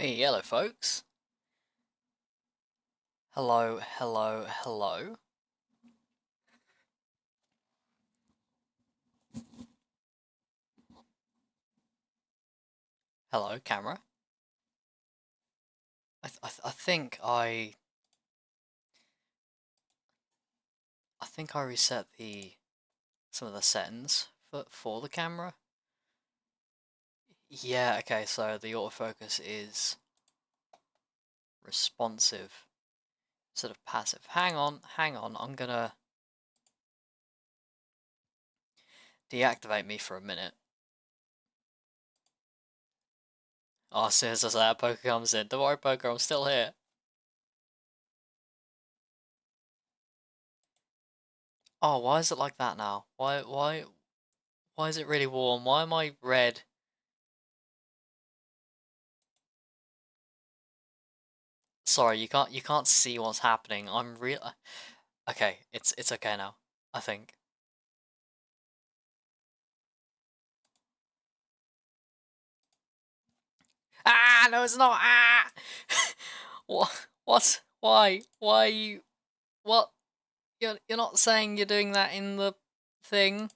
Hey, hello, folks. Hello, hello, hello. Hello, camera. I think I reset some of the settings for the camera. Yeah, okay, so the autofocus is responsive instead of passive. Hang on, I'm gonna deactivate me for a minute. Oh, as soon as that poker comes in, don't worry, poker, I'm still here. Oh, why is it like that now? Why is it really warm? Why am I red? Sorry, you can't see what's happening. I'm real. Okay, it's okay now, I think. Ah, no, it's not. Ah, what? What? Why? Why you? What? You're not saying you're doing that in the thing?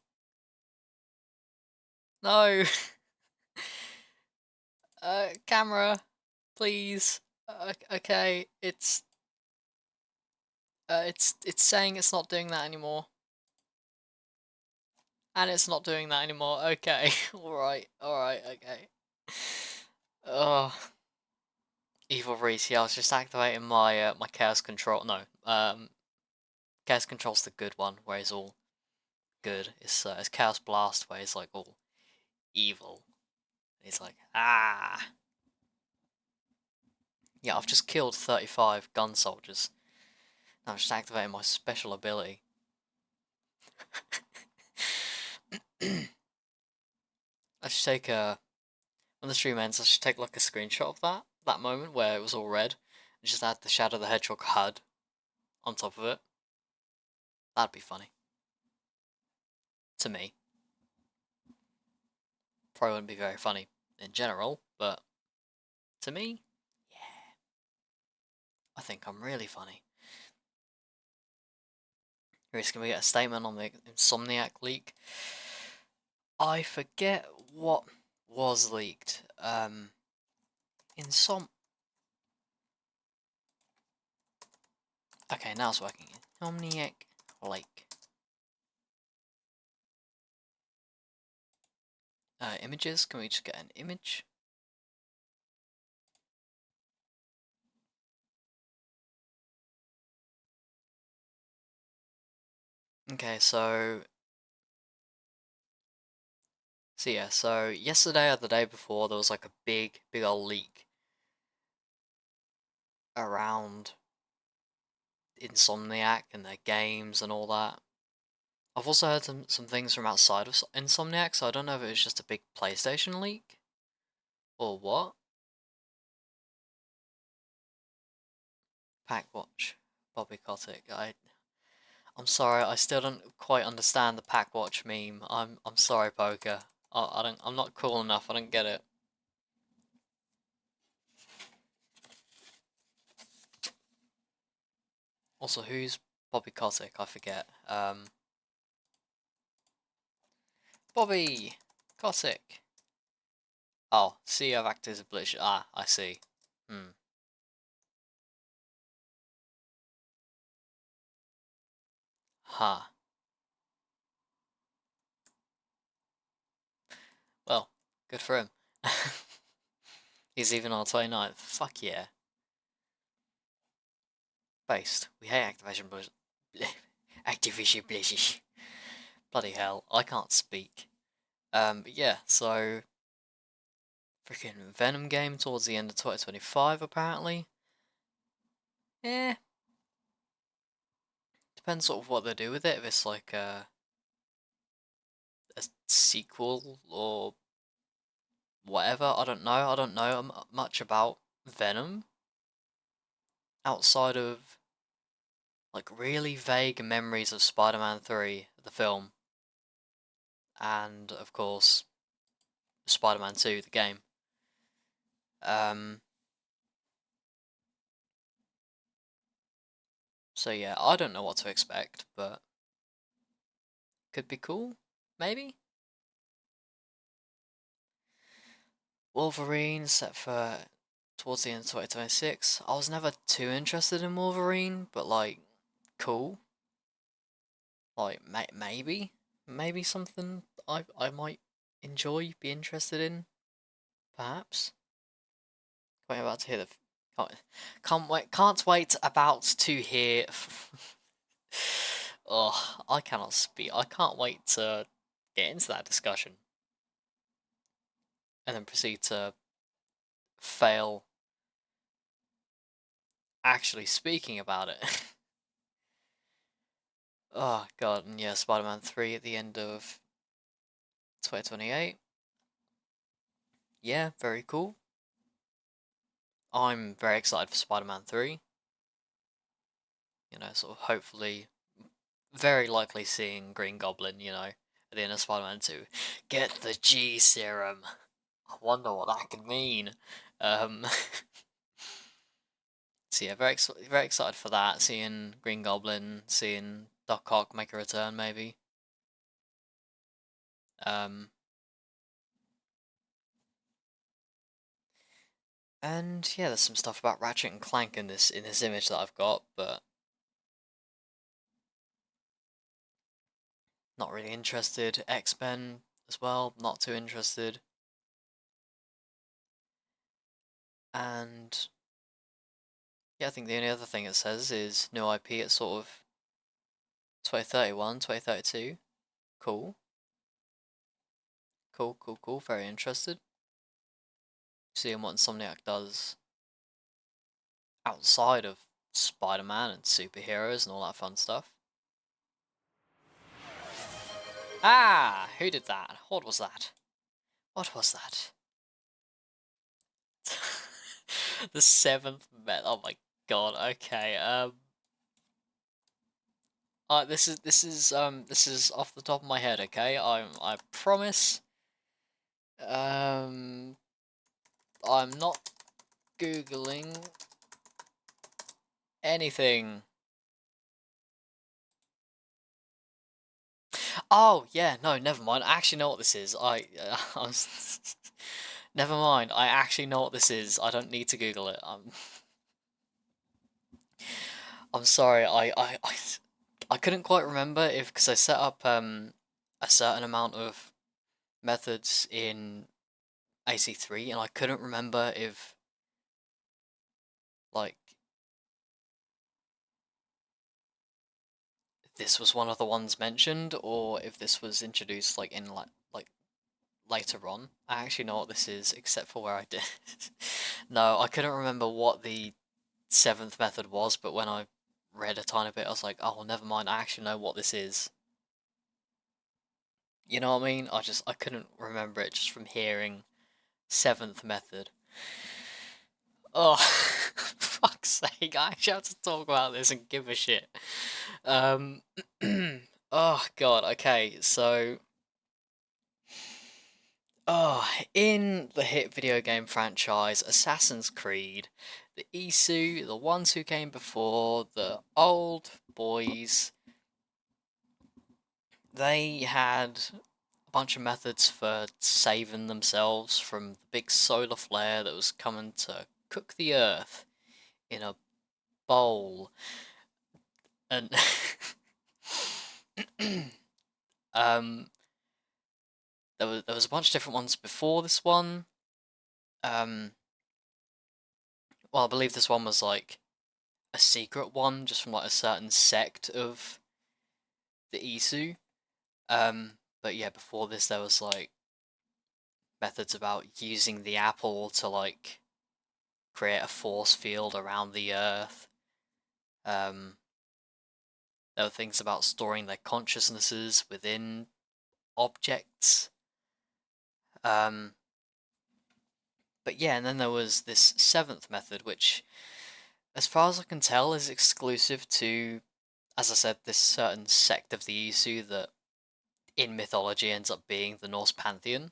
No. Camera, please. Okay, it's saying it's not doing that anymore, and it's not doing that anymore. Okay, all right, okay. Oh. Evil Reese, yeah, I was just activating my my chaos control. No, chaos control's the good one, where it's all good. It's chaos blast, where it's like all evil. It's like yeah, I've just killed 35 gun soldiers. Now I'm just activating my special ability. I should take a when the stream ends. I should take like a screenshot of that moment where it was all red, and just add the Shadow the Hedgehog HUD on top of it. That'd be funny to me. Probably wouldn't be very funny in general, but to me, yeah, I think I'm really funny. Reece, can we get a statement on the Insomniac leak? I forget what was leaked. Insom. Okay, now it's working. Insomniac leak. Images. Can we just get an image? Okay, so yeah, so yesterday or the day before there was like a big old leak around Insomniac and their games and all that. I've also heard some things from outside of Insomniac, so I don't know if it was just a big PlayStation leak or what. Packwatch, Bobby Kotick. I'm sorry, I still don't quite understand the Packwatch meme. I'm sorry, Poker. I'm not cool enough. I don't get it. Also, who's Bobby Kotick? I forget. Bobby Kotick. Oh, CEO of Activision Blizzard. Ah, I see. Hmm. Ha. Huh. Well, good for him. He's even on 29th. Fuck yeah. Based. We hate Activision Blizzard. Activision Blizzard. Bloody hell, I can't speak. But yeah, so freaking Venom game towards the end of 2025 apparently. Yeah, depends sort of what they do with it. If it's like a sequel or whatever, I don't know. I don't know much about Venom outside of like really vague memories of Spider-Man 3, the film, and of course Spider-Man 2, the game. Um, So yeah, I don't know what to expect, but could be cool, maybe. Wolverine set for towards the end of 2026. I was never too interested in Wolverine, but like, cool. Like maybe something I might enjoy, be interested in, perhaps. Wait, about to hear the. Can't wait about to hear. Oh, I cannot speak. I can't wait to get into that discussion and then proceed to fail actually speaking about it. Oh god, and yeah, Spider-Man 3 at the end of 2028. Yeah, very cool. I'm very excited for Spider-Man 3. You know, sort of hopefully, very likely seeing Green Goblin, you know, at the end of Spider-Man 2. Get the G serum. I wonder what that could mean. Um, so yeah, very excited for that. Seeing Green Goblin, seeing Doc Ock make a return, maybe. Um, and yeah, there's some stuff about Ratchet and Clank in this image that I've got, but not really interested. X-Men as well, not too interested. And yeah, I think the only other thing it says is new IP at sort of 2031, 2032. Cool. Cool. Very interested. Seeing what Insomniac does outside of Spider-Man and superheroes and all that fun stuff. Ah, who did that? What was that? What was that? The seventh met. Oh my god. Okay. This is off the top of my head. Okay. I promise. Um, I'm not googling anything. Oh yeah, no, never mind. I actually know what this is. I was. Never mind. I actually know what this is. I don't need to Google it. I'm sorry. I couldn't quite remember if because I set up a certain amount of methods in AC3 and I couldn't remember if like this was one of the ones mentioned or if this was introduced like in like later on. I actually know what this is except for where I did. No, I couldn't remember what the seventh method was, but when I read a tiny bit, I was like, oh, well, never mind. I actually know what this is. You know what I mean? I couldn't remember it just from hearing seventh method. Oh, fuck's sake! I actually have to talk about this and give a shit. Um, oh god. Okay, so in the hit video game franchise Assassin's Creed, the Isu, the ones who came before, the old boys, they had a bunch of methods for saving themselves from the big solar flare that was coming to cook the earth in a bowl. And um there was a bunch of different ones before this one. Um well, I believe this one was like a secret one just from like a certain sect of the Isu. But yeah, before this there was like methods about using the apple to like create a force field around the earth. Um, there were things about storing their consciousnesses within objects. Um, but yeah, and then there was this seventh method, which, as far as I can tell, is exclusive to, as I said, this certain sect of the Isu that in mythology ends up being the Norse pantheon,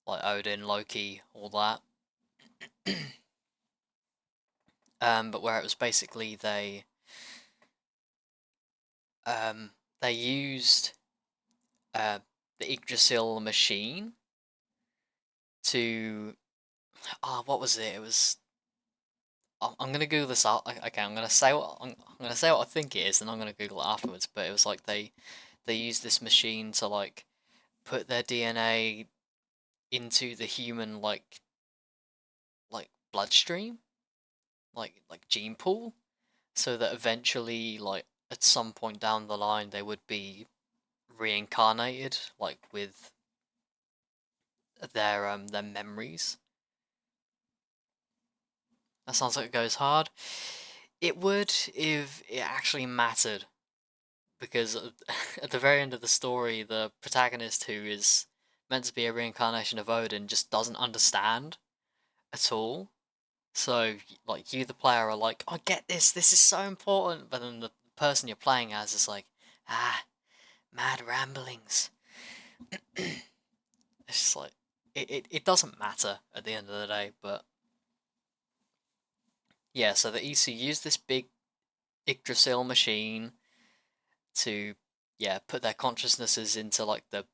like Odin, Loki, all that. But where it was basically they used uh, the Yggdrasil machine to what was it? It was I'm gonna Google this out. Okay, I'm gonna say what I think it is, and I'm gonna Google it afterwards. But it was like they used this machine to like put their DNA into the human like bloodstream, like gene pool, so that eventually like at some point down the line they would be reincarnated like with their memories. That sounds like it goes hard. It would if it actually mattered, because at the very end of the story, the protagonist, who is meant to be a reincarnation of Odin, just doesn't understand at all. So, like, you, the player, are like, I get this, this is so important, but then the person you're playing as is like, mad ramblings. It's just like, it doesn't matter at the end of the day, but yeah, so the EC used this big Yggdrasil machine to, yeah, put their consciousnesses into, like, the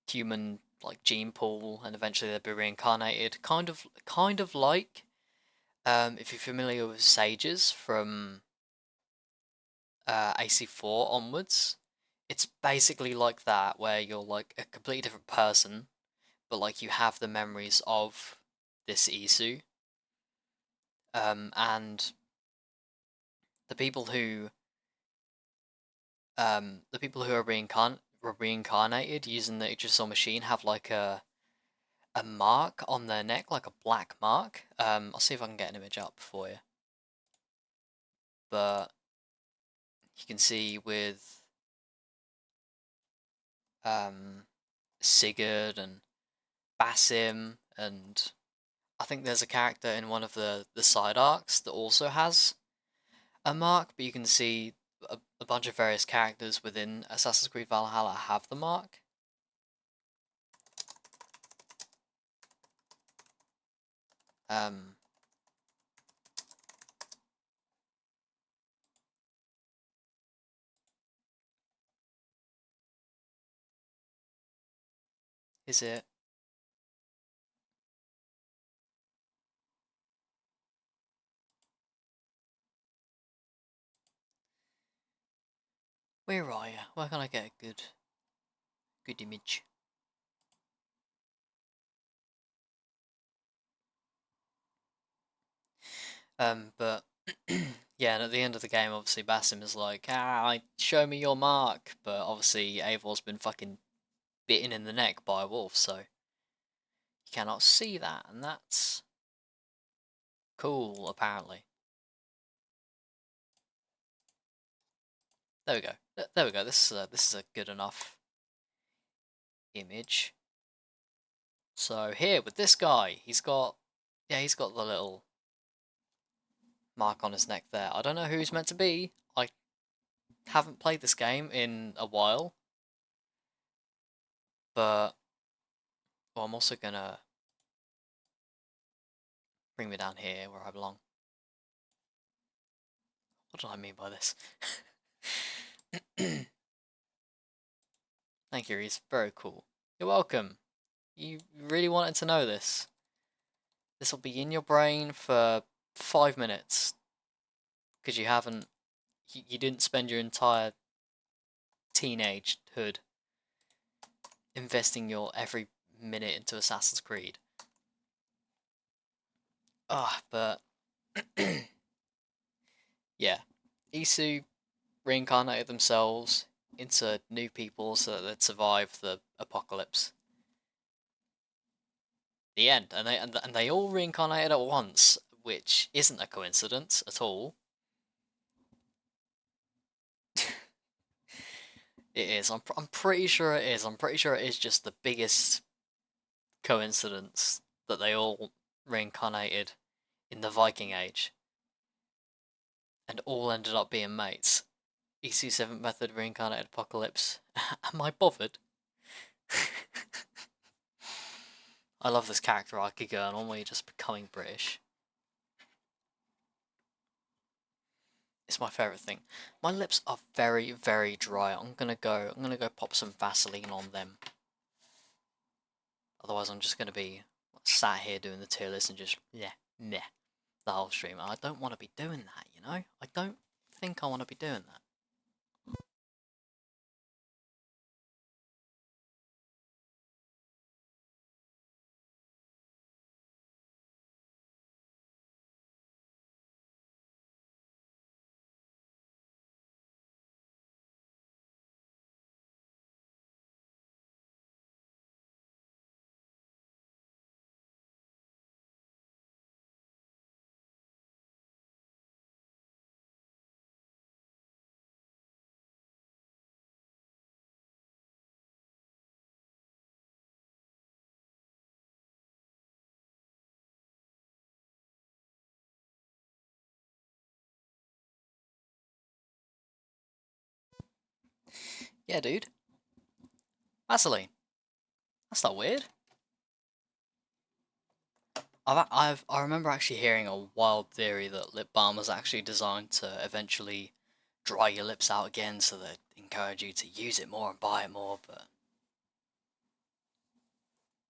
human, like, gene pool, and eventually they'd be reincarnated. Kind of like, if you're familiar with sages from AC4 onwards, it's basically like that, where you're like a completely different person, but like you have the memories of this Isu. And the people who are reincarnated using the Yggdrasil machine have like a mark on their neck, like a black mark. I'll see if I can get an image up for you. But you can see with Sigurd and Basim, and I think there's a character in one of the side arcs that also has a mark, but you can see a bunch of various characters within Assassin's Creed Valhalla have the mark. Um, is it? Where are you? Where can I get a good image? But yeah, and at the end of the game, obviously Basim is like, show me your mark, but obviously Eivor's been fucking bitten in the neck by a wolf, so you cannot see that, and that's cool, apparently. There we go. There we go. This is a good enough image. So here with this guy, he's got the little mark on his neck there. I don't know who he's meant to be. I haven't played this game in a while, but I'm also gonna bring me down here where I belong. What do I mean by this? Thank you, Reece. Very cool. You're welcome. You really wanted to know this. This will be in your brain for 5 minutes because you didn't spend your entire teenagehood investing your every minute into Assassin's Creed. But yeah, Isu reincarnated themselves into new people so that they'd survive the apocalypse. The end, and they all reincarnated at once, which isn't a coincidence at all. It is. I'm pretty sure it is. I'm pretty sure it is just the biggest coincidence that they all reincarnated in the Viking Age and all ended up being mates. EC7 method reincarnated apocalypse. Am I bothered? I love this character arc going on where you're just becoming British. It's my favorite thing. My lips are very, very dry. I'm gonna go pop some Vaseline on them. Otherwise, I'm just gonna be sat here doing the tier list and just yeah, the whole stream. I don't want to be doing that, you know. I don't think I want to be doing that. Yeah, dude. Vaseline. That's not weird. I remember actually hearing a wild theory that lip balm was actually designed to eventually dry your lips out again, so that encourage you to use it more and buy it more. But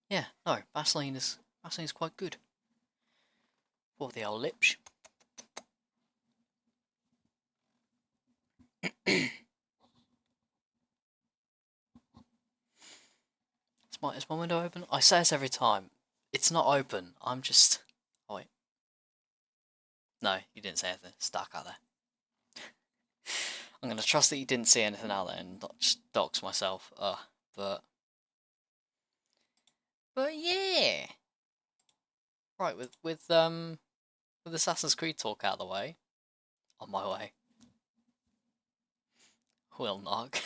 yeah, no, Vaseline is quite good for the old lips. Is my window open? I say this every time. It's not open. I'm just. Oh wait. No, you didn't say anything. It's dark out there. I'm gonna trust that you didn't see anything out there and not just dox myself. But yeah. Right, with Assassin's Creed talk out of the way, on my way. Will knock.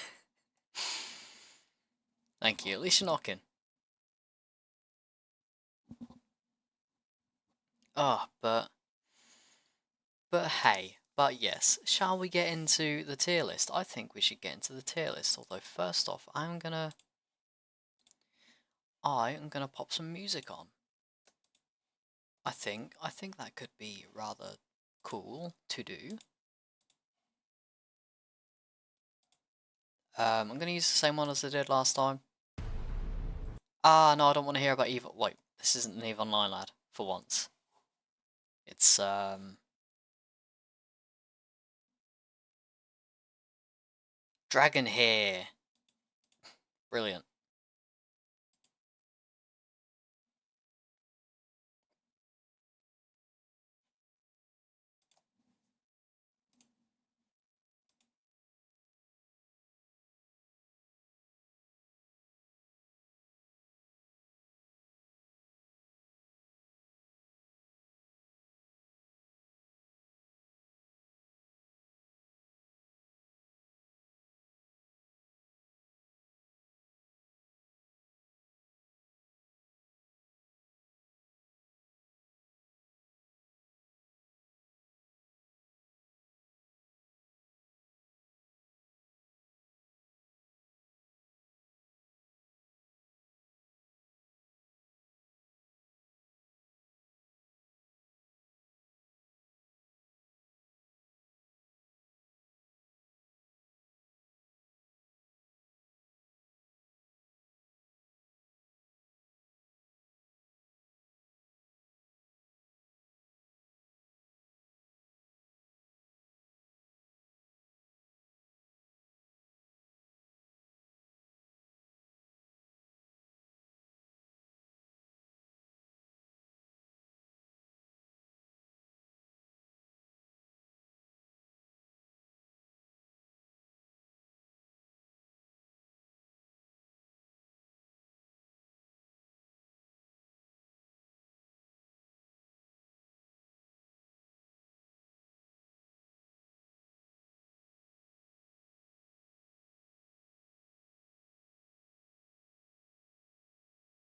Thank you. At least you're knocking. But hey, but yes, shall we get into the tier list? I think we should get into the tier list. Although first off, I am gonna pop some music on. I think that could be rather cool to do. I'm gonna use the same one as I did last time. No, I don't want to hear about EVE. Wait, this isn't an EVE Online, lad. For once, it's Dragon Hair. Brilliant.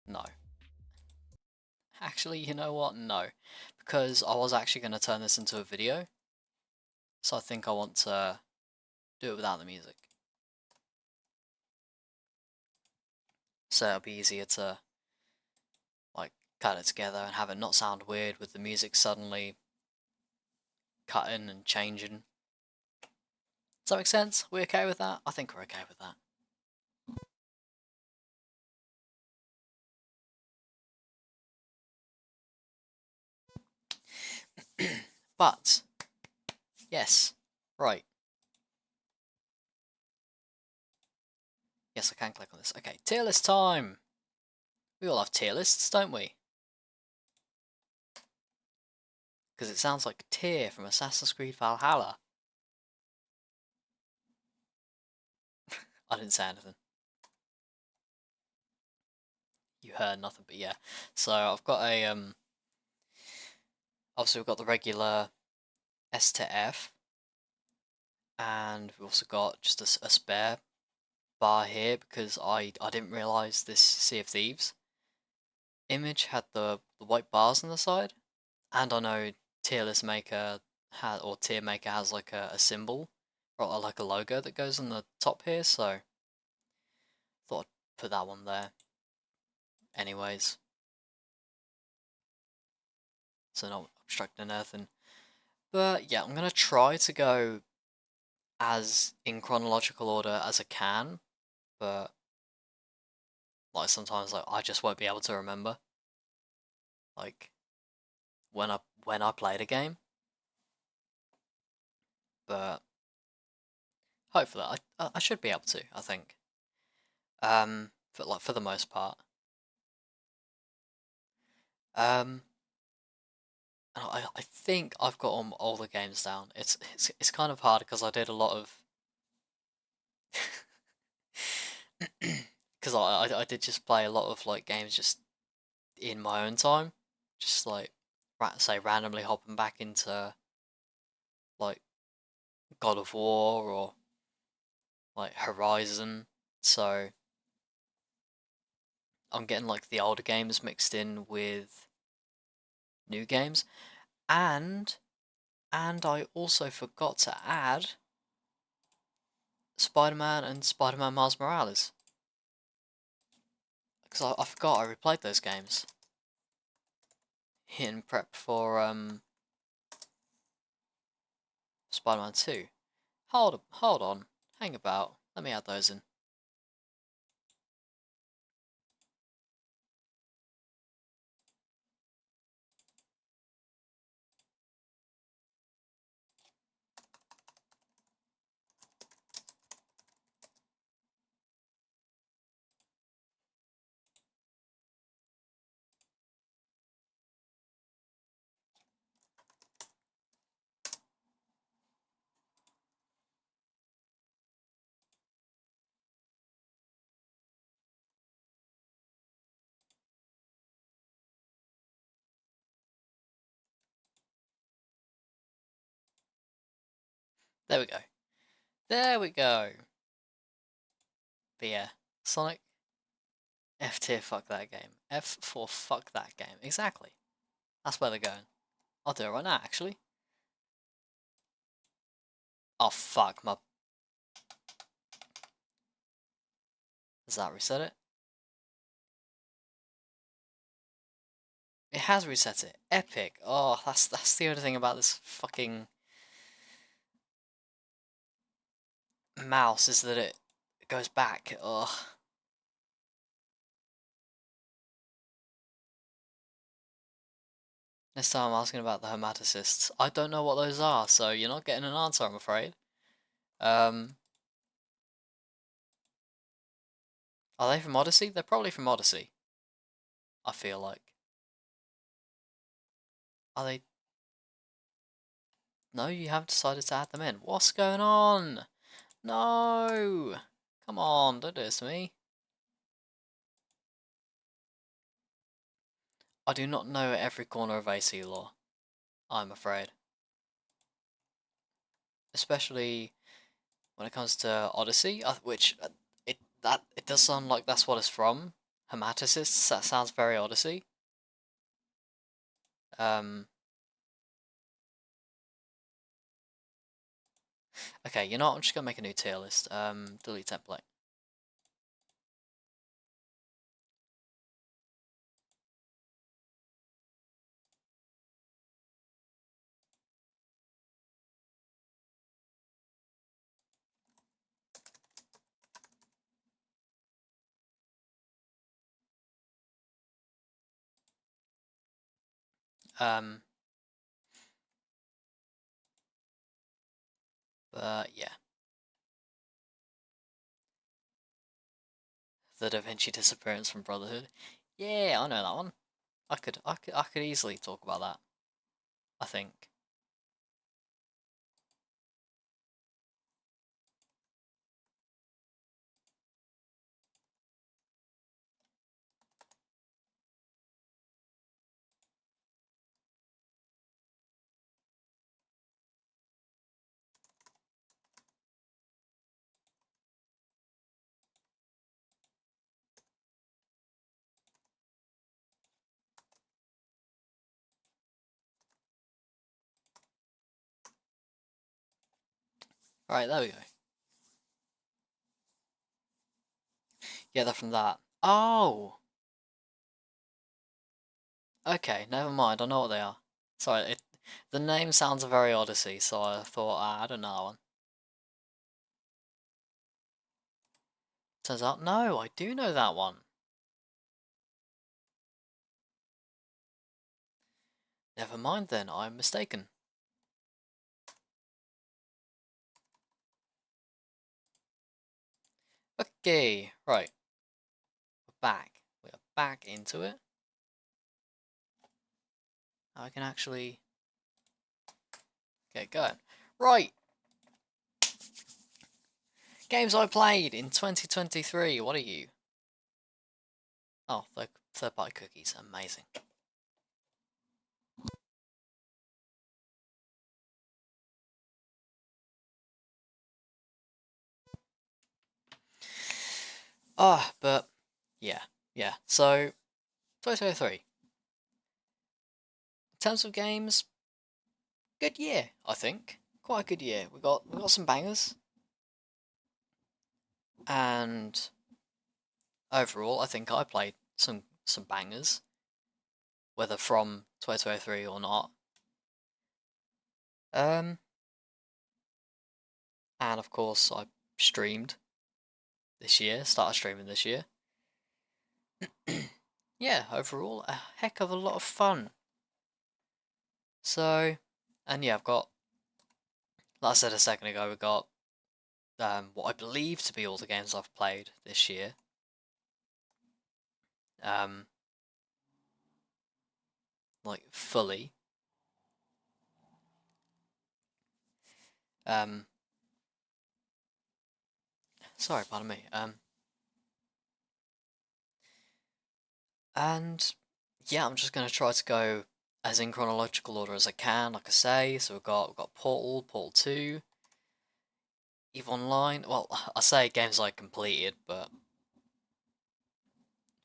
No. Actually, you know what? No. Because I was actually going to turn this into a video. So I think I want to do it without the music. So it'll be easier to, like, cut it together and have it not sound weird with the music suddenly cutting and changing. Does that make sense? We okay with that? I think we're okay with that. But, yes, right. Yes, I can click on this. Okay, tier list time! We all have tier lists, don't we? Because it sounds like Tyr from Assassin's Creed Valhalla. I didn't say anything. You heard nothing, but yeah. So I've got a obviously we've got the regular S to F, and we've also got just a spare bar here because I didn't realise this Sea of Thieves image had the white bars on the side, and I know tier list maker has or tier maker has like a symbol or like a logo that goes on the top here, so thought I'd put that one there. Anyways, so not obstructing anything. But yeah, I'm gonna try to go as in chronological order as I can, but like sometimes like I just won't be able to remember like when I played a game. But hopefully I should be able to, I think. For the most part. Um I think I've got all the games down. It's kind of hard because I did a lot of because I did just play a lot of like games just in my own time, just like say randomly hopping back into like God of War or like Horizon. So I'm getting like the older games mixed in with new games, and I also forgot to add Spider-Man and Spider-Man Miles Morales because I forgot I replayed those games in prep for Spider-Man 2. Hold on, hang about. Let me add those in. There we go. There we go. But yeah, Sonic F tier, fuck that game. F for fuck that game. Exactly. That's where they're going. I'll do it right now, actually. Oh fuck, my... Does that reset it? It has reset it. Epic. Oh, that's the only thing about this fucking mouse is that it goes back. Ugh. This time I'm asking about the hematocists. I don't know what those are, so you're not getting an answer, I'm afraid. Um, are they from Odyssey? They're probably from Odyssey. I feel like. Are they? No, you haven't decided to add them in. What's going on? No! Come on, don't do this to me. I do not know every corner of AC lore, I'm afraid. Especially when it comes to Odyssey, which it does sound like that's what it's from. Hematocists, that sounds very Odyssey. Um, okay, you know what? I'm just gonna make a new tier list. Delete template. But yeah, the Da Vinci disappearance from Brotherhood. Yeah, I know that one. I could easily talk about that. I think. Right, there we go. Yeah, they're from that. Oh! Okay, never mind, I know what they are. Sorry, the name sounds very Odyssey, so I thought, I don't know that one. Turns out, no, I do know that one. Never mind then, I'm mistaken. Okay, right. We're back. We are back into it. Now I can actually get going. Right! Games I played in 2023, what are you? Oh, third-party cookies, amazing. But, yeah. So, 2023. In terms of games, good year, I think. Quite a good year. We got some bangers. And overall, I think I played some bangers, whether from 2023 or not. Um, and of course, I streamed this year. Started streaming this year. Yeah, overall, a heck of a lot of fun. So, and yeah, I've got, like I said a second ago, we got what I believe to be all the games I've played this year. Um, like fully. Um, sorry, pardon me. And yeah, I'm just gonna try to go as in chronological order as I can, like I say. So we've got Portal 2, EVE Online. Well, I say games I completed, but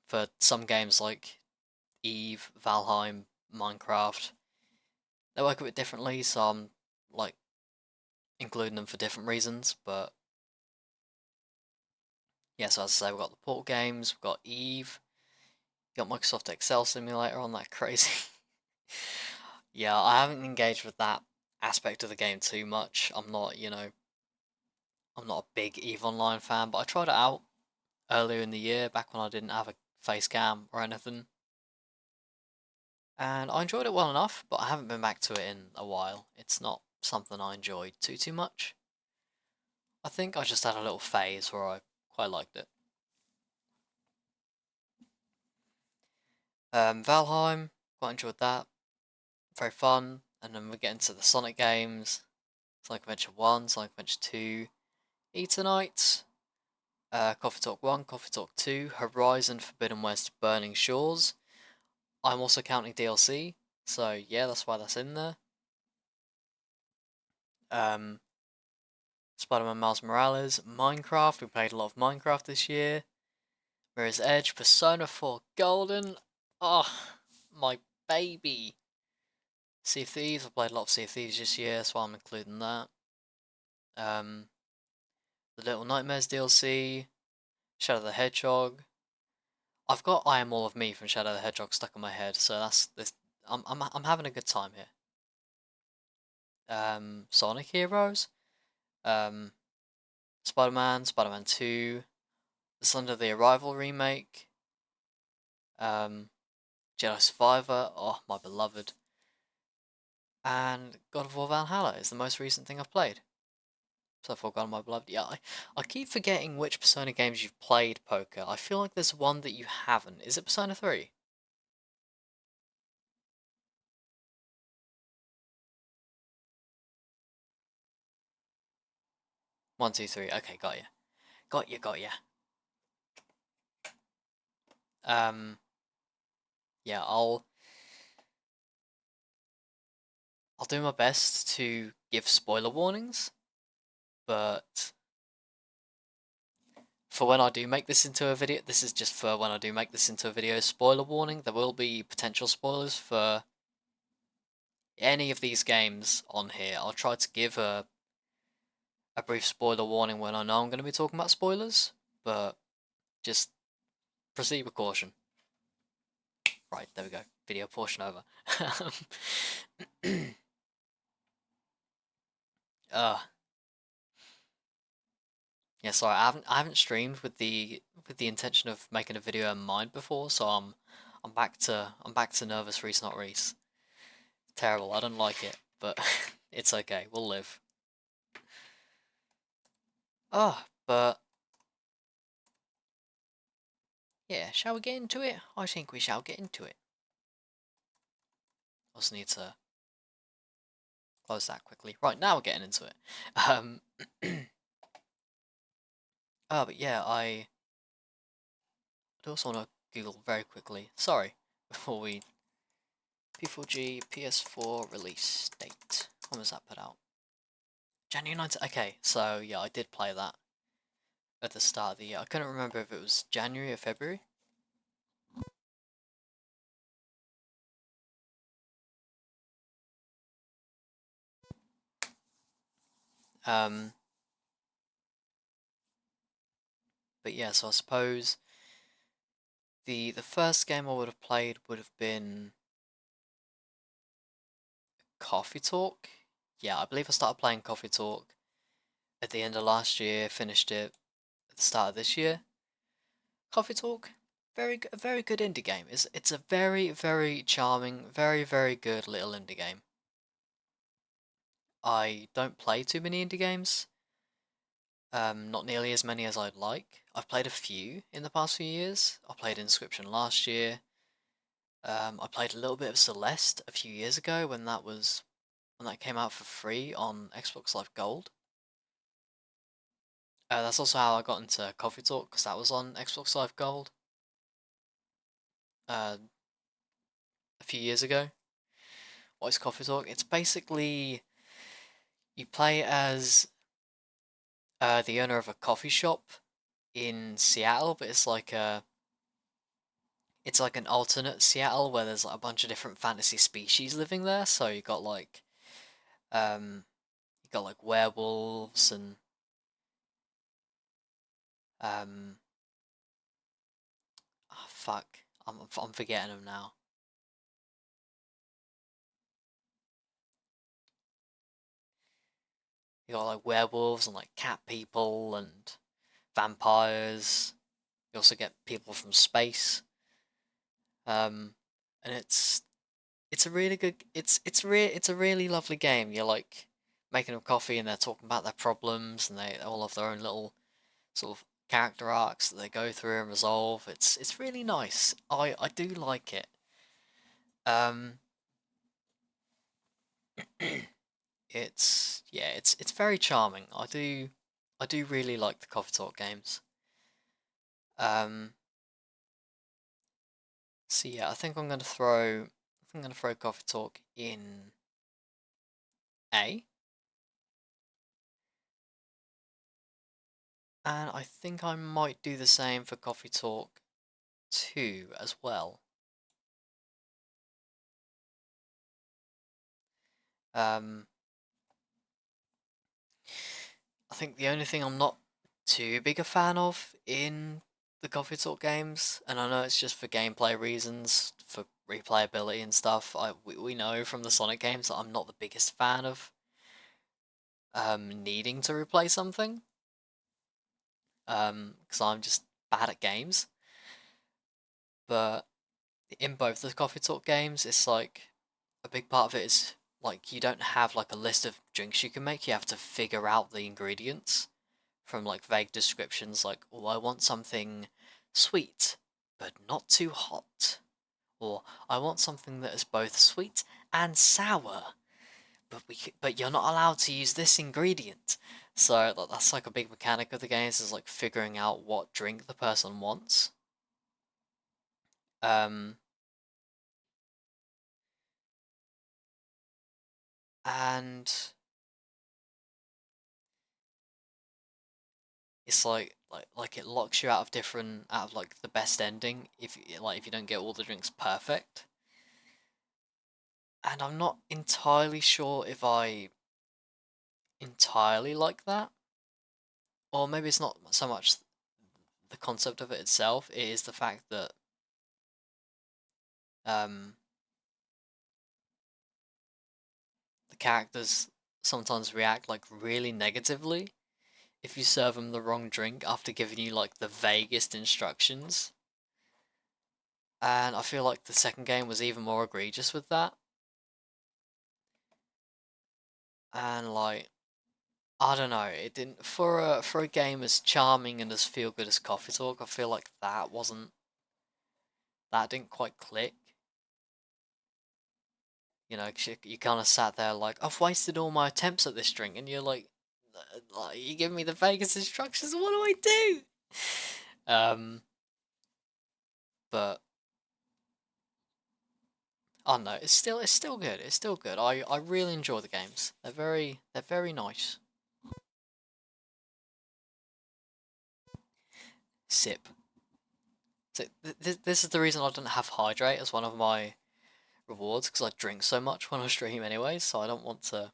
for some games like Eve, Valheim, Minecraft, they work a bit differently, so I'm like including them for different reasons. But yeah, so as I say, we've got the Portal games, we've got Eve, got Microsoft Excel Simulator on that crazy. Yeah, I haven't engaged with that aspect of the game too much. I'm not a big EVE Online fan, but I tried it out earlier in the year, back when I didn't have a face cam or anything. And I enjoyed it well enough, but I haven't been back to it in a while. It's not something I enjoyed too much. I think I just had a little phase where I quite liked it. Valheim, quite enjoyed that. Very fun. And then we get into the Sonic games. Sonic Adventure 1, Sonic Adventure 2, Eternite, Coffee Talk 1, Coffee Talk 2, Horizon Forbidden West Burning Shores. I'm also counting DLC, so yeah, that's why that's in there. Um, Spider-Man Miles Morales, Minecraft, we played a lot of Minecraft this year. Mirror's Edge, Persona 4 Golden, oh, my baby. Sea of Thieves, I played a lot of Sea of Thieves this year, so I'm including that. Um, the Little Nightmares DLC, Shadow the Hedgehog. I've got I Am All of Me from Shadow the Hedgehog stuck in my head, so that's this. I'm having a good time here. Sonic Heroes, um, Spider-Man, Spider-Man 2, the Slender the Arrival remake, um, Jedi Survivor. Oh, my beloved. and God of War Valhalla is the most recent thing I've played. So far, God of my blood. Yeah, I keep forgetting which Persona games you've played, Poker. I feel like there's one that you haven't. Is it Persona 3? 1, 2, 3. Okay, got you. Got you, got you. Um, yeah, I'll do my best to give spoiler warnings, but for when I do make this into a video, this is just for when I do make this into a video, spoiler warning, there will be potential spoilers for any of these games on here. I'll try to give a brief spoiler warning when I know I'm going to be talking about spoilers, but just proceed with caution. Right, there we go. Video portion over. uh yeah, sorry, I haven't streamed with the intention of making a video in mind before, so I'm back to nervous Reese not Reese. Terrible, I don't like it, but it's okay, we'll live. But yeah, shall we get into it? I think we shall get into it. Also need to close that quickly. Right, now we're getting into it. Um, but yeah, I do also want to Google very quickly. Sorry, before we P4G PS4 release date. When was that put out? January 19th. Okay, so yeah, I did play that at the start of the year. I couldn't remember if it was January or February. Um, but yeah, so I suppose the first game I would have played would have been Coffee Talk. Yeah, I believe I started playing Coffee Talk at the end of last year, finished it at the start of this year. Coffee Talk, a very good indie game. It's a very charming, very good little indie game. I don't play too many indie games. Not nearly as many as I'd like. I've played a few in the past few years. I played Inscription last year. I played a little bit of Celeste a few years ago when that came out for free on Xbox Live Gold. That's also how I got into Coffee Talk because that was on Xbox Live Gold uh, a few years ago. What is Coffee Talk? It's basically you play as the owner of a coffee shop in Seattle, but it's like an alternate Seattle where there's like a bunch of different fantasy species living there. So um you got like werewolves and um oh, fuck, I'm forgetting them now. You got like werewolves and like cat people and vampires. You also get people from space. Um and it's a really good it's a really lovely game. You're like making them coffee and they're talking about their problems and they all have their own little sort of character arcs that they go through and resolve. It's really nice. I do like it. Um, it's very charming. I do really like the Coffee Talk games. Um, so yeah, I think I'm gonna throw Coffee Talk in A, and I think I might do the same for Coffee Talk 2 as well. Um, I think the only thing I'm not too big a fan of in the Coffee Talk games, and I know it's just for gameplay reasons, for replayability and stuff. We know from the Sonic games that I'm not the biggest fan of needing to replay something, because I'm just bad at games. But in both the Coffee Talk games, it's like a big part of it is like you don't have like a list of drinks you can make. You have to figure out the ingredients from like vague descriptions, like, oh, I want something sweet but not too hot, or I want something that is both sweet and sour, but you're not allowed to use this ingredient. So that's like a big mechanic of the games, is like figuring out what drink the person wants. Um, and it's like it locks you out of like the best ending if you don't get all the drinks perfect. And I'm not entirely sure if I entirely like that, or maybe it's not so much the concept of it itself. It is the fact that um, the characters sometimes react like really negatively if you serve them the wrong drink after giving you like the vaguest instructions. And I feel like the second game was even more egregious with that. And like, I don't know, it didn't for a game as charming and as feel good as Coffee Talk. I feel like that didn't quite click. You know, 'cause you kind of sat there like, I've wasted all my attempts at this drink, and you're like, you give me the vaguest instructions. What do I do? But I don't know. It's still good. It's still good. I really enjoy the games. They're very nice. Sip. So this is the reason I don't have hydrate as one of my rewards, because I drink so much when I stream anyway. So I don't want to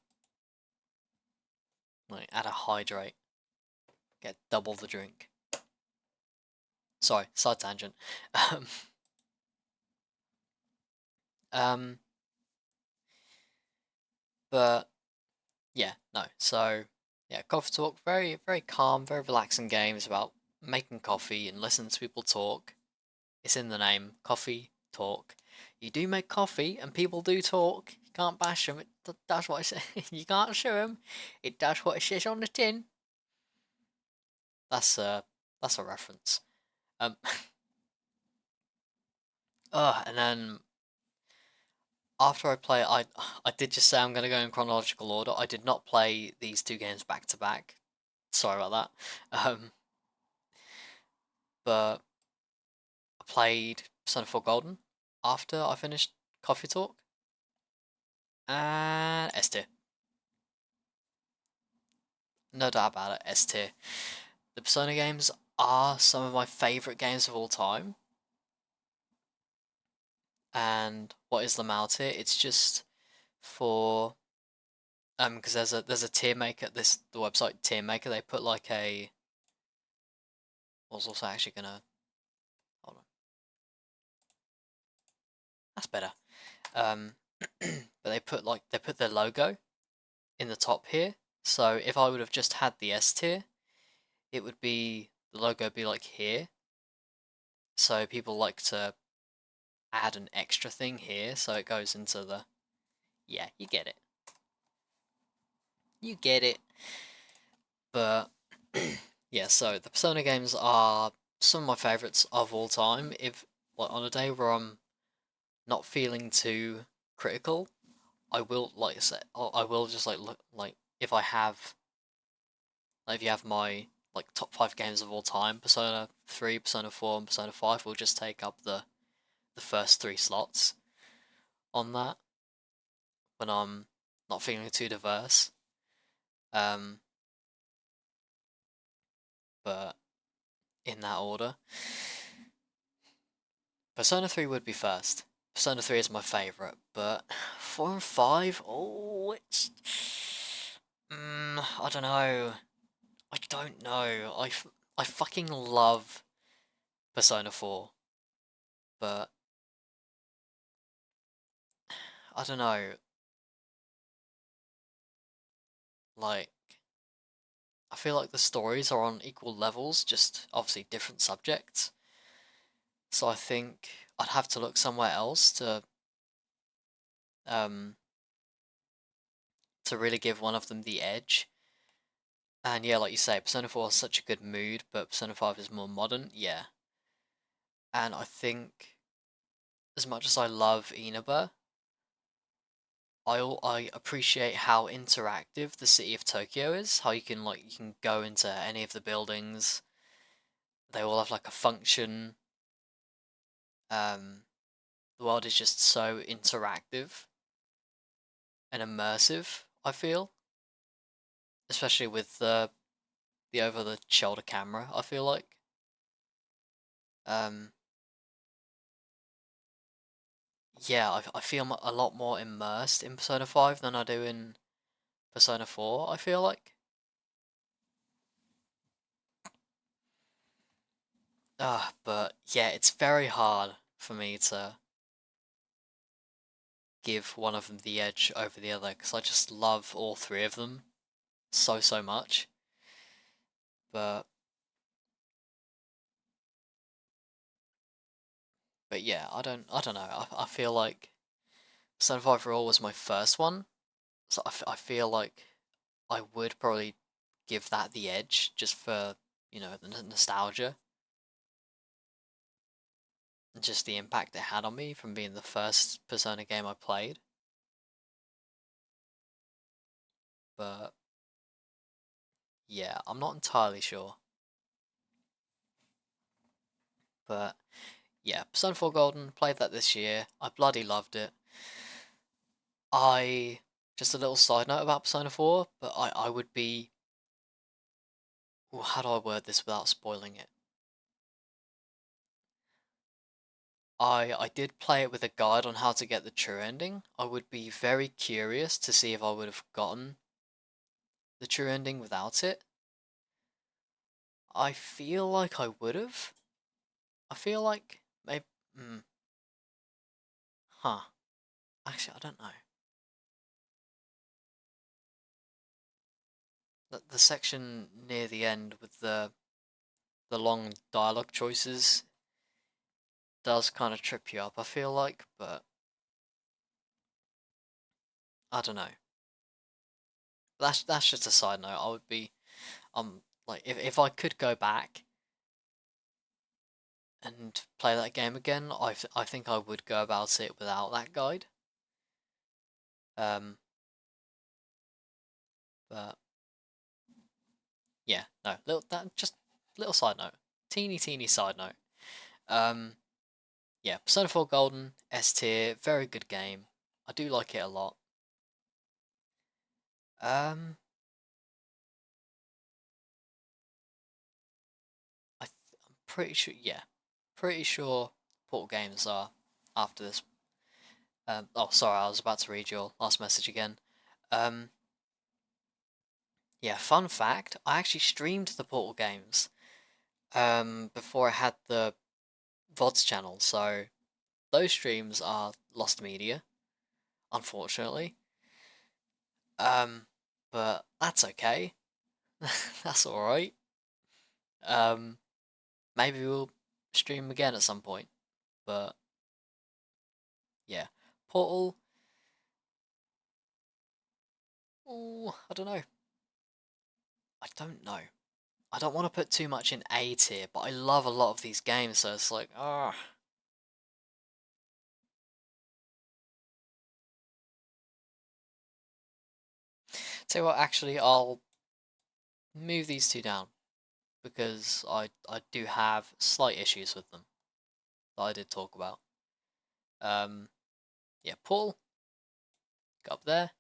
like add a hydrate, get double the drink. Sorry, side tangent. Um, um, but yeah, no. So yeah, Coffee Talk, very calm, very relaxing games about making coffee and listening to people talk. It's in the name, coffee talk. You do make coffee and people do talk. You can't bash them. It does what it says. You can't show them. It does what it says on the tin. That's a that's a reference. Um, and then after I play, I did just say I'm gonna go in chronological order. I did not play these two games back to back. Sorry about that. But I played Persona 4 Golden after I finished Coffee Talk and S tier. No doubt about it, S tier. The Persona games are some of my favourite games of all time. And what is the mal tier? It's just for because there's a tier maker, the website tier maker, they put like a I was also actually gonna hold on. That's better. Um but they put their logo in the top here. So if I would have just had the S tier, it would be the logo would be like here. So people like to add an extra thing here, so it goes into the yeah, you get it. You get it. But yeah, so the Persona games are some of my favorites of all time. If like on a day where I'm not feeling too critical, I will like I said, I will just like look like if I have like if you have my like top 5 games of all time, Persona 3, Persona 4, and Persona 5 will just take up the first 3 slots on that when I'm not feeling too diverse. Um, but in that order. Persona 3 would be first. Persona 3 is my favourite, but 4 and 5, oh, it's. I don't know. I don't know. I fucking love Persona 4, but I don't know. Like, I feel like the stories are on equal levels, just obviously different subjects. So I think I'd have to look somewhere else to um to really give one of them the edge. And yeah, like you say, Persona 4 is such a good mood, but Persona 5 is more modern, yeah. And I think, as much as I love Inaba, I appreciate how interactive the city of Tokyo is. How you can go into any of the buildings. They all have like a function. Um, the world is just so interactive and immersive, I feel, especially with the over the shoulder camera, I feel like. Um, yeah, I feel a lot more immersed in Persona 5 than I do in Persona 4, I feel like. But yeah, it's very hard for me to give one of them the edge over the other because I just love all three of them so much. But yeah, I don't know. I feel like Persona 5 Royal was my first one, so I feel like I would probably give that the edge just for, the nostalgia and just the impact it had on me from being the first Persona game I played. But yeah, I'm not entirely sure. But yeah, Persona 4 Golden, played that this year. I bloody loved it. I just a little side note about Persona 4, but I would be. Ooh, how do I word this without spoiling it? I did play it with a guide on how to get the true ending. I would be very curious to see if I would have gotten the true ending without it. I feel like I would have. I feel like maybe. Hmm, huh. Actually, I don't know. The section near the end with the long dialogue choices does kind of trip you up, I feel like, but I don't know. That's just a side note. I would be like if I could go back and play that game again, I think I would go about it without that guide. Um, but yeah, no, little that just little side note, teeny side note. Um, yeah, Persona 4 Golden S tier, very good game. I do like it a lot. Um, I'm pretty sure, yeah, pretty sure Portal Games are after this. Oh, sorry, I was about to read your last message again. Um, yeah, fun fact, I actually streamed the Portal Games before I had the VODs channel, so those streams are lost media, unfortunately. Um, but that's okay. That's alright. Um, maybe we'll stream again at some point, but yeah. Portal, oh, I don't know. I don't know. I don't want to put too much in A tier, but I love a lot of these games, so it's like, ah. Tell you what, actually, I'll move these two down because I do have slight issues with them that I did talk about. Um, yeah, Paul, go up there.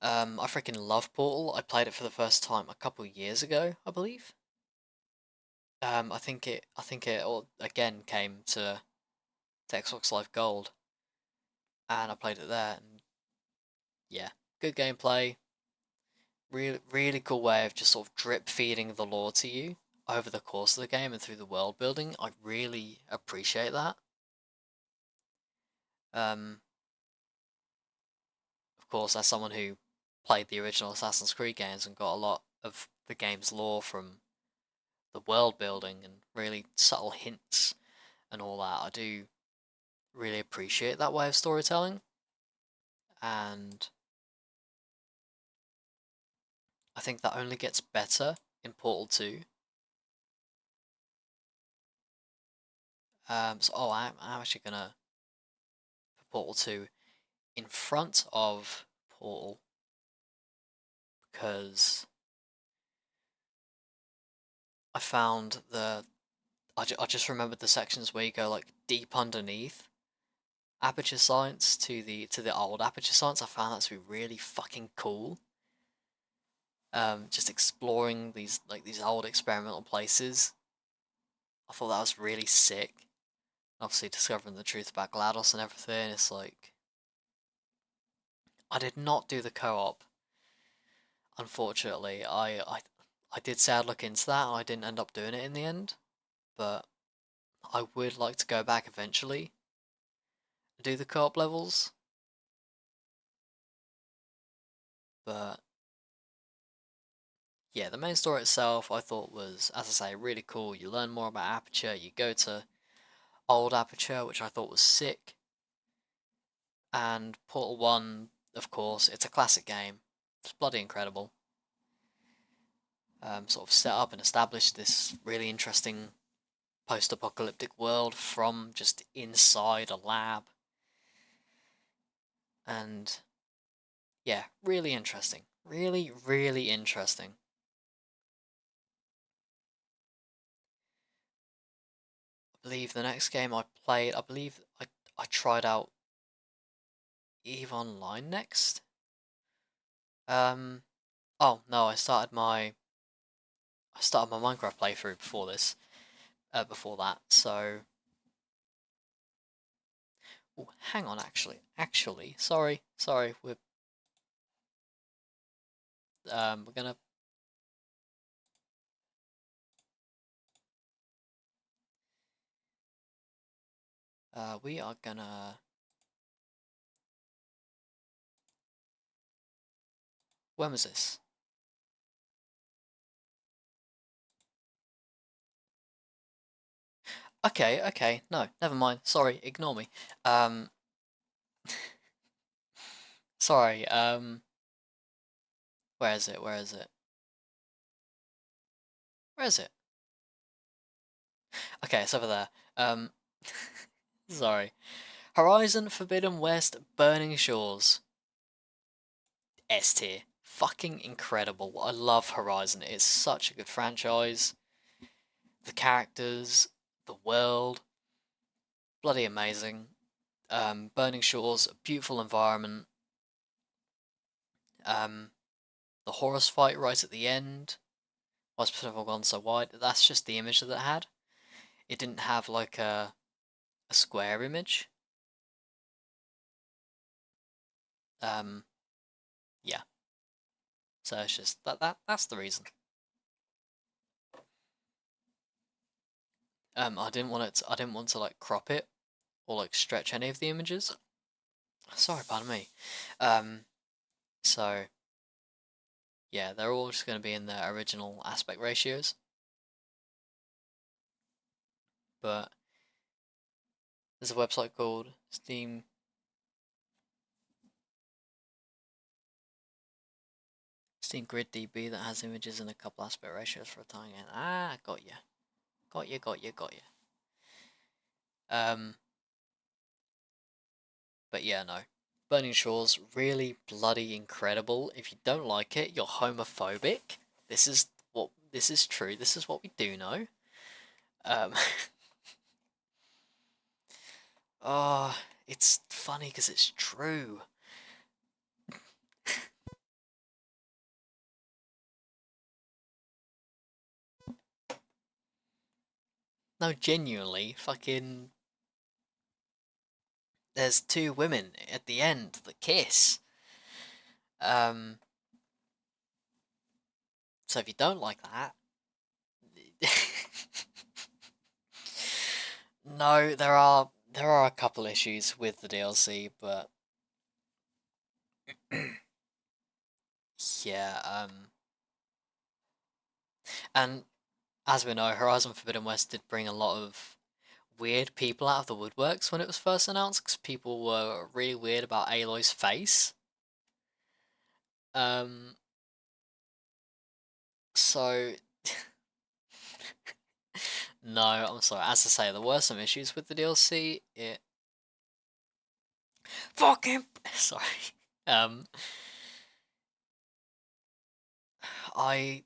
I freaking love Portal. I played it for the first time a couple years ago, I believe. I think it all again came to Xbox Live Gold, and I played it there. And yeah, good gameplay. Really cool way of just sort of drip feeding the lore to you over the course of the game and through the world building. I really appreciate that. Um, of course, as someone who played the original Assassin's Creed games and got a lot of the game's lore from the world building and really subtle hints and all that, I do really appreciate that way of storytelling. and I think that only gets better in Portal 2. I'm actually gonna put Portal 2 in front of Portal because I found I just remembered the sections where you go like deep underneath Aperture Science to the old Aperture Science. I found that to be really fucking cool. Just exploring these old experimental places. I thought that was really sick. Obviously discovering the truth about GLaDOS and everything. It's like I did not do the co-op. Unfortunately, I did say I'd look into that, and I didn't end up doing it in the end. But I would like to go back eventually and do the co-op levels. But yeah, the main story itself I thought was, as I say, really cool. You learn more about Aperture. You go to old Aperture, which I thought was sick. And Portal 1, of course, it's a classic game. It's bloody incredible. Sort of set up and established this really interesting post-apocalyptic world from just inside a lab. And yeah, really interesting. Really, really interesting. I believe the next game I played, I tried out EVE Online next. Oh no, I started my Minecraft playthrough before this, before that. So, oh, hang on, actually, sorry, we're gonna, we are gonna, when was this? Okay, no, never mind. Sorry, ignore me. Um, sorry. Where is it? Where is it? Where is it? Okay, it's over there. Sorry. Horizon Forbidden West Burning Shores. S tier. Fucking incredible. I love Horizon. It's such a good franchise. The characters, the world, bloody amazing. Burning Shores, a beautiful environment. Um, the Horus fight right at the end. Why Pacific gone so wide? That's just the image that it had. It didn't have like a square image. Um, yeah. So it's just that's the reason. I didn't want to like crop it or like stretch any of the images. Sorry, pardon me. Um, so yeah, they're all just going to be in their original aspect ratios. But there's a website called Steam Grid DB that has images in a couple aspect ratios for a time. Ah, got you, got you. Um, but yeah, no. Burning Shores, really bloody incredible. If you don't like it, you're homophobic. This is true. This is what we do know. Um, oh, it's funny because it's true. No, genuinely, fucking. There's two women at the end that kiss. Um, so if you don't like that, no, there are a couple issues with the DLC, but yeah, and as we know, Horizon Forbidden West did bring a lot of weird people out of the woodworks when it was first announced, because people were really weird about Aloy's face. Um, so no, I'm sorry. As I say, there were some issues with the DLC. It fucking sorry. Um, I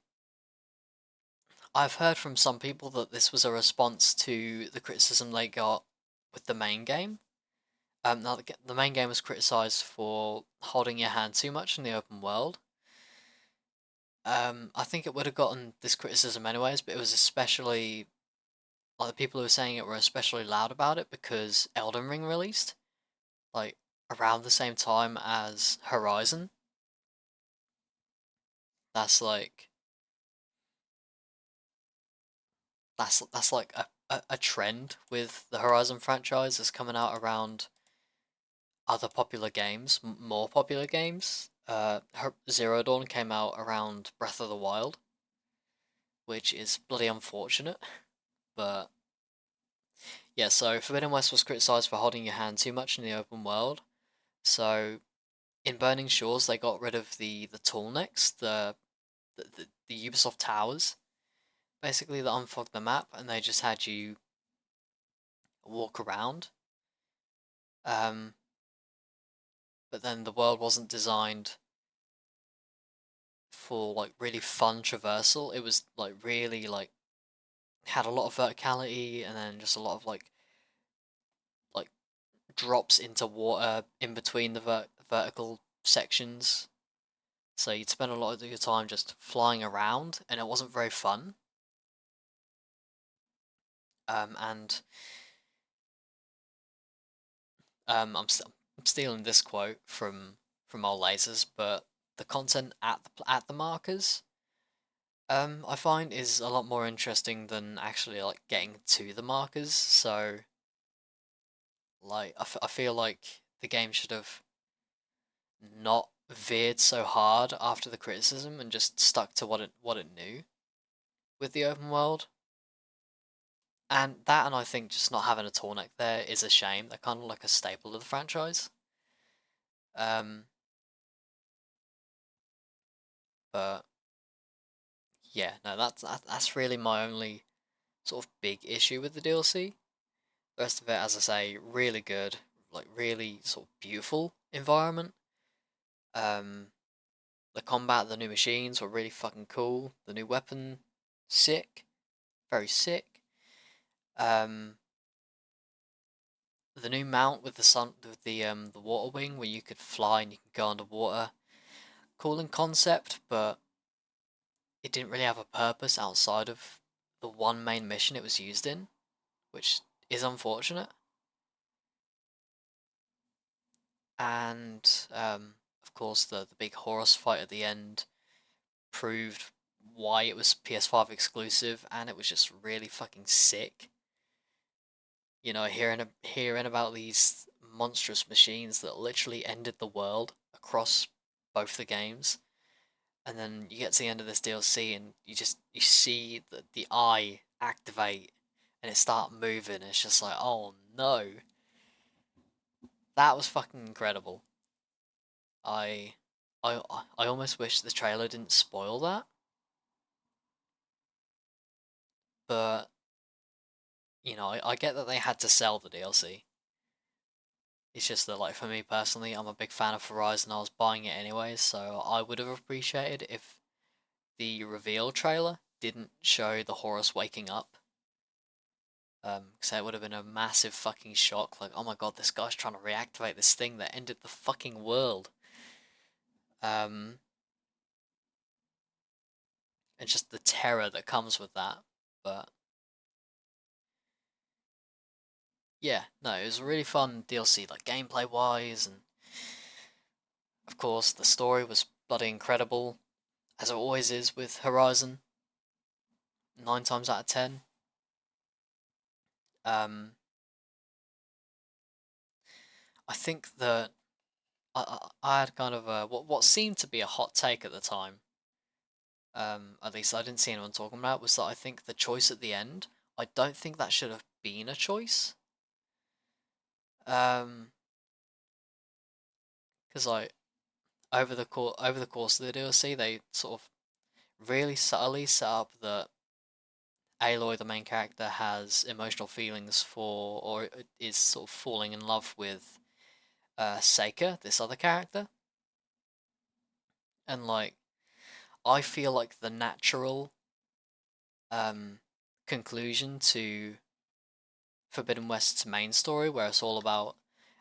I've heard from some people that this was a response to the criticism they got with the main game. Now the main game was criticized for holding your hand too much in the open world. I think it would have gotten this criticism anyways, but it was especially like the people who were saying it were especially loud about it because Elden Ring released like around the same time as Horizon. That's like that's like a trend with the Horizon franchise that's coming out around other popular games, more popular games. Zero Dawn came out around Breath of the Wild, which is bloody unfortunate. But yeah, so Forbidden West was criticized for holding your hand too much in the open world. So in Burning Shores, they got rid of the tall necks, the Ubisoft towers, basically that unfogged the map, and they just had you walk around. Um, but then the world wasn't designed for like really fun traversal. It was like really like had a lot of verticality and then just a lot of like drops into water in between the vertical sections. So you'd spend a lot of your time just flying around, and it wasn't very fun. And I'm stealing this quote from old lasers, but the content at the markers, I find is a lot more interesting than actually like getting to the markers. So like I feel like the game should have not veered so hard after the criticism and just stuck to what it knew with the open world. And I think just not having a tall neck there is a shame. They're kind of like a staple of the franchise. Um, but yeah, no, that's really my only sort of big issue with the DLC. The rest of it, as I say, really good, like really sort of beautiful environment. Um, the combat, the new machines were really fucking cool. The new weapon, sick, very sick. Um, the new mount with the water wing where you could fly and you can go underwater. Cool in concept, but it didn't really have a purpose outside of the one main mission it was used in, which is unfortunate. And of course, the big Horus fight at the end proved why it was PS5 exclusive, and it was just really fucking sick. You know, hearing about these monstrous machines that literally ended the world across both the games, and then you get to the end of this DLC and you see the eye activate and it start moving. It's just like, oh no, that was fucking incredible. I I I almost wish the trailer didn't spoil that, but I get that they had to sell the DLC. It's just that, like, for me personally, I'm a big fan of Horizon. I was buying it anyways, so I would have appreciated if the reveal trailer didn't show the Horus waking up. Because that would have been a massive fucking shock. Like, oh my god, this guy's trying to reactivate this thing that ended the fucking world. Um, and just the terror that comes with that. But yeah, no, it was a really fun DLC, like gameplay wise, and of course the story was bloody incredible, as it always is with Horizon. 9 times out of 10. Um, I think that I had kind of what seemed to be a hot take at the time. At least I didn't see anyone talking about, was that I think the choice at the end, I don't think that should have been a choice. Because like over the course of the DLC, they sort of really subtly set up that Aloy, the main character, has emotional feelings for, or is sort of falling in love with, Seika, this other character. And like, I feel like the natural um, conclusion to Forbidden West's main story, where it's all about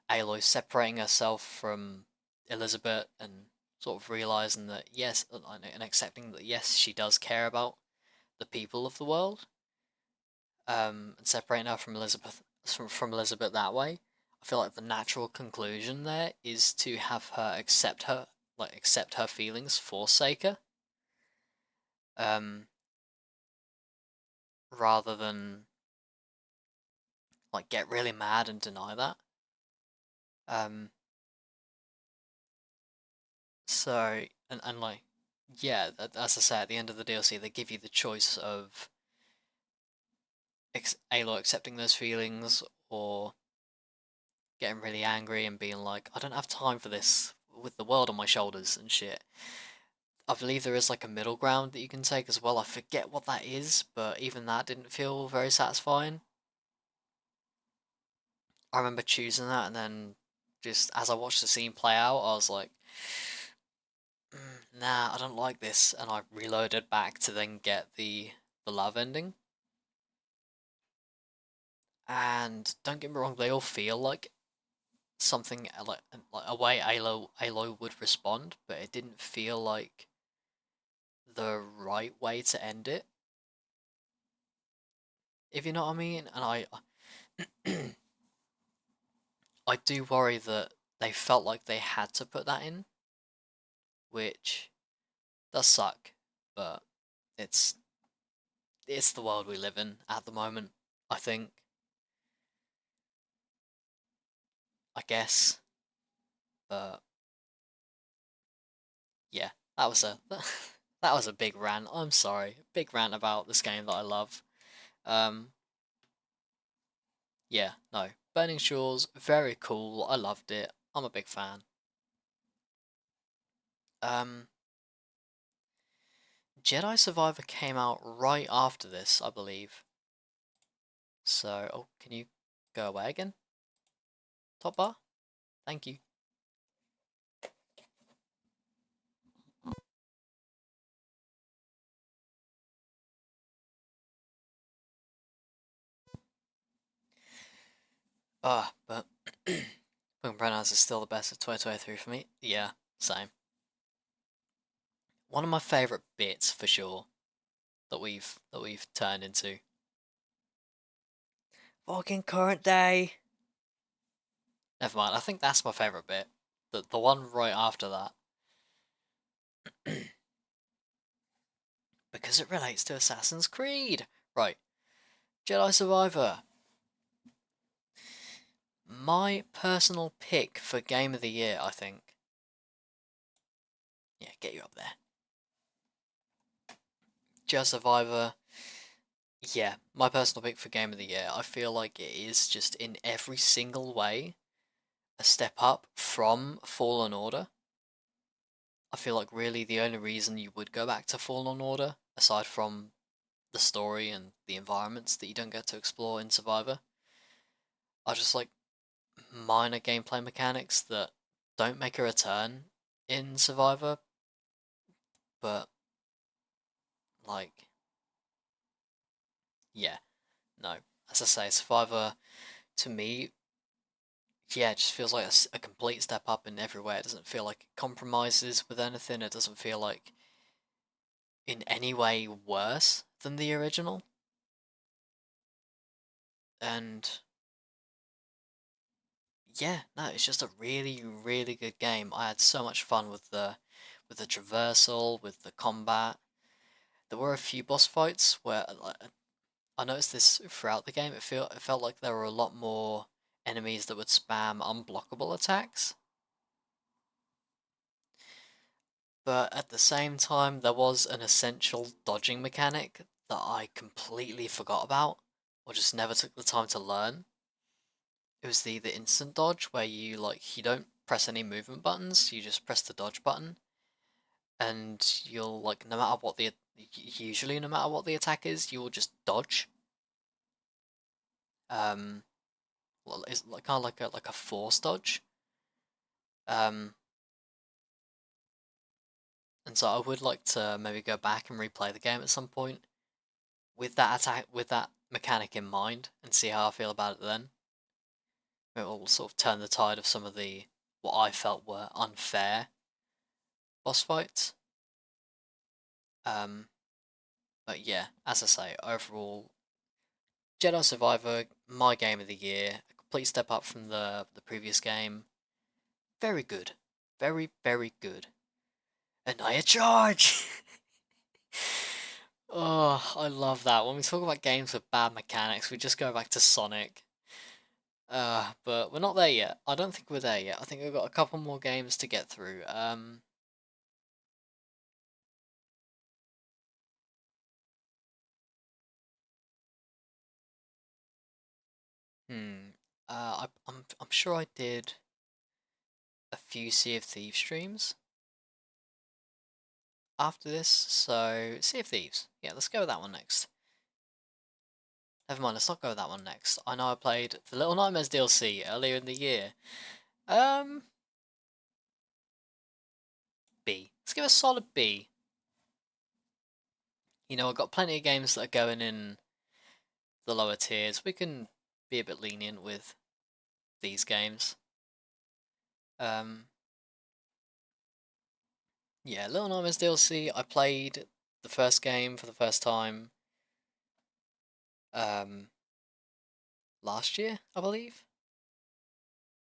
Aloy separating herself from Elizabeth and sort of realizing that yes, and accepting that yes, she does care about the people of the world, and separating her from Elizabeth that way. I feel like the natural conclusion there is to have her accept her feelings for Seika, um, rather than like get really mad and deny that. Um, so and like yeah, as I say, at the end of the DLC, they give you the choice of Aloy accepting those feelings or getting really angry and being like, I don't have time for this with the world on my shoulders and shit. I believe there is like a middle ground that you can take as well. I forget what that is, but even that didn't feel very satisfying. I remember choosing that, and then just as I watched the scene play out, I was like, nah, I don't like this, and I reloaded back to then get the love ending. And don't get me wrong, they all feel like something like a way Aloy would respond, but it didn't feel like the right way to end it. If you know what I mean, and I do worry that they felt like they had to put that in, which does suck, but it's it's the world we live in at the moment, I think. I guess. But yeah, that was a that was a big rant. I'm sorry. Big rant about this game that I love. Um yeah, no. Burning Shores, very cool. I loved it. I'm a big fan. Um Jedi Survivor came out right after this, I believe. So, oh, can you go away again? Top bar? Thank you. But Punk Pronouns is still the best of 2023 for me. Yeah, same. One of my favourite bits for sure that we've turned into. Fucking current day. Never mind. I think that's my favourite bit. The one right after that. Because it relates to Assassin's Creed. Right. Jedi Survivor. My personal pick for Game of the Year, I think. Yeah, get you up there. Jedi Survivor. Yeah, my personal pick for Game of the Year. I feel like it is just in every single way a step up from Fallen Order. I feel like really the only reason you would go back to Fallen Order, aside from the story and the environments that you don't get to explore in Survivor, are just like minor gameplay mechanics that don't make a return in Survivor, but like, yeah, no. As I say, Survivor to me, yeah, it just feels like a complete step up in every way. It doesn't feel like it compromises with anything. It doesn't feel like in any way worse than the original. And yeah, no, it's just a really, really good game. I had so much fun with the traversal, with the combat. There were a few boss fights where like, I noticed this throughout the game. It felt like there were a lot more enemies that would spam unblockable attacks, but at the same time there was an essential dodging mechanic that I completely forgot about. or just never took the time to learn. It was the instant dodge where you don't press any movement buttons, you just press the dodge button, and you'll like no matter what the usually no matter what the attack is, you will just dodge. Um, well, it's like kind of like a force dodge. Um, and so I would like to maybe go back and replay the game at some point with that mechanic in mind and see how I feel about it then. It will sort of turn the tide of some of the what I felt were unfair boss fights. Um, but yeah, as I say, overall, Jedi Survivor, my game of the year, a complete step up from the previous game. Very good, very good. And I charge. Oh, I love that. When we talk about games with bad mechanics, we just go back to Sonic. But we're not there yet. I don't think we're there yet. I think we've got a couple more games to get through. Hmm. I'm sure I did a few Sea of Thieves streams after this, so Sea of Thieves. Yeah, let's go with that one next. Never mind, let's not go with that one next. I know I played the Little Nightmares DLC earlier in the year. Um, B. Let's give it a solid B. You know, I've got plenty of games that are going in the lower tiers. We can be a bit lenient with these games. Um, yeah, Little Nightmares DLC. I played the first game for the first time um, last year, I believe,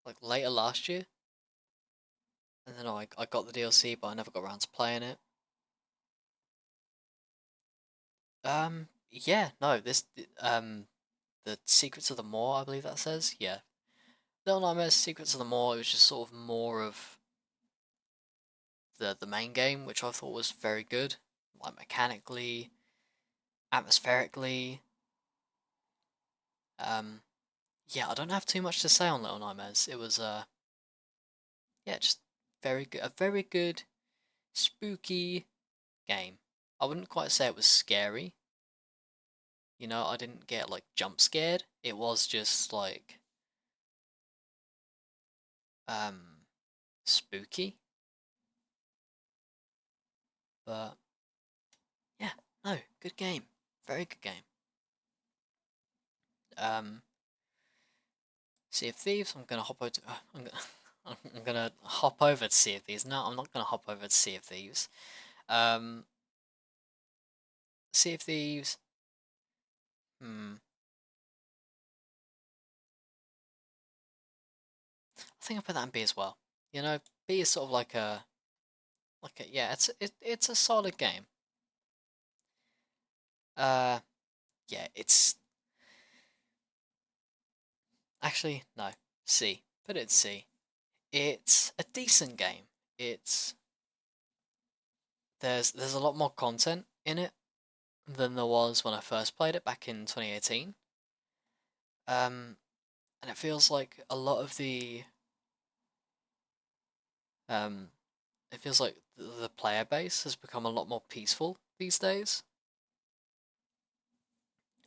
like later last year, and then I got the DLC, but I never got around to playing it. Yeah, no, the Secrets of the Maw, I believe that says, yeah. Little Nightmares Secrets of the Maw, it was just sort of more of the main game, which I thought was very good, like mechanically, atmospherically. Um, yeah, I don't have too much to say on Little Nightmares. It was yeah, just very good, a very good spooky game. I wouldn't quite say it was scary. You know, I didn't get like jump scared. It was just like um spooky. But yeah, no, good game. Very good game. Um Sea of Thieves, I'm gonna hop over to, I'm gonna hop over to Sea of Thieves. No, I'm not gonna hop over to Sea of Thieves. Um Sea of Thieves, hmm. I think I put that in B as well. You know, B is sort of like a yeah, it's a solid game. Uh, yeah, it's actually no C. Put it C. It's a decent game. It's there's a lot more content in it than there was when I first played it back in 2018. And it feels like a lot of um, it feels like the player base has become a lot more peaceful these days.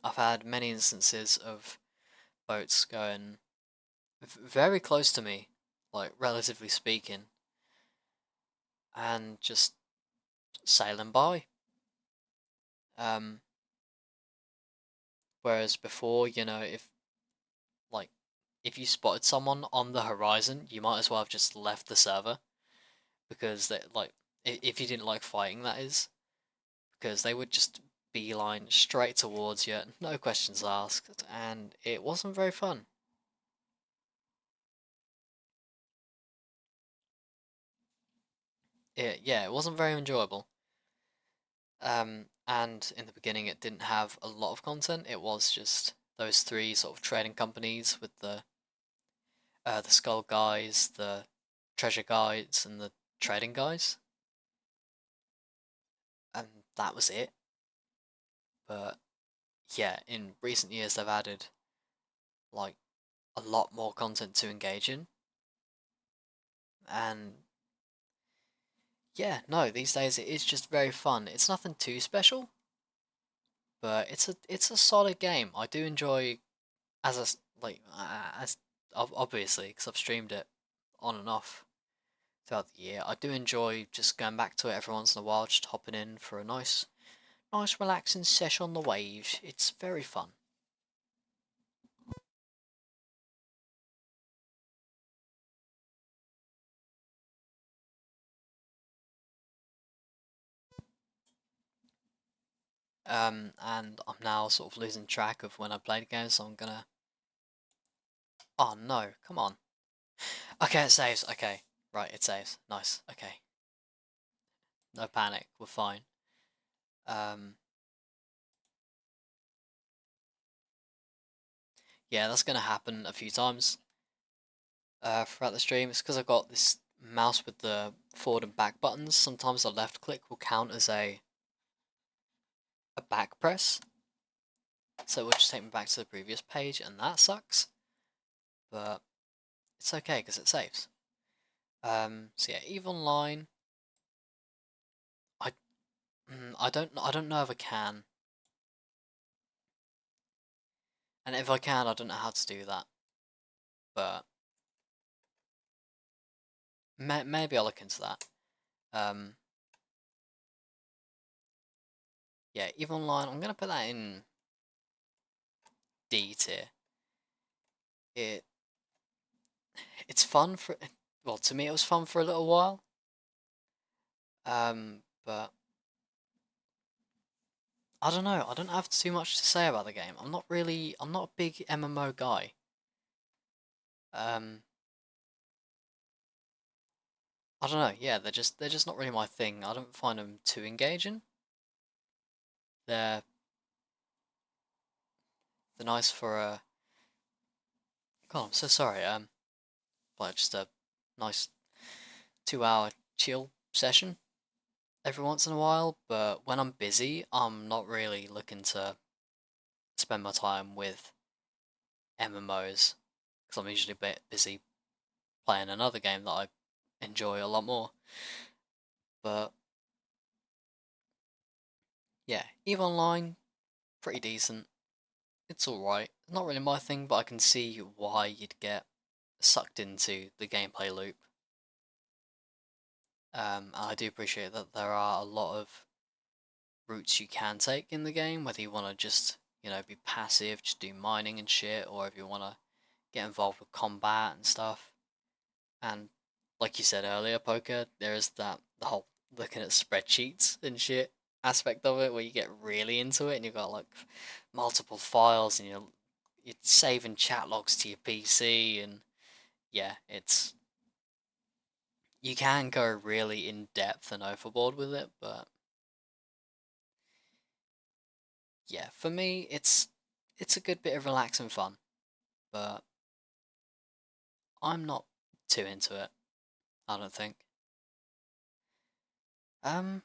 I've had many instances of boats going very close to me, like relatively speaking, and just sailing by. Um, whereas before, you know, like if you spotted someone on the horizon, you might as well have just left the server because they like if you didn't like fighting, that is, because they would just beeline straight towards you, no questions asked, and it wasn't very fun. Yeah, it wasn't very enjoyable. And in the beginning, it didn't have a lot of content. It was just those three sort of trading companies with the skull guys, the treasure guides, and the trading guys, and that was it. But yeah, in recent years they've added like a lot more content to engage in, and yeah, no, these days it is just very fun. It's nothing too special, but it's a solid game. I do enjoy as like as obviously because I've streamed it on and off throughout the year. I do enjoy just going back to it every once in a while, just hopping in for a nice relaxing session on the waves. It's very fun. And I'm now sort of losing track of when I played the game, so I'm gonna. Oh no, come on. Okay, it saves. Okay, right, it saves. Nice. Okay, no panic. We're fine. Um, yeah, that's gonna happen a few times throughout the stream. It's because I've got this mouse with the forward and back buttons. Sometimes the left click will count as a back press, so it will just take me back to the previous page, and that sucks. But it's okay because it saves. So yeah, Eve Online. I I don't know if I can, and if I can, I don't know how to do that. But maybe I'll look into that. Um, yeah, Eve Online. I'm gonna put that in D tier. It it's fun for well, to me it was fun for a little while. But I don't know. I don't have too much to say about the game. I'm not a big MMO guy. Um, I don't know. Yeah, they're just not really my thing. I don't find them too engaging. They're they're nice for a. God, I'm so sorry. Like just a nice 2 hour chill session every once in a while. But when I'm busy, I'm not really looking to spend my time with MMOs because I'm usually a bit busy playing another game that I enjoy a lot more. But yeah, EVE Online, pretty decent. It's alright. Not really my thing, but I can see why you'd get sucked into the gameplay loop. And I do appreciate that there are a lot of routes you can take in the game, whether you want to just, be passive, just do mining and shit, or if you want to get involved with combat and stuff. And like you said earlier, poker, there is the whole looking at spreadsheets and shit aspect of it where you get really into it and you've got like multiple files and you're saving chat logs to your PC and yeah, it's you can go really in depth and overboard with it, but yeah, for me it's a good bit of relaxing fun, but I'm not too into it, I don't think. Um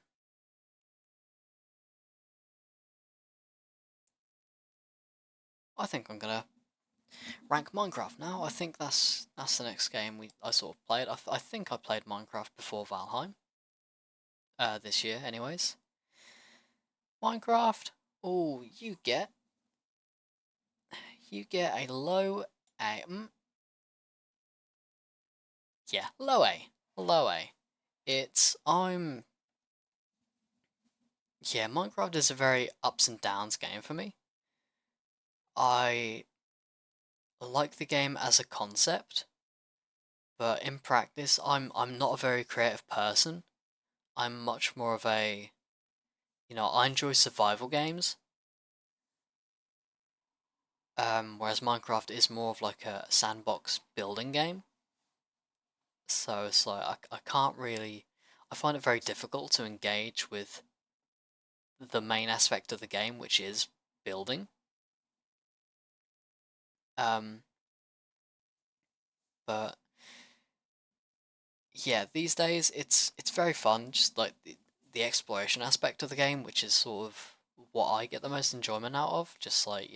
I think I'm gonna rank Minecraft now. I think that's the next game I sort of played. I think I played Minecraft before Valheim. This year, anyways. Minecraft. Oh, you get a low A. Yeah, low A, low A. It's yeah. Minecraft is a very ups and downs game for me. I like the game as a concept, but in practice, I'm not a very creative person. I'm much more of a I enjoy survival games, whereas Minecraft is more of like a sandbox building game. So it's like I can't really, I find it very difficult to engage with the main aspect of the game, which is building. Um, but yeah, these days it's very fun, just like the exploration aspect of the game, which is sort of what I get the most enjoyment out of. Just like,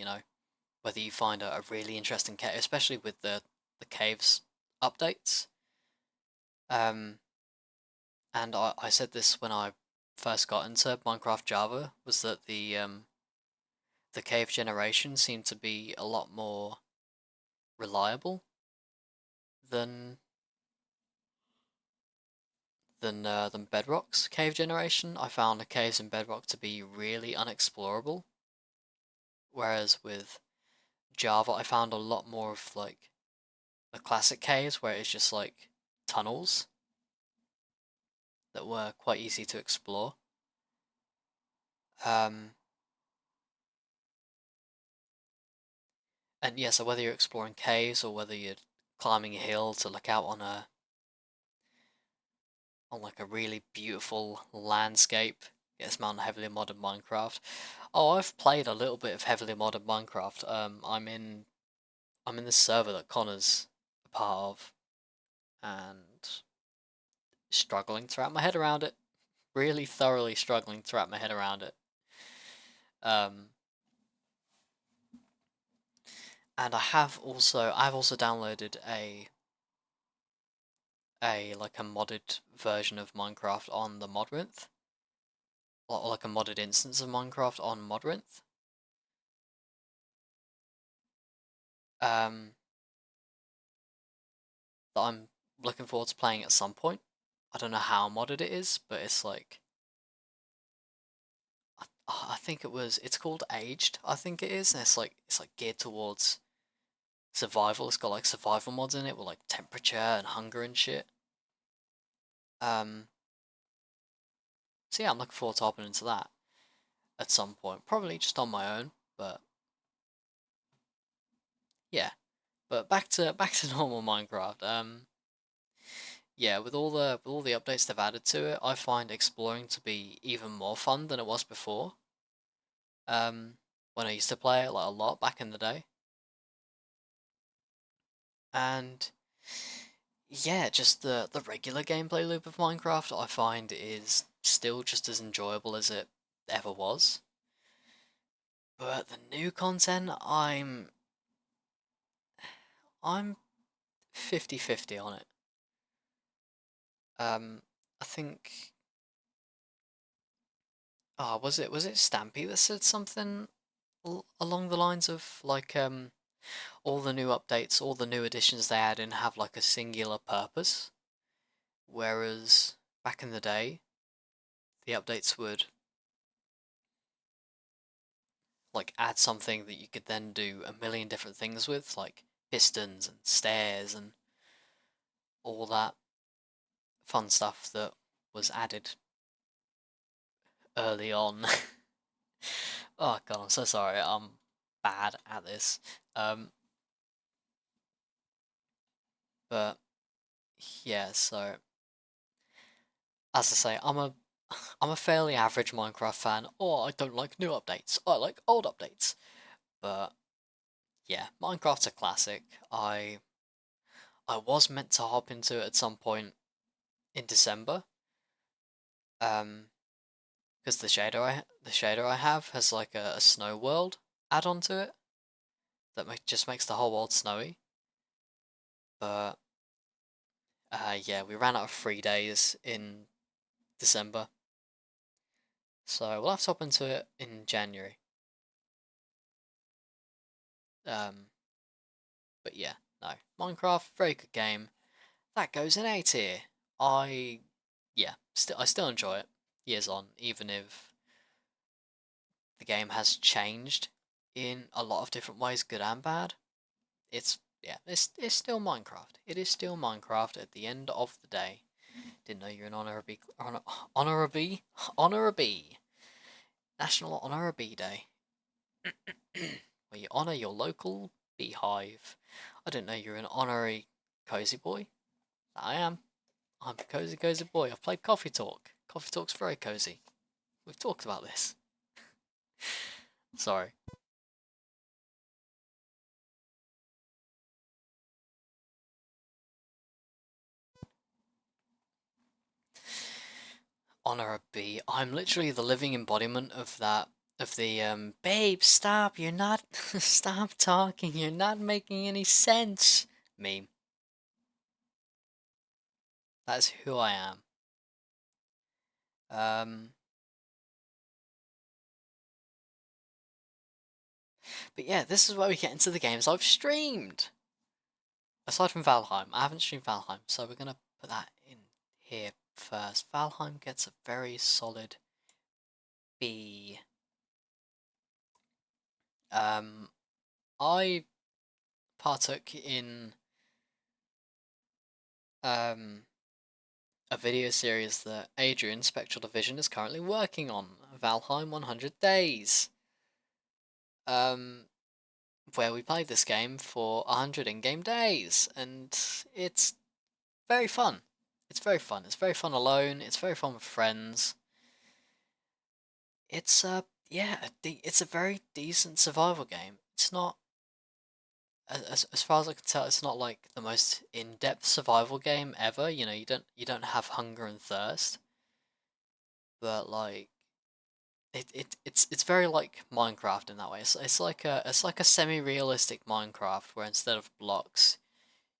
whether you find a really interesting cave, especially with the caves updates. Um, and I said this when I first got into Minecraft Java, was that the cave generation seemed to be a lot more reliable than than Bedrock's cave generation. I found the caves in Bedrock to be really unexplorable, whereas with Java I found a lot more of like the classic caves where it's just like tunnels that were quite easy to explore. Um, and yeah, so whether you're exploring caves or whether you're climbing a hill to look out on like a really beautiful landscape, yes, man, heavily modded Minecraft. Oh, I've played a little bit of heavily modded Minecraft. I'm in this server that Connor's a part of, and struggling to wrap my head around it. Really thoroughly struggling to wrap my head around it. Um, and I've also downloaded a like a modded version of Minecraft on the Modrinth, or like a modded instance of Minecraft on Modrinth. Um, that I'm looking forward to playing at some point. I don't know how modded it is, but it's like I think it's called Aged, I think it is, and it's like geared towards survival. It's got like survival mods in it with like temperature and hunger and shit. Um, so yeah, I'm looking forward to hopping into that at some point. Probably just on my own, but yeah. But back to normal Minecraft. Yeah, with all the updates they've added to it, I find exploring to be even more fun than it was before. Um, when I used to play it like a lot back in the day. And yeah, just the regular gameplay loop of Minecraft I find is still just as enjoyable as it ever was. But the new content, I'm 50-50 on it. I think was it Stampy that said something along the lines of like all the new updates, all the new additions they add in have like a singular purpose, whereas back in the day the updates would like add something that you could then do a million different things with, like pistons and stairs and all that fun stuff that was added early on. Oh god, I'm so sorry. I'm bad at this. Um, but yeah, so as I say, I'm a fairly average Minecraft fan. Or I don't like new updates. I like old updates. But yeah, Minecraft's a classic. I was meant to hop into it at some point in December. Um, because the shader I have has like a snow world add-on to it that just makes the whole world snowy. But yeah, we ran out of 3 days in December, so we'll have to hop into it in January. Um, but yeah, no, Minecraft, very good game. That goes in A tier. I I still enjoy it years on, even if the game has changed in a lot of different ways, good and bad. It's still Minecraft. It is still Minecraft at the end of the day. Didn't know you're an honorary National Honorary Day, where you honor your local beehive. I didn't know you're an honorary cozy boy. I am. I'm a cozy boy. I've played Coffee Talk. Coffee Talk's very cozy. We've talked about this. Sorry. Honor a bee. I'm literally the living embodiment of that of the babe, stop, you're not stop talking, you're not making any sense meme. That's who I am. But yeah, this is where we get into the games I've streamed. Aside from Valheim, I haven't streamed Valheim, so we're gonna put that in here first. Valheim gets a very solid B. I partook in a video series that Adrian Spectral Division is currently working on, Valheim 100 Days, where we played this game for 100 in-game days, and it's very fun. It's very fun. It's very fun alone. It's very fun with friends. It's yeah, it's a very decent survival game. It's not as far as I can tell, it's not like the most in-depth survival game ever. You know, you don't have hunger and thirst, but like it's very like Minecraft in that way. It's like a semi-realistic Minecraft where instead of blocks,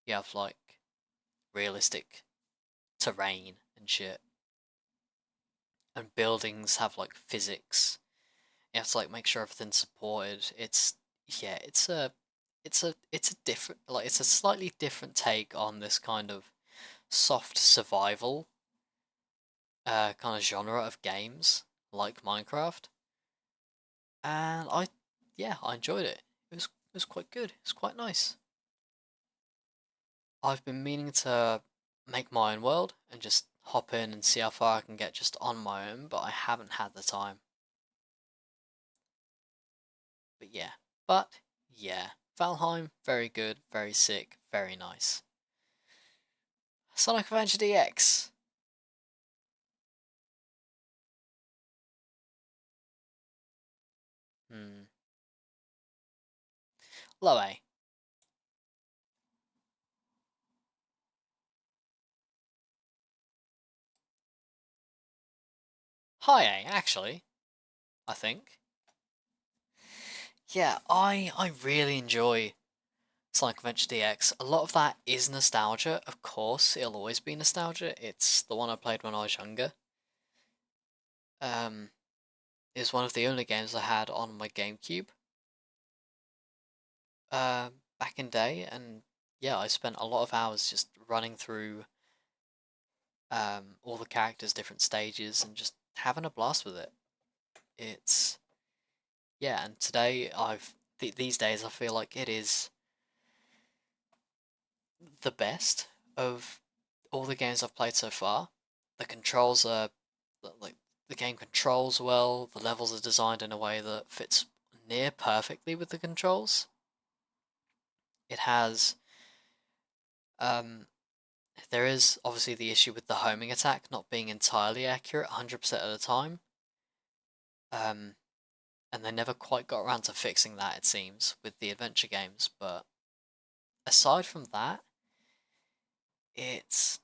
you have like realistic terrain and shit, and buildings have like physics. You have to like make sure everything's supported. It's yeah, it's a different, like, it's a slightly different take on this kind of soft survival kind of genre of games like Minecraft, and I enjoyed it. It was quite good. It's quite nice. I've been meaning to make my own world and just hop in and see how far I can get just on my own, but I haven't had the time. But yeah, Valheim, very good, very sick, very nice. Sonic Adventure DX. Hmm. Low A. High A, actually, I think. Yeah, I really enjoy Sonic Adventure DX. A lot of that is nostalgia, of course, it'll always be nostalgia. It's the one I played when I was younger. Um, it's one of the only games I had on my GameCube. Back in day, and yeah, I spent a lot of hours just running through all the characters, different stages, and just having a blast with it. It's yeah, and today these days I feel like it is the best of all the games I've played so far. The controls are like the game controls well. The levels are designed in a way that fits near perfectly with the controls. It has um there is obviously the issue with the homing attack not being entirely accurate 100% of the time. Um and they never quite got around to fixing that, it seems, with the adventure games, but aside from that, it's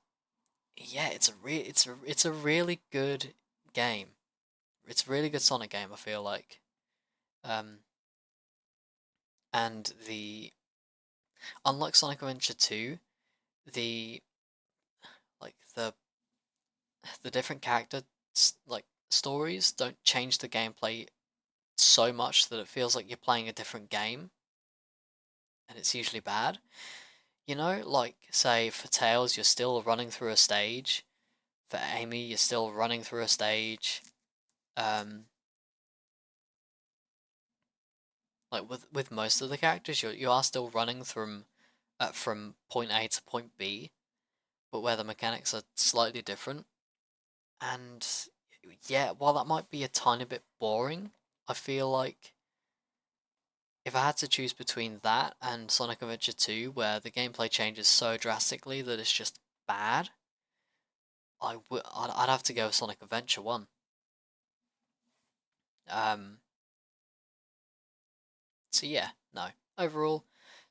yeah, it's a really good game. It's a really good Sonic game, I feel like. Um, and the unlike Sonic Adventure 2, the the different character like stories don't change the gameplay so much that it feels like you're playing a different game, and it's usually bad. You know, like say for Tails, you're still running through a stage. For Amy, you're still running through a stage. Um, like with most of the characters, you are still running from point A to point B, but where the mechanics are slightly different. And yeah, while that might be a tiny bit boring, I feel like if I had to choose between that and Sonic Adventure 2, where the gameplay changes so drastically that it's just bad, I'd have to go with Sonic Adventure 1. Um, so yeah, no. Overall,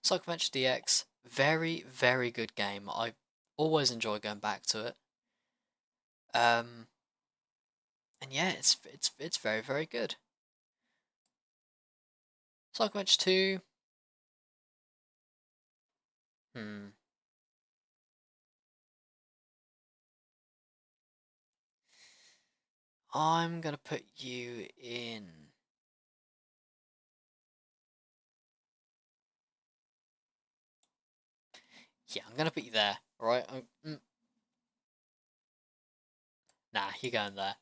Sonic Adventure DX, very, very good game. I always enjoy going back to it. Um, and yeah, it's very, very good. Sonic Adventure 2. Hmm. I'm gonna put you in. Yeah, I'm gonna put you there. All right. Nah, you're going there.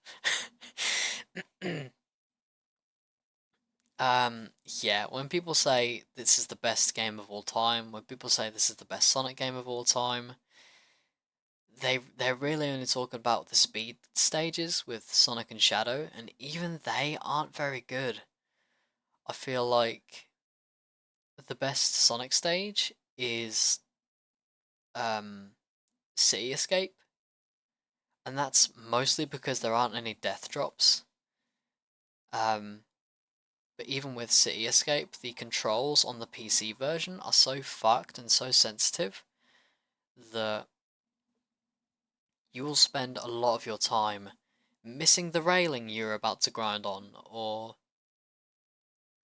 Yeah, when people say this is the best game of all time, when people say this is the best Sonic game of all time, they're really only talking about the speed stages with Sonic and Shadow, and even they aren't very good. I feel like the best Sonic stage is um City Escape, and that's mostly because there aren't any death drops. Um, but even with City Escape, the controls on the PC version are so fucked and so sensitive that you will spend a lot of your time missing the railing you're about to grind on,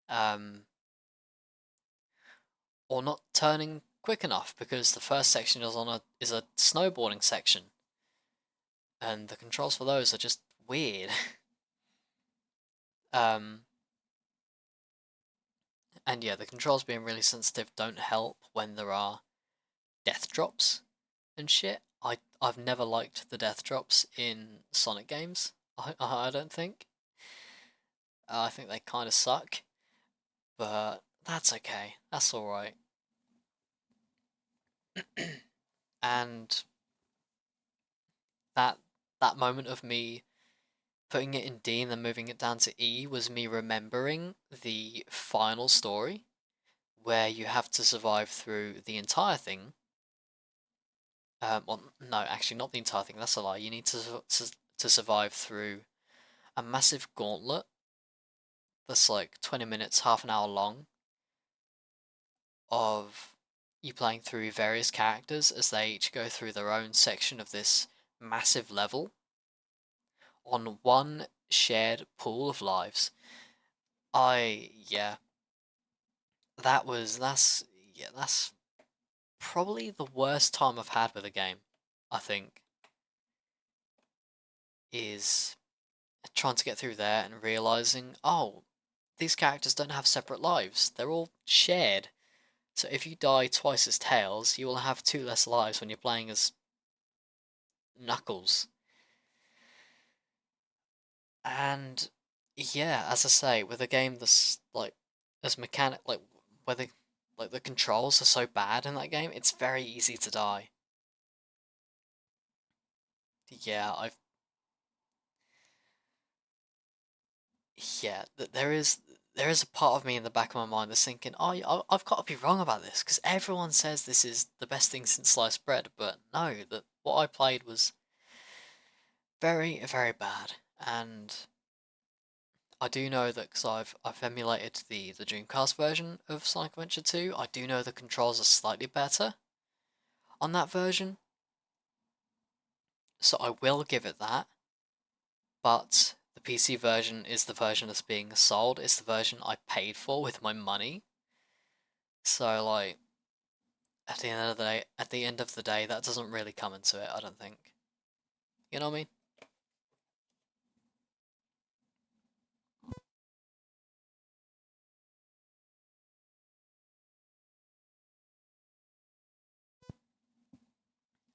um, or not turning quick enough because the first section is a snowboarding section, and the controls for those are just weird. um, and yeah, the controls being really sensitive don't help when there are death drops and shit. I've never liked the death drops in Sonic games. I don't think. I think they kind of suck, but that's okay. That's all right. And that that moment of me putting it in D and then moving it down to E was me remembering the final story where you have to survive through the entire thing. Well, no, actually, not the entire thing. That's a lie. You need to survive through a massive gauntlet that's like 20 minutes, half an hour long of you playing through various characters as they each go through their own section of this massive level on one shared pool of lives. Yeah, that's probably the worst time I've had with a game, I think, is trying to get through there and realizing, oh, these characters don't have separate lives. They're all shared. So if you die twice as Tails, you will have two less lives when you're playing as Knuckles. And yeah, as I say, with a game that's like as mechanic where the controls are so bad in that game, it's very easy to die. Yeah, there is a part of me in the back of my mind that's thinking, oh, I've got to be wrong about this because everyone says this is the best thing since sliced bread, but no, that what I played was very, very bad. And I do know that because I've emulated the Dreamcast version of Sonic Adventure 2. I do know the controls are slightly better on that version, so I will give it that. But the PC version is the version that's being sold. It's the version I paid for with my money. So like at the end of the day, that doesn't really come into it. I don't think. You know what I mean?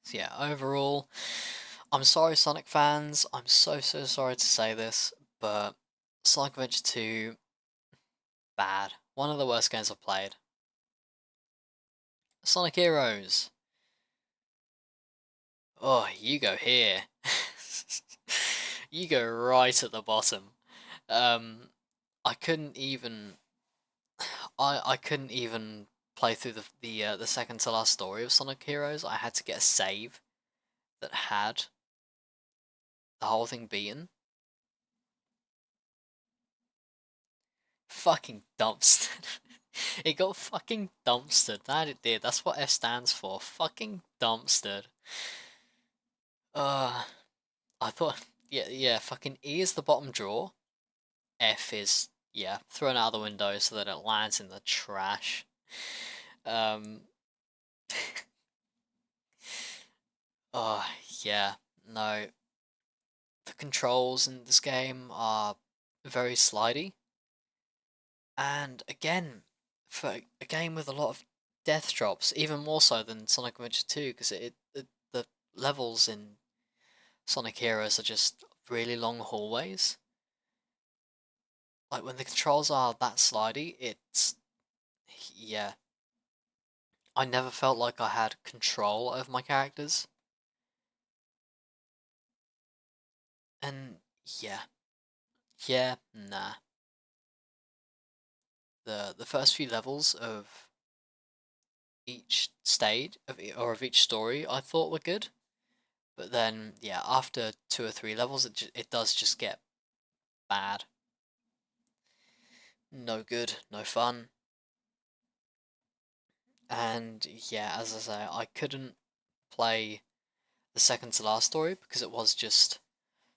So yeah, overall, I'm sorry, Sonic fans. I'm so sorry to say this, but Sonic Adventure 2, bad. One of the worst games I've played. Sonic Heroes. Oh, you go here. You go right at the bottom. Um, I couldn't even. I couldn't even play through the second to last story of Sonic Heroes. I had to get a save that had the whole thing beaten. Fucking dumpstered. It got fucking dumpstered. That it did. That's what F stands for. Fucking dumpstered. Uh, I thought, yeah, yeah. Fucking E is the bottom drawer. F is yeah, thrown out the window so that it lands in the trash. Um, oh, yeah, no. The controls in this game are very slidey. And again, for a game with a lot of death drops, even more so than Sonic Adventure 2, because the levels in Sonic Heroes are just really long hallways. Like when the controls are that slidey, it's yeah. I never felt like I had control over my characters. And yeah. Yeah, nah. The first few levels of each stage of each story I thought were good. But then, yeah, after 2 or 3 levels, it does just get bad. No good, no fun. And yeah, as I say, I couldn't play the second to last story because it was just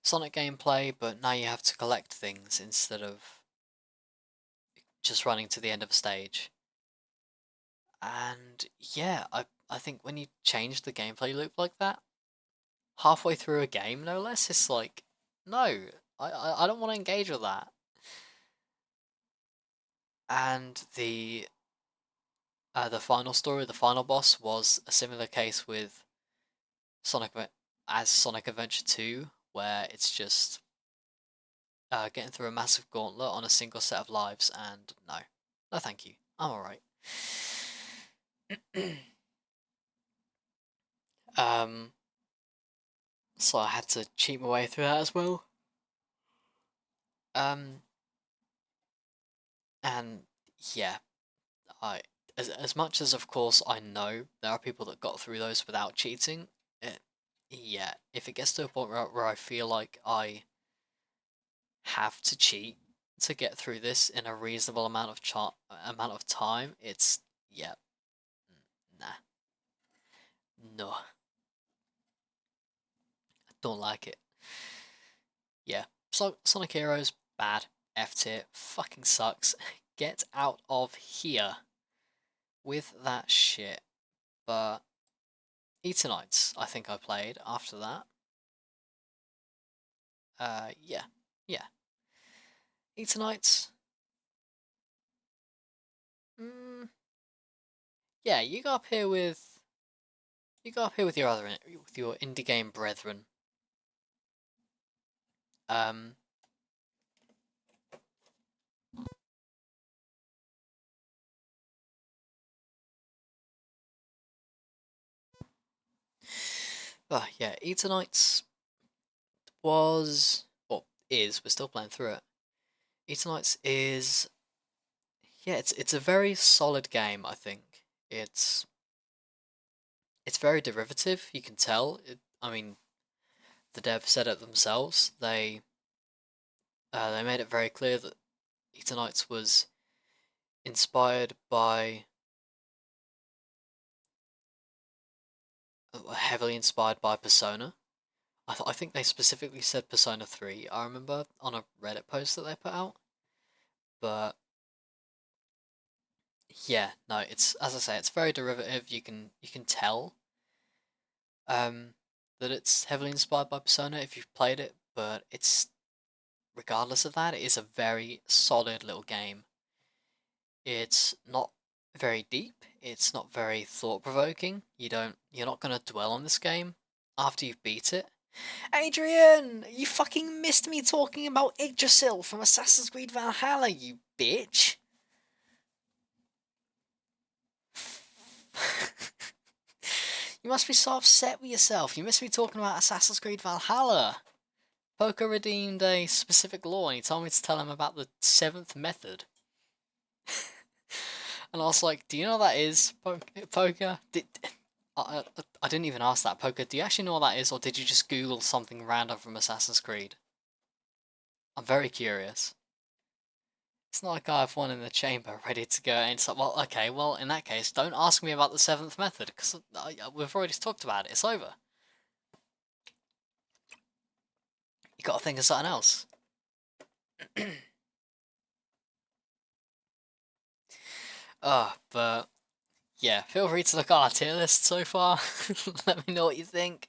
Sonic gameplay, but now you have to collect things instead of just running to the end of a stage. And yeah, I think when you change the gameplay loop like that, halfway through a game, no less, it's like, no, I don't want to engage with that. And the final story, the final boss, was a similar case with Sonic as Sonic Adventure 2, where it's just getting through a massive gauntlet on a single set of lives, and no, no, thank you, I'm alright. um, so I had to cheat my way through that as well. Um, and yeah, I as much as of course I know there are people that got through those without cheating. It, yeah, if it gets to a point where I feel like I have to cheat to get through this in a reasonable amount of time, it's yeah, nah, no, I don't like it. Yeah, so Sonic Heroes bad, F tier, fucking sucks. Get out of here with that shit. But Eternights, I think I played after that. Yeah, yeah. Eternights. Mm, yeah, you go up here with your with your indie game brethren. Um, oh yeah, Eternights was or is we're still playing through it. Eternights is yeah, it's a very solid game. I think it's it's very derivative. You can tell. I mean, the dev said it themselves. They made it very clear that Eternights was inspired by heavily inspired by Persona. I think they specifically said Persona 3. I remember on a Reddit post that they put out. But yeah, no, it's as I say, it's very derivative. You can tell um that it's heavily inspired by Persona if you've played it, but it's regardless of that, it is a very solid little game. It's not very deep, it's not very thought-provoking. You're not gonna dwell on this game after you've beat it. Adrian, you fucking missed me talking about Yggdrasil from Assassin's Creed Valhalla, you bitch. You must be so upset with yourself. You missed me talking about Assassin's Creed Valhalla. Poker redeemed a specific law and he told me to tell him about the seventh method. And I was like, do you know what that is, Poker? I didn't even ask that. Poker, do you actually know what that is, or did you just Google something random from Assassin's Creed? I'm very curious. It's not like I have one in the chamber ready to go, and it's like, well, okay, well, in that case, don't ask me about the seventh method, because we've already talked about it, it's over. You gotta think of something else. But yeah, feel free to look at our tier list so far. Let me know what you think.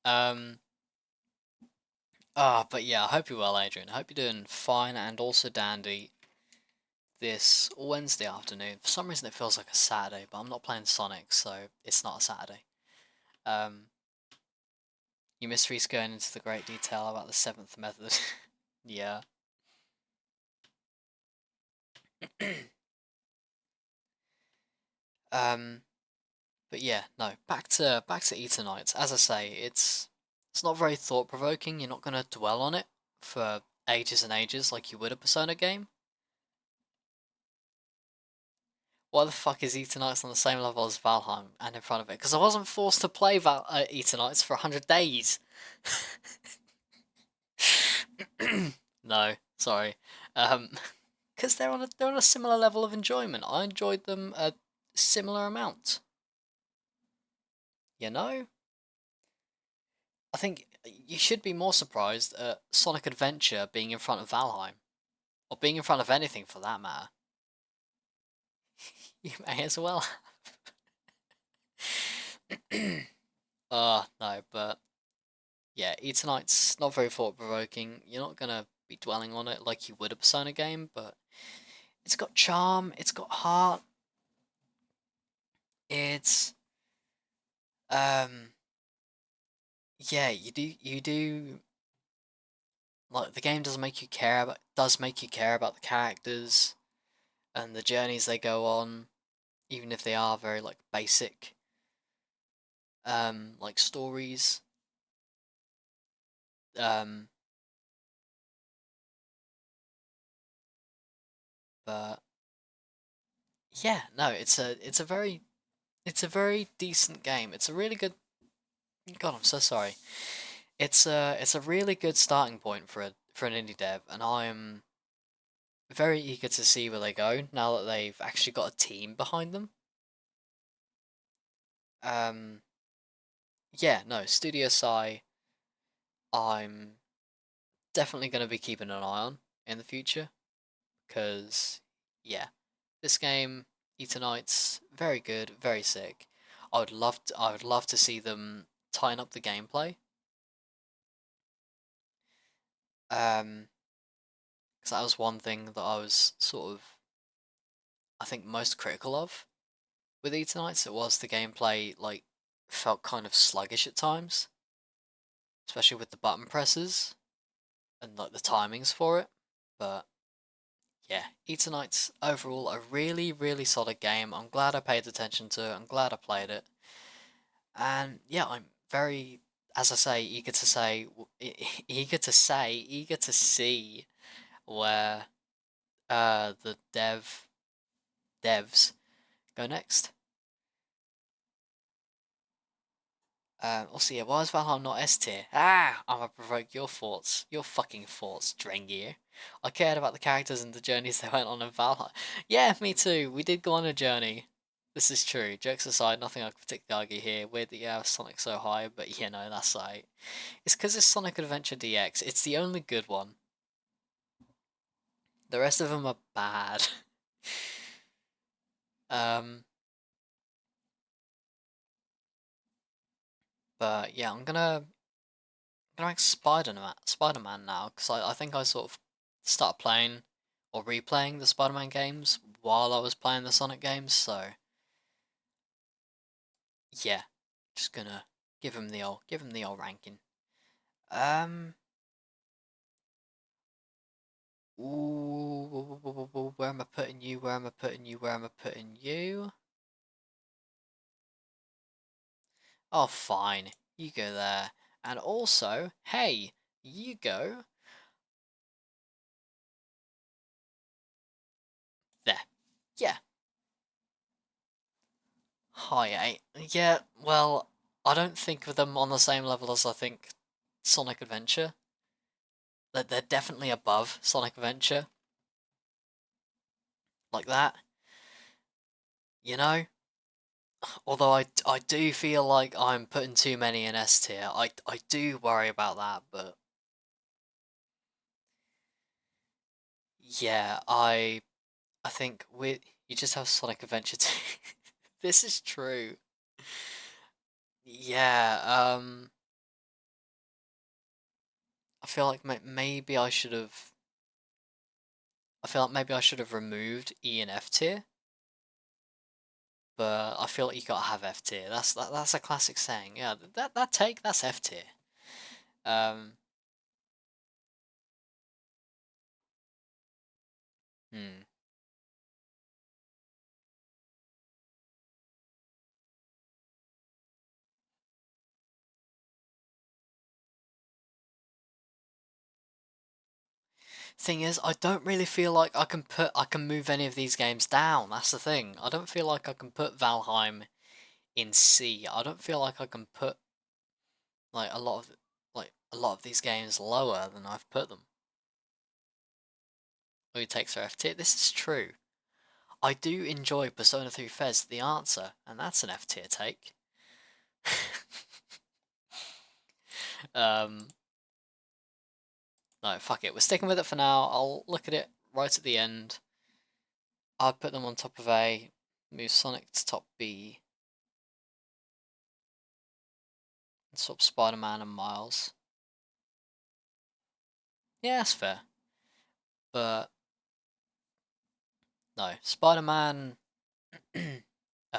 um. But yeah, I hope you're well, Adrian. I hope you're doing fine and also dandy this Wednesday afternoon. For some reason, it feels like a Saturday, but I'm not playing Sonic, so it's not a Saturday. Um, you missed Reece going into the great detail about the seventh method. Yeah. um, but yeah, no. Back to Eternights. As I say, it's not very thought provoking. You're not gonna dwell on it for ages and ages like you would a Persona game. Why the fuck is Eternights on the same level as Valheim and in front of it? Because I wasn't forced to play Eternights for 100 days. No, sorry. Because they're on a similar level of enjoyment. I enjoyed them a similar amount. You know, I think you should be more surprised at Sonic Adventure being in front of Valheim, or being in front of anything for that matter. You may as well. No, but yeah, Eternight's not very thought provoking. You're not gonna be dwelling on it like you would a Persona game, but it's got charm, it's got heart. It's um yeah, you do like the game does make you care about the characters and the journeys they go on, even if they are very like basic like stories. Um but yeah, no, it's a very decent game. It's a really good. God, I'm so sorry. It's a really good starting point for an indie dev, and I'm very eager to see where they go now that they've actually got a team behind them. Um, yeah, no, Studio Sai, I'm definitely going to be keeping an eye on in the future because yeah, this game, Eternights, very good, very sick. I would love to see them tighten up the gameplay. Because that was one thing that I was sort of, I think, most critical of with Eternights. It was the gameplay, like, felt kind of sluggish at times, especially with the button presses and like the timings for it. But yeah, Eternights overall a really, really solid game. I'm glad I paid attention to it. I'm glad I played it, and yeah, I'm very, as I say, eager to see where the devs go next. Also, yeah, why is Valheim not S tier? I'm gonna provoke your thoughts. Your fucking thoughts, Drengir. I cared about the characters and the journeys they went on in Valheim. Yeah, me too. We did go on a journey. This is true. Jokes aside, nothing I could particularly argue here. Weird that you have Sonic so high, but you know, that's right. It's because it's Sonic Adventure DX. It's the only good one. The rest of them are bad. um, but yeah, I'm gonna make Spider-Man now because I think I sort of started playing or replaying the Spider-Man games while I was playing the Sonic games. So yeah, just gonna give him the old ranking. Um, ooh, where am I putting you? Where am I putting you? Where am I putting you? Oh, fine, you go there. And also, hey, you go there. Yeah, high eight. Yeah, well, I don't think of them on the same level as I think Sonic Adventure. That they're definitely above Sonic Adventure, like that. You know. Although I do feel like I'm putting too many in S tier. I do worry about that, but Yeah, I think you just have Sonic Adventure 2. This is true. Yeah, I feel like maybe I should have. I feel like maybe I should have removed E and F tier, but I feel like you gotta have F tier. That's a classic saying. Yeah, that's F tier. Um, hmm. Thing is, I don't really feel like I can move any of these games down. That's the thing. I don't feel like I can put Valheim in C. I don't feel like I can put like a lot of these games lower than I've put them. Who takes her F tier? This is true. I do enjoy Persona 3 Fez the answer, and that's an F tier take. um, no, fuck it. We're sticking with it for now. I'll look at it right at the end. I'll put them on top of A, move Sonic to top B, and swap Spider-Man and Miles. Yeah, that's fair. But no, Spider-Man.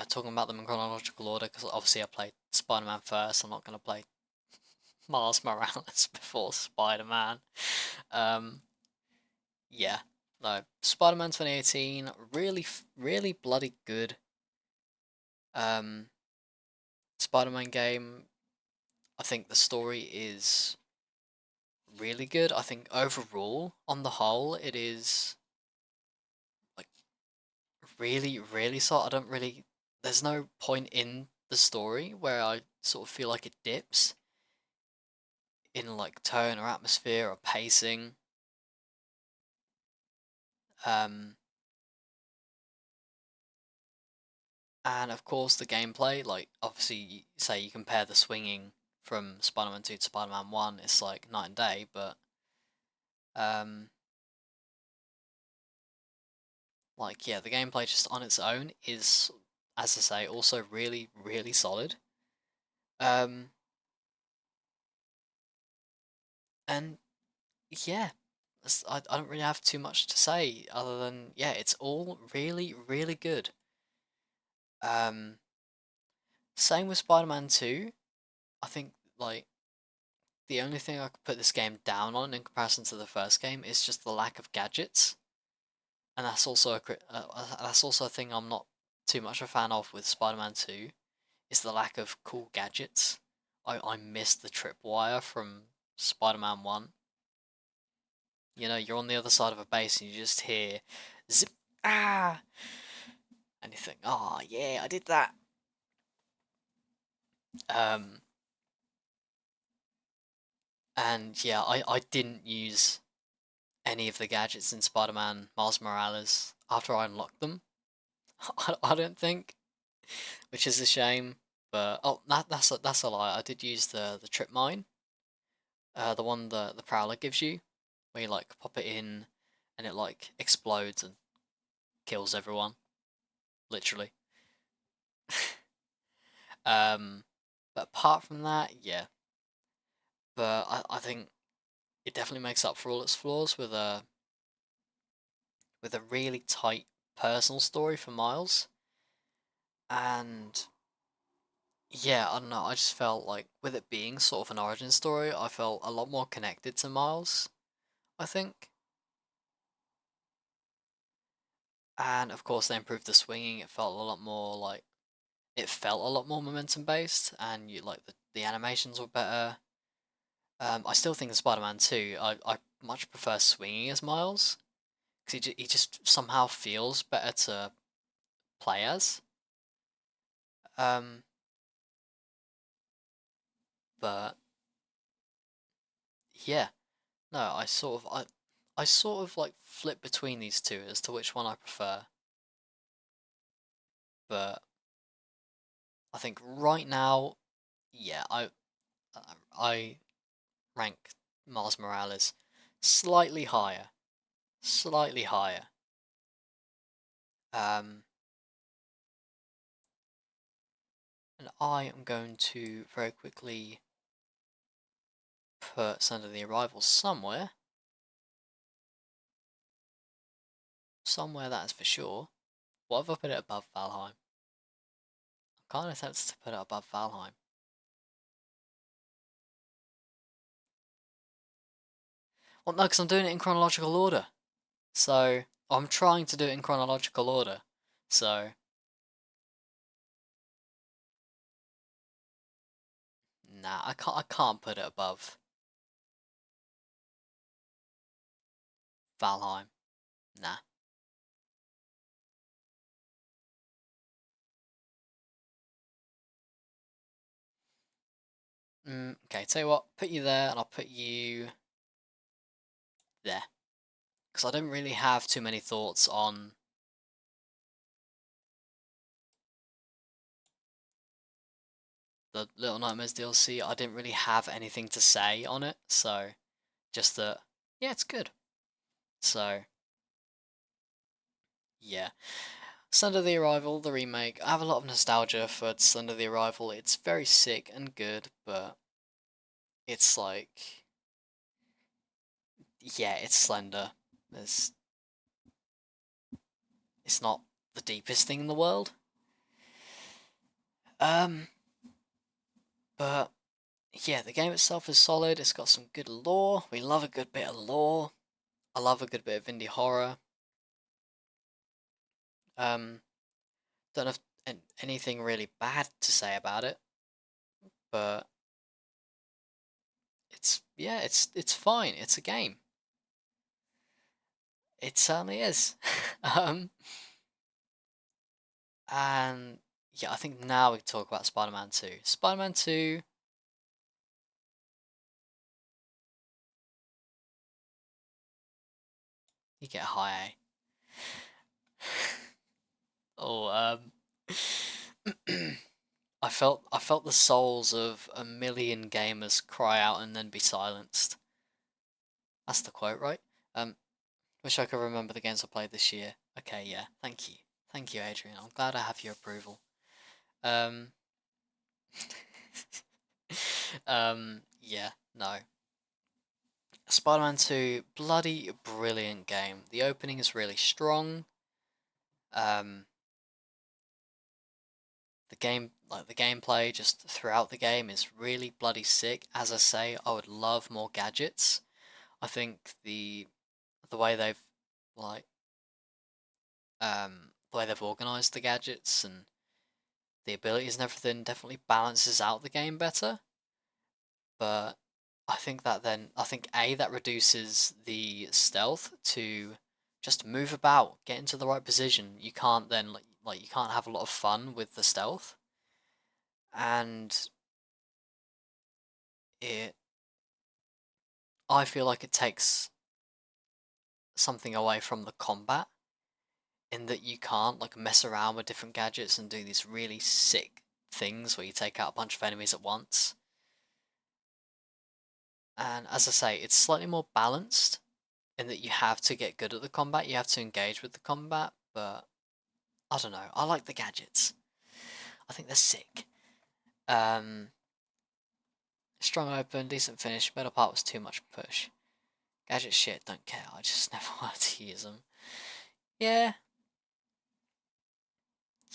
Talking about them in chronological order because obviously I played Spider-Man first. I'm not gonna play Miles Morales before Spider-Man. Um, yeah, no, Spider-Man 2018, really bloody good. Um, Spider-Man game. I think the story is really good. I think overall, on the whole, it is like really solid. I don't really. There's no point in the story where I sort of feel like it dips in like tone or atmosphere or pacing. Um, and of course the gameplay, like obviously say you compare the swinging from Spider-Man 2 to Spider-Man 1, it's like night and day, but um, like yeah, the gameplay just on its own is, as I say, also really solid. Um, and yeah, I don't really have too much to say other than yeah, it's all really good. Um, Same with Spider-Man 2. I think like the only thing I could put this game down on in comparison to the first game is just the lack of gadgets, and that's also a thing I'm not too much a fan of with Spider-Man 2. Is the lack of cool gadgets. I miss the tripwire from Spider-Man 1. You know, you're on the other side of a base and you just hear zip ah, and you think, oh yeah, I did that. Um, and yeah, I didn't use any of the gadgets in Spider-Man Miles Morales after I unlocked them. I don't think, which is a shame. But oh, that's a lie. I did use the trip mine, the one the Prowler gives you, where you like pop it in, and it like explodes and kills everyone, literally. um, but apart from that, yeah. But I think it definitely makes up for all its flaws with a really tight personal story for Miles, and yeah, I don't know. I just felt like with it being sort of an origin story, I felt a lot more connected to Miles, I think. And of course, they improved the swinging. It felt a lot more like it felt a lot more momentum based, and you like the animations were better. I still think in Spider-Man 2, I much prefer swinging as Miles because he just somehow feels better to play as. Um, but yeah, no, I sort of like flip between these two as to which one I prefer. But I think right now, yeah, I rank Miles Morales slightly higher. slightly higher. And I am going to very quickly put Send of the Arrival somewhere. Somewhere, that is for sure. What if I put it above Valheim? I'm kind of tempted to put it above Valheim. Well, no, because I'm doing it in chronological order. So, I'm trying to do it in chronological order. So, nah, I can't put it above Valheim. Nah. Okay, tell you what, put you there, and I'll put you there. Because I don't really have too many thoughts on the Little Nightmares DLC. I didn't really have anything to say on it, so just that, yeah, it's good. So, yeah. Slender the Arrival, the remake. I have a lot of nostalgia for Slender the Arrival. It's very sick and good, but it's like, yeah, it's Slender. There's, it's not the deepest thing in the world. Um, but yeah, the game itself is solid. It's got some good lore. We love a good bit of lore. I love a good bit of indie horror. Um, don't have anything really bad to say about it, but it's fine. It's a game. It certainly is. um, and yeah, I think now we can talk about Spider-Man 2. Spider-Man 2, you get a high A. Oh, I felt the souls of a million gamers cry out and then be silenced. That's the quote, right? Wish I could remember the games I played this year. Okay, yeah, thank you. Thank you, Adrian. I'm glad I have your approval. Um, yeah, no. Spider-Man 2, bloody brilliant game. The opening is really strong. Um, the gameplay just throughout the game is really bloody sick. As I say, I would love more gadgets. I think the way they've like the way they've organized the gadgets and the abilities and everything definitely balances out the game better. But I think that reduces the stealth to just move about, get into the right position. You can't then like you can't have a lot of fun with the stealth, and it I feel like it takes something away from the combat in that you can't like mess around with different gadgets and do these really sick things where you take out a bunch of enemies at once. And as I say, it's slightly more balanced in that you have to get good at the combat, you have to engage with the combat, but I don't know, I like the gadgets. I think they're sick. Um, Strong open, decent finish, middle part was too much push. Gadget shit, don't care, I just never wanted to use them. Yeah,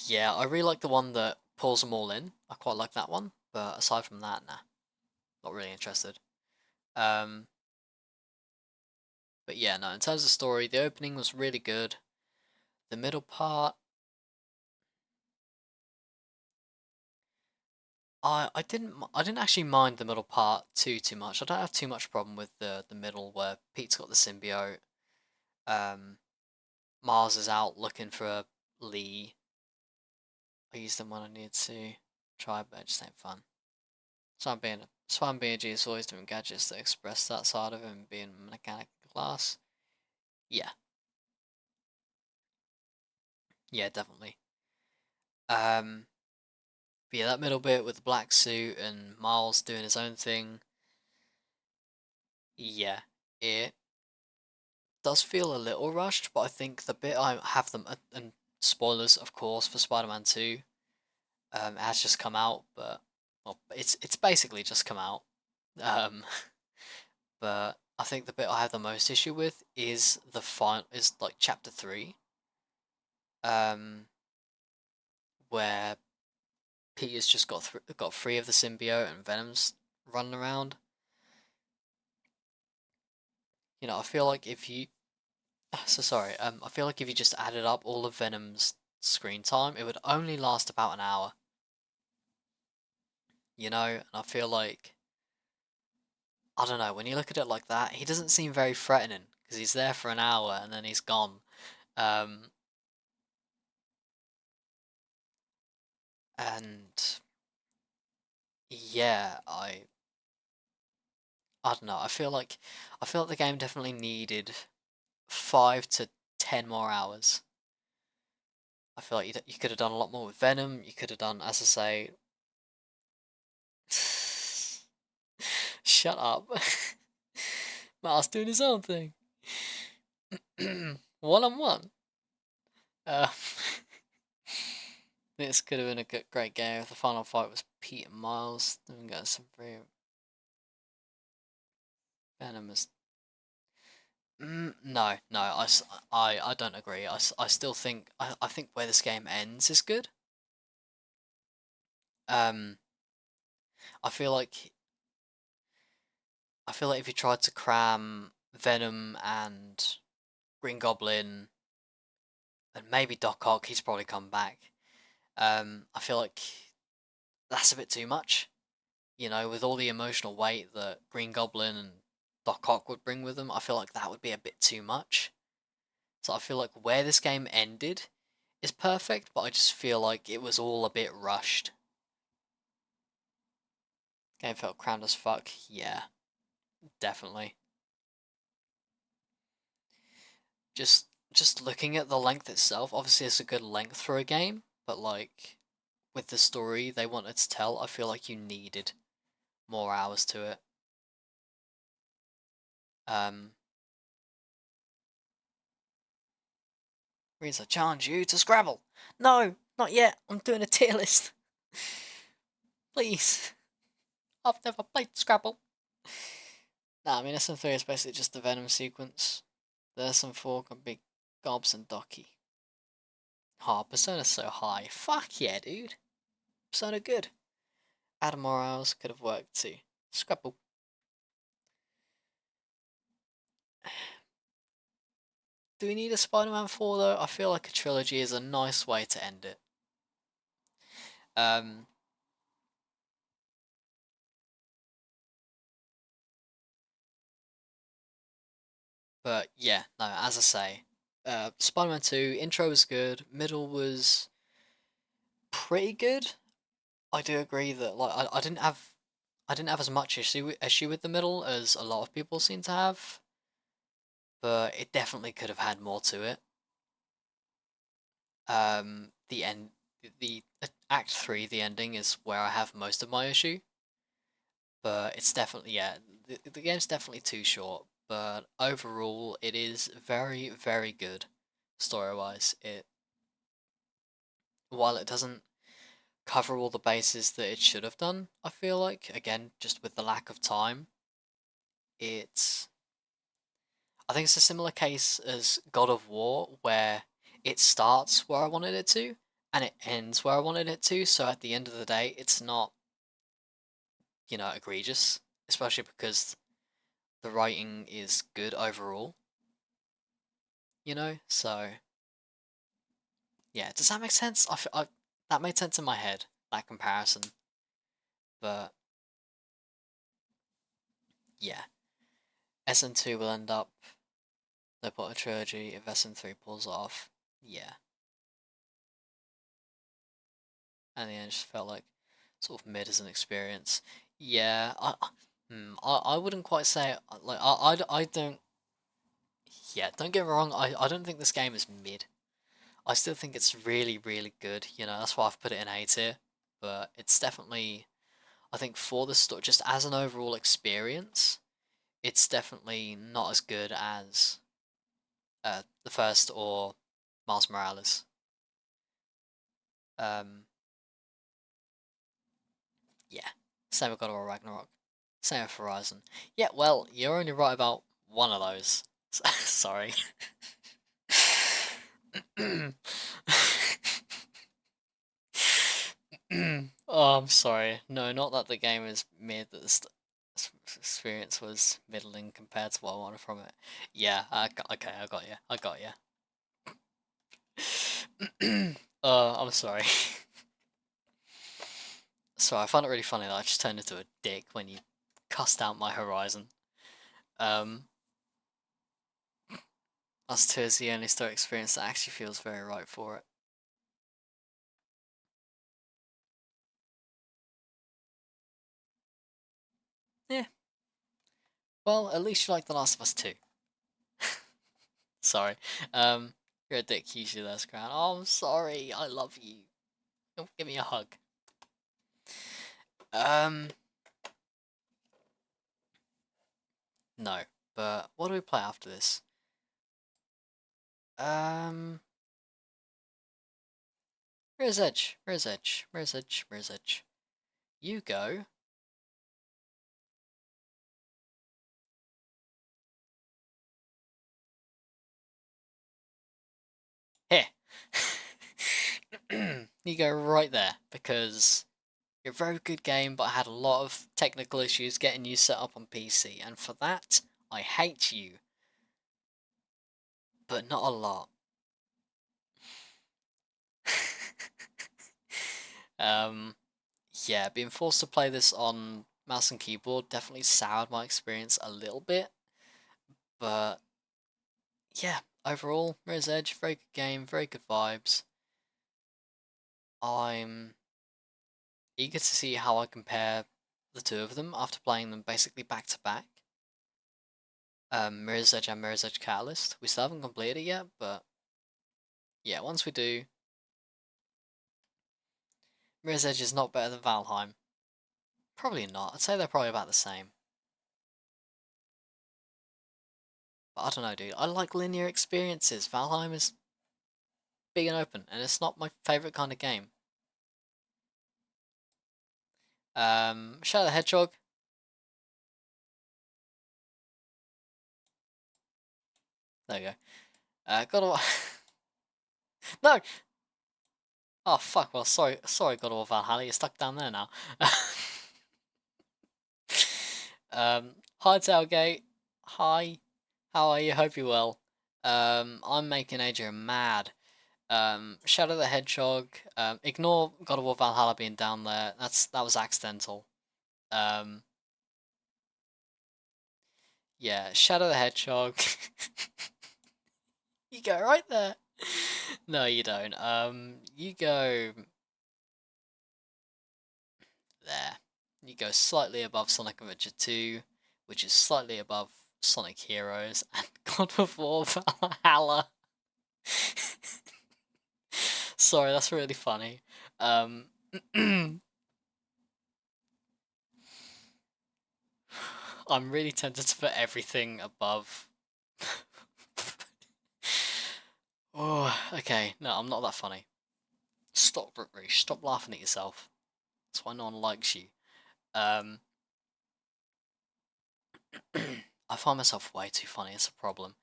yeah, I really like the one that pulls them all in. I quite like that one, but aside from that, nah, not really interested. Um, but yeah, no, in terms of story, the opening was really good. The middle part, I didn't actually mind the middle part too much. I don't have too much problem with the middle where Pete's got the symbiote. Um, Miles is out looking for Lee. I used them when I needed to try, but it just ain't fun. So I'm being a genius, always doing gadgets that express that side of him being mechanical glass. Yeah, yeah, definitely. Um, but yeah, that middle bit with the black suit and Miles doing his own thing. Yeah, it does feel a little rushed, but I think the bit I have them, and spoilers of course for Spider-Man 2, it has just come out, but well, it's basically just come out. Um, but I think the bit I have the most issue with is the final, is like chapter 3, um, where Peter's just got free of the symbiote and Venom's running around. You know, I feel like if you so sorry, I feel like if you just added up all of Venom's screen time, it would only last about an hour. You know, and I feel like I don't know, when you look at it like that, he doesn't seem very threatening because he's there for an hour and then he's gone. Um, and yeah, I don't know. I feel like the game definitely needed 5 to 10 more hours. I feel like you could have done a lot more with Venom. You could have done, as I say, shut up. Miles doing his own thing. 1-on-1. Uh, this could have been a great game if the final fight was Pete and Miles. Then we got some very venomous. No, no, I don't agree. I still think I think where this game ends is good. Um, I feel like if you tried to cram Venom and Green Goblin and maybe Doc Ock, he's probably come back. I feel like that's a bit too much. You know, with all the emotional weight that Green Goblin and Doc Ock would bring with them, I feel like that would be a bit too much. So I feel like where this game ended is perfect, but I just feel like it was all a bit rushed. Game felt crammed as fuck. Yeah, definitely. Just looking at the length itself, obviously it's a good length for a game, but like with the story they wanted to tell, I feel like you needed more hours to it. Um, Reese, I challenge you to Scrabble. No, not yet. I'm doing a tier list. Please. I've never played Scrabble. Nah, I mean SM3 is basically just the Venom sequence. The SM4 can be Gobs and Docky. Oh, Persona's so high. Fuck yeah, dude. Persona good. Adam Morales could have worked too. Scrabble. Do we need a Spider-Man 4 though? I feel like a trilogy is a nice way to end it. Um, but yeah, no, as I say, Spider-Man 2 intro was good, middle was pretty good. I do agree that like I didn't have as much issue with the middle as a lot of people seem to have, but it definitely could have had more to it. The end, the Act 3, the ending is where I have most of my issue, but it's definitely yeah, the game's definitely too short. But overall, it is very very good story wise. It while it doesn't cover all the bases that it should have done, I feel like again just with the lack of time, it's I think it's a similar case as God of War, where it starts where I wanted it to, and it ends where I wanted it to. So at the end of the day, it's not, you know, egregious, especially because the writing is good overall. You know, so yeah. Does that make sense? That made sense in my head, that comparison. But yeah, SN2 will end up they put a trilogy if SN3 pulls off. Yeah, and the end just felt like sort of mid as an experience. Yeah, I wouldn't quite say like I don't. Yeah, don't get me wrong. I don't think this game is mid. I still think it's really really good. You know, that's why I've put it in A tier. But it's definitely I think for the story, just as an overall experience, it's definitely not as good as The first or Miles Morales. Yeah, same with God of War Ragnarok. Same with Horizon. Yeah, well, you're only right about one of those. Sorry. Oh, I'm sorry. No, not that the game is mid. That the experience was middling compared to what I wanted from it. Yeah, okay, I got you. I got you. I'm sorry. So I found it really funny that I just turned into a dick when you cussed out my Horizon. Um, Us 2 is the only story experience that actually feels very right for it. Yeah. Well, at least you like The Last of Us 2. Sorry. Um, you're a dick usually, that's ground. Oh, I'm sorry. I love you. Give me a hug. Um, no. But what do we play after this? Um, Where's Edge? Where's Edge? Where's Edge? Where's Edge? You go. Here. You go right there because you're a very good game, but I had a lot of technical issues getting you set up on PC, and for that, I hate you. But not a lot. um, yeah, being forced to play this on mouse and keyboard definitely soured my experience a little bit, but yeah, overall, Mirror's Edge, very good game, very good vibes. I'm eager to see how I compare the two of them after playing them basically back to back. Mirror's Edge and Mirror's Edge Catalyst. We still haven't completed it yet, but yeah, once we do, Mirror's Edge is not better than Valheim. Probably not. I'd say they're probably about the same. But I don't know, dude. I like linear experiences. Valheim is big and open, and it's not my favourite kind of game. Shadow the Hedgehog. There you go. God of War. No! Oh, fuck. Well, sorry, God of War Valhalla. You're stuck down there now. Hi, Tailgate. Hi. How are you? Hope you're well. I'm making Adrian mad. Shadow the Hedgehog. Ignore God of War Valhalla being down there. That was accidental. Um, yeah, Shadow the Hedgehog. You go right there. No, you don't. You go there. You go slightly above Sonic Adventure 2, which is slightly above Sonic Heroes, and God of War Valhalla. Sorry, that's really funny. Um, I'm really tempted to put everything above. Oh, okay. No, I'm not that funny. Stop, Reece. Stop laughing at yourself. That's why no one likes you. Um, I find myself way too funny. It's a problem.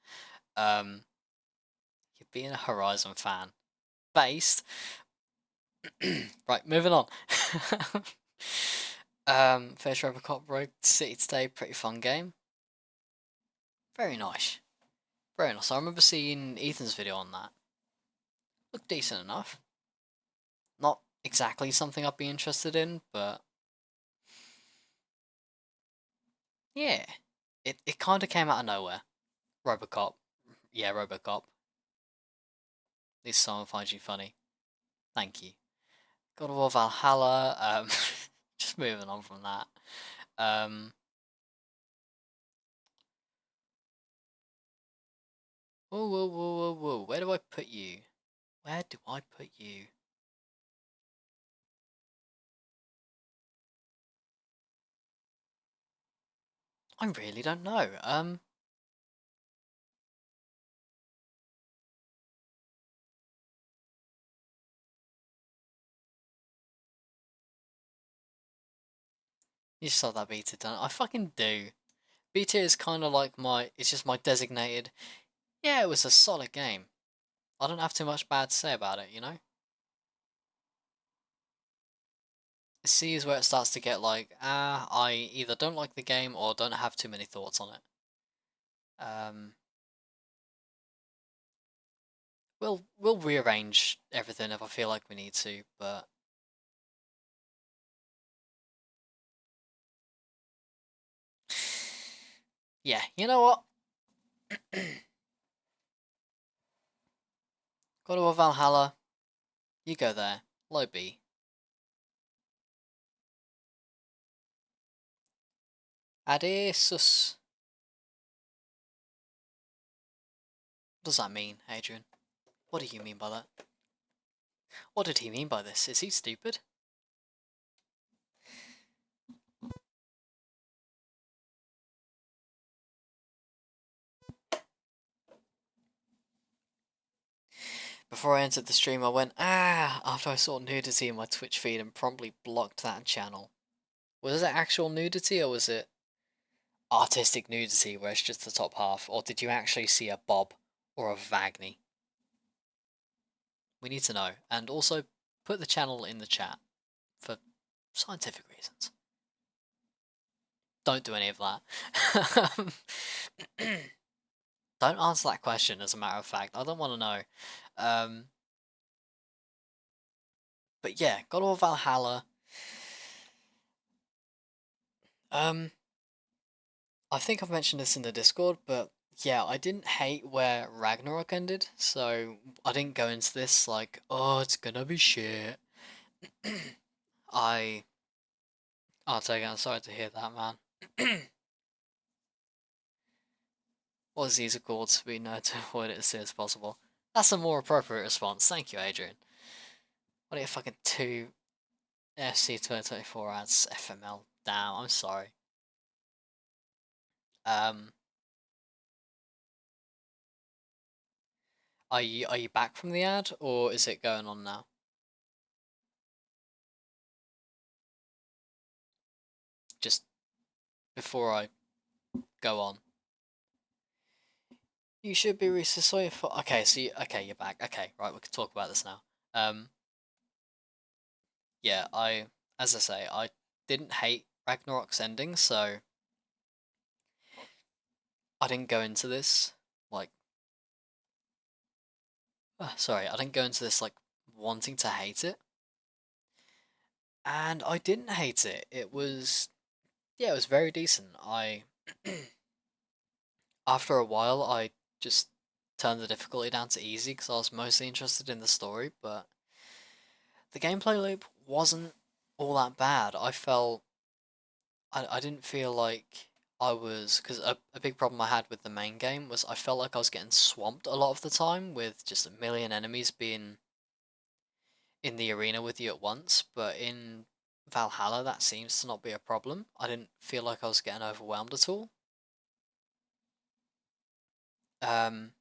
Um, you're being a Horizon fan. Based. Right, moving on. First Robocop Rogue City today, pretty fun game. Very nice. Very nice. I remember seeing Ethan's video on that. Looked decent enough. Not exactly something I'd be interested in, but yeah. It kind of came out of nowhere. Robocop. Yeah, Robocop. At least someone finds you funny. Thank you. God of War Valhalla. Just moving on from that. Um, whoa, whoa, whoa, whoa, whoa. Where do I put you? Where do I put you? I really don't know. You just have that B tier done. I fucking do. B tier is kind of like it's just my designated. Yeah, it was a solid game. I don't have too much bad to say about it, you know? C is where it starts to get like, I either don't like the game or don't have too many thoughts on it. Um, we'll rearrange everything if I feel like we need to, but yeah, you know what? God of War Valhalla, you go there. Low B. Adessus. What does that mean, Adrian? What do you mean by that? What did he mean by this? Is he stupid? Before I entered the stream, I went, after I saw nudity in my Twitch feed and promptly blocked that channel. Was it actual nudity or was it artistic nudity where it's just the top half? Or did you actually see a bob or a vagny? We need to know. And also, put the channel in the chat for scientific reasons. Don't do any of that. Don't answer that question, as a matter of fact. I don't want to know. But yeah, God of War Valhalla. I think I've mentioned this in the Discord, but yeah, I didn't hate where Ragnarok ended, so I didn't go into this like, oh, it's gonna be shit. I, I'll take it. I'm sorry to hear that, man. What disease are called? We know to avoid it as soon as possible. That's a more appropriate response. Thank you, Adrian. What are you fucking 2 FC 2024 ads FML? Damn, I'm sorry. Um, are you back from the ad or is it going on now? Just before I go on. You should be Reece's sorry for. Okay, so you're back. Okay, right, we can talk about this now. Yeah, as I say, I didn't hate Ragnarok's ending, so I didn't go into this like, sorry, I didn't go into this like wanting to hate it, and I didn't hate it. It was, yeah, it was very decent. After a while, I just turned the difficulty down to easy because I was mostly interested in the story, but the gameplay loop wasn't all that bad. I didn't feel like I was, because a big problem I had with the main game was I felt like I was getting swamped a lot of the time with just a million enemies being in the arena with you at once, but in Valhalla that seems to not be a problem. I didn't feel like I was getting overwhelmed at all. Um,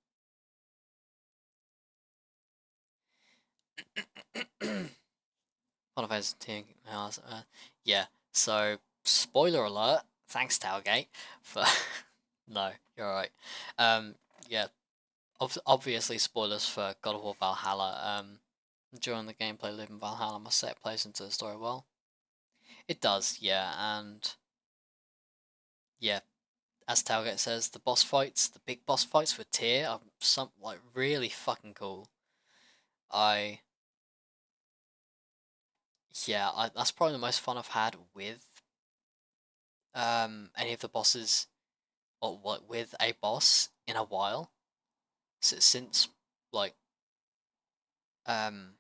One of those yeah, so spoiler alert, thanks Tailgate for no, you're alright. Yeah, obviously spoilers for God of War Valhalla. During the gameplay loop in Valhalla, I must say it plays into the story well. It does, yeah, and yeah, as Tailgate says, the boss fights, the big boss fights with Tyr are some like really fucking cool. I that's probably the most fun I've had with any of the bosses or what with a boss in a while. Since like um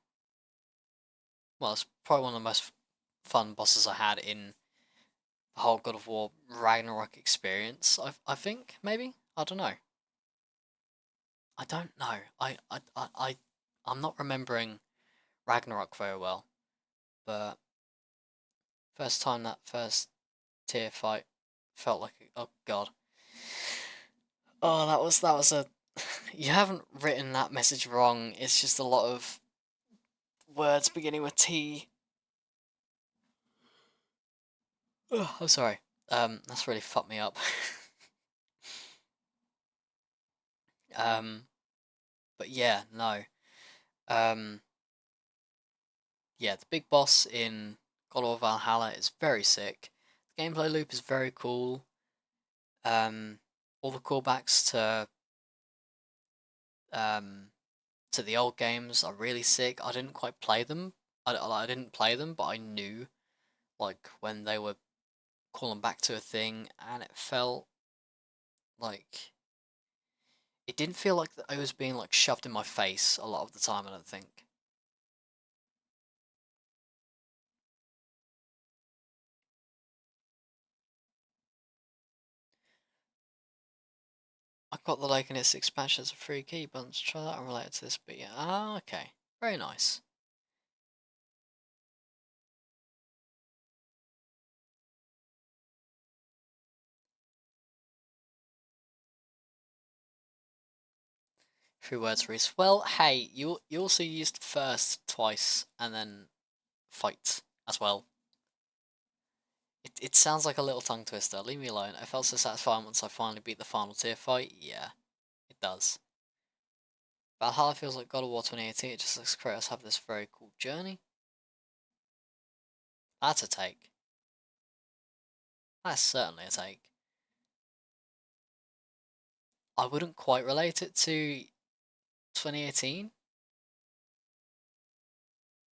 well, it's probably one of the most fun bosses I had in the whole God of War Ragnarok experience. I think maybe I don't know. I don't know. I'm not remembering Ragnarok very well, but first time that first tier fight felt like oh god. Oh, that was a. You haven't written that message wrong. It's just a lot of words beginning with T. Oh, I'm sorry. That's really fucked me up. um, but yeah, no. Um, yeah, the big boss in God of War Valhalla is very sick. The gameplay loop is very cool. All the callbacks um to the old games are really sick. I didn't quite play them. I didn't play them, but I knew like when they were calling back to a thing, and it felt like it didn't feel like it was being like shoved in my face a lot of the time. I don't think. I got the Lake and its expansion as a free key bunch. Try that unrelated to this, but yeah. Ah, okay. Very nice. Three words, Reese. Well, hey, you also used first twice and then fight as well. It sounds like a little tongue twister. Leave me alone. I felt so satisfying once I finally beat the final tier fight. Yeah, it does. Valhalla feels like God of War 2018. It just looks Kratos have this very cool journey. That's a take. That's certainly a take. I wouldn't quite relate it to 2018,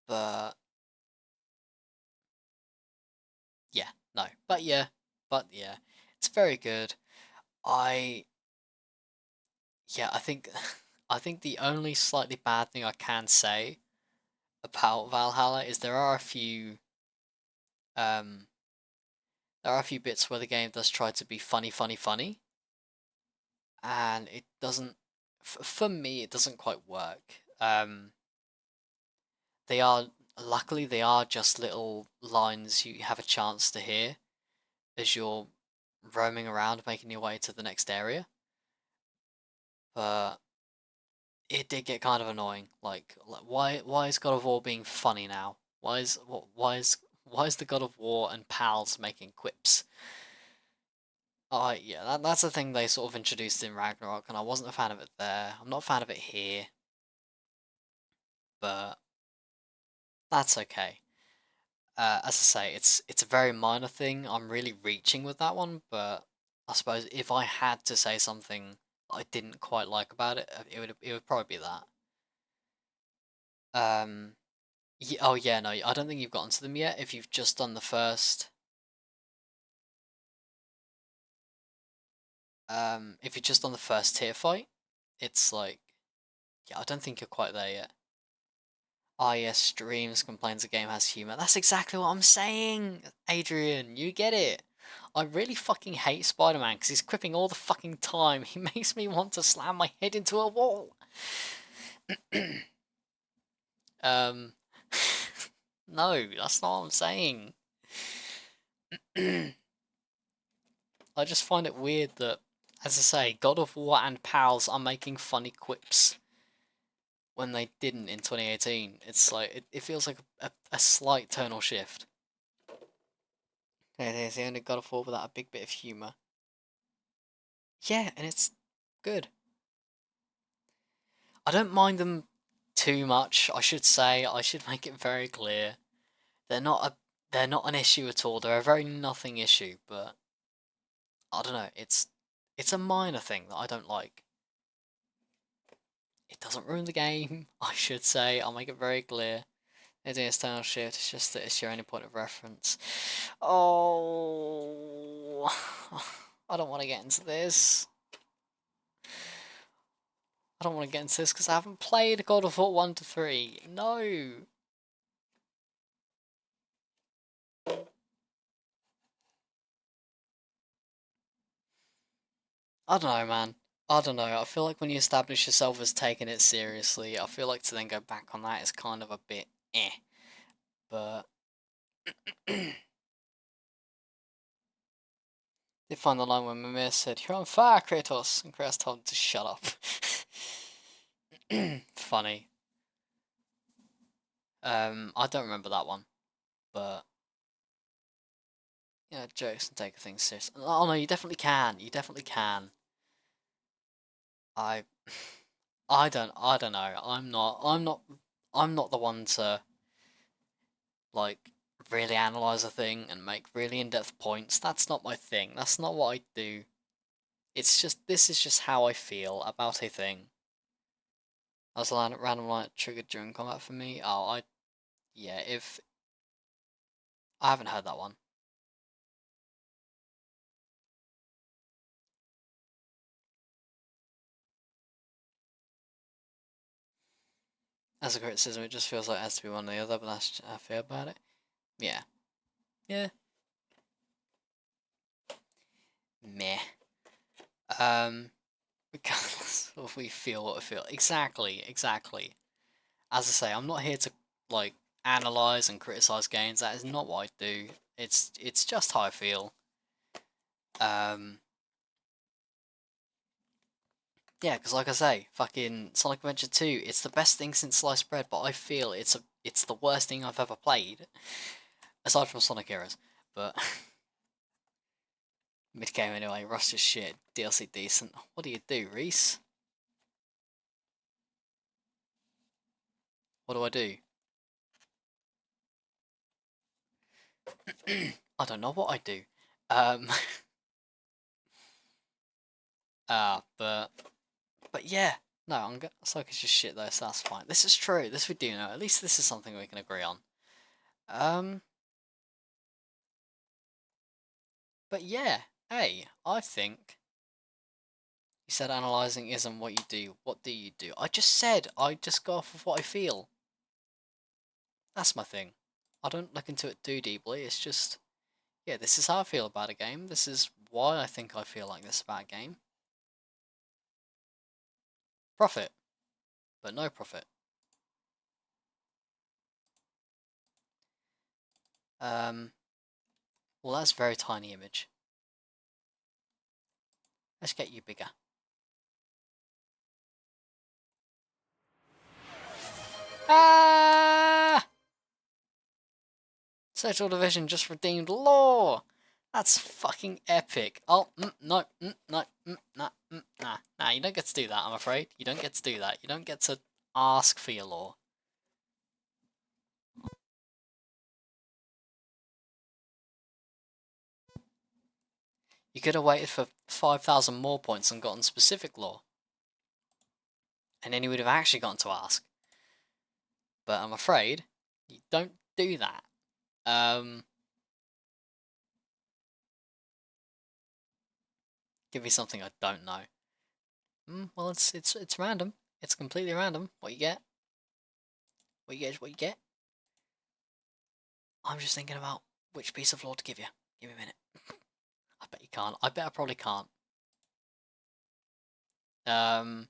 but yeah, no. But yeah, it's very good. I yeah, I think I think the only slightly bad thing I can say about Valhalla is um there are a few bits where the game does try to be funny, and it doesn't. For me, it doesn't quite work. They are luckily they are just little lines you have a chance to hear as you're roaming around, making your way to the next area. But it did get kind of annoying. Like why is God of War being funny now? Why is the God of War and pals making quips? Yeah, that's the thing they sort of introduced in Ragnarok, and I wasn't a fan of it there. I'm not a fan of it here, but that's okay. As I say, it's a very minor thing. I'm really reaching with that one, but I suppose if I had to say something I didn't quite like about it, it would probably be that. Um, oh yeah, no, I don't think you've gotten to them yet. If you've just done the first, if you've just done the first tier fight, it's like, yeah, I don't think you're quite there yet. Ah yes, streams complains the game has humor. That's exactly what I'm saying, Adrian. You get it. I really fucking hate Spider-Man because he's quipping all the fucking time. He makes me want to slam my head into a wall. um, no, that's not what I'm saying. I just find it weird that, as I say, God of War and pals are making funny quips when they didn't in 2018. It's like it feels like a slight tonal shift. It is the only God of War without a big bit of humor. Yeah, and it's good. I don't mind them too much. I should say. I should make it very clear. They're not a they're not an issue at all. They're a very nothing issue, but I don't know. It's a minor thing that I don't like. It doesn't ruin the game. I should say. I'll make it very clear. It's an external shift. It's just that it's your only point of reference. Oh, I don't want to get into this. I don't want to get into this because I haven't played God of War 1 to 3. No. I don't know, man. I don't know. I feel like when you establish yourself as taking it seriously, I feel like to then go back on that is kind of a bit eh. But did find the line when Mimir said, "You're on fire, Kratos," and Kratos told him to shut up. Funny. I don't remember that one, but jokes and take things serious. Oh no, you definitely can. You definitely can. I, I don't know. I'm not the one to like really analyze a thing and make really in-depth points. That's not my thing. That's not what I do. It's just this is just how I feel about a thing. As a random light triggered during combat for me. Yeah. If I haven't heard that one. As a criticism, it just feels like it has to be one or the other, but that's how I feel about it. Yeah. Yeah. Meh. Regardless of we feel what we feel. Exactly, exactly. As I say, I'm not here to like analyze and criticize games. That is not what I do. It's just how I feel. Um, yeah, because like I say, fucking Sonic Adventure 2, it's the best thing since sliced bread, but I feel it's the worst thing I've ever played, aside from Sonic Heroes. But mid game anyway, Rust is shit, DLC decent. What do you do, Reece? What do I do? I don't know what I do. Um, but yeah, no, Sonic is just shit though, so that's fine. This is true. This we do know. At least this is something we can agree on. Um, but yeah, hey, I think you said analyzing isn't what you do. What do you do? I just said I just go off of what I feel. That's my thing. I don't look into it too deeply. It's just, yeah, this is how I feel about a game. This is why I think I feel like this about a game. Profit, but no profit. Well, that's a very tiny image. Let's get you bigger. Ah! Social Division just redeemed Law! That's fucking epic. Oh, no, no, nah, you don't get to do that, I'm afraid. You don't get to do that. You don't get to ask for your Law. You could have waited for 5,000 more points and gotten specific Law. And then you would have actually gotten to ask. But I'm afraid you don't do that. Give me something I don't know. Well, it's random. It's completely random. What you get? What you get is what you get. I'm just thinking about which piece of lore to give you. Give me a minute. I bet you can't. I bet I probably can't. Um,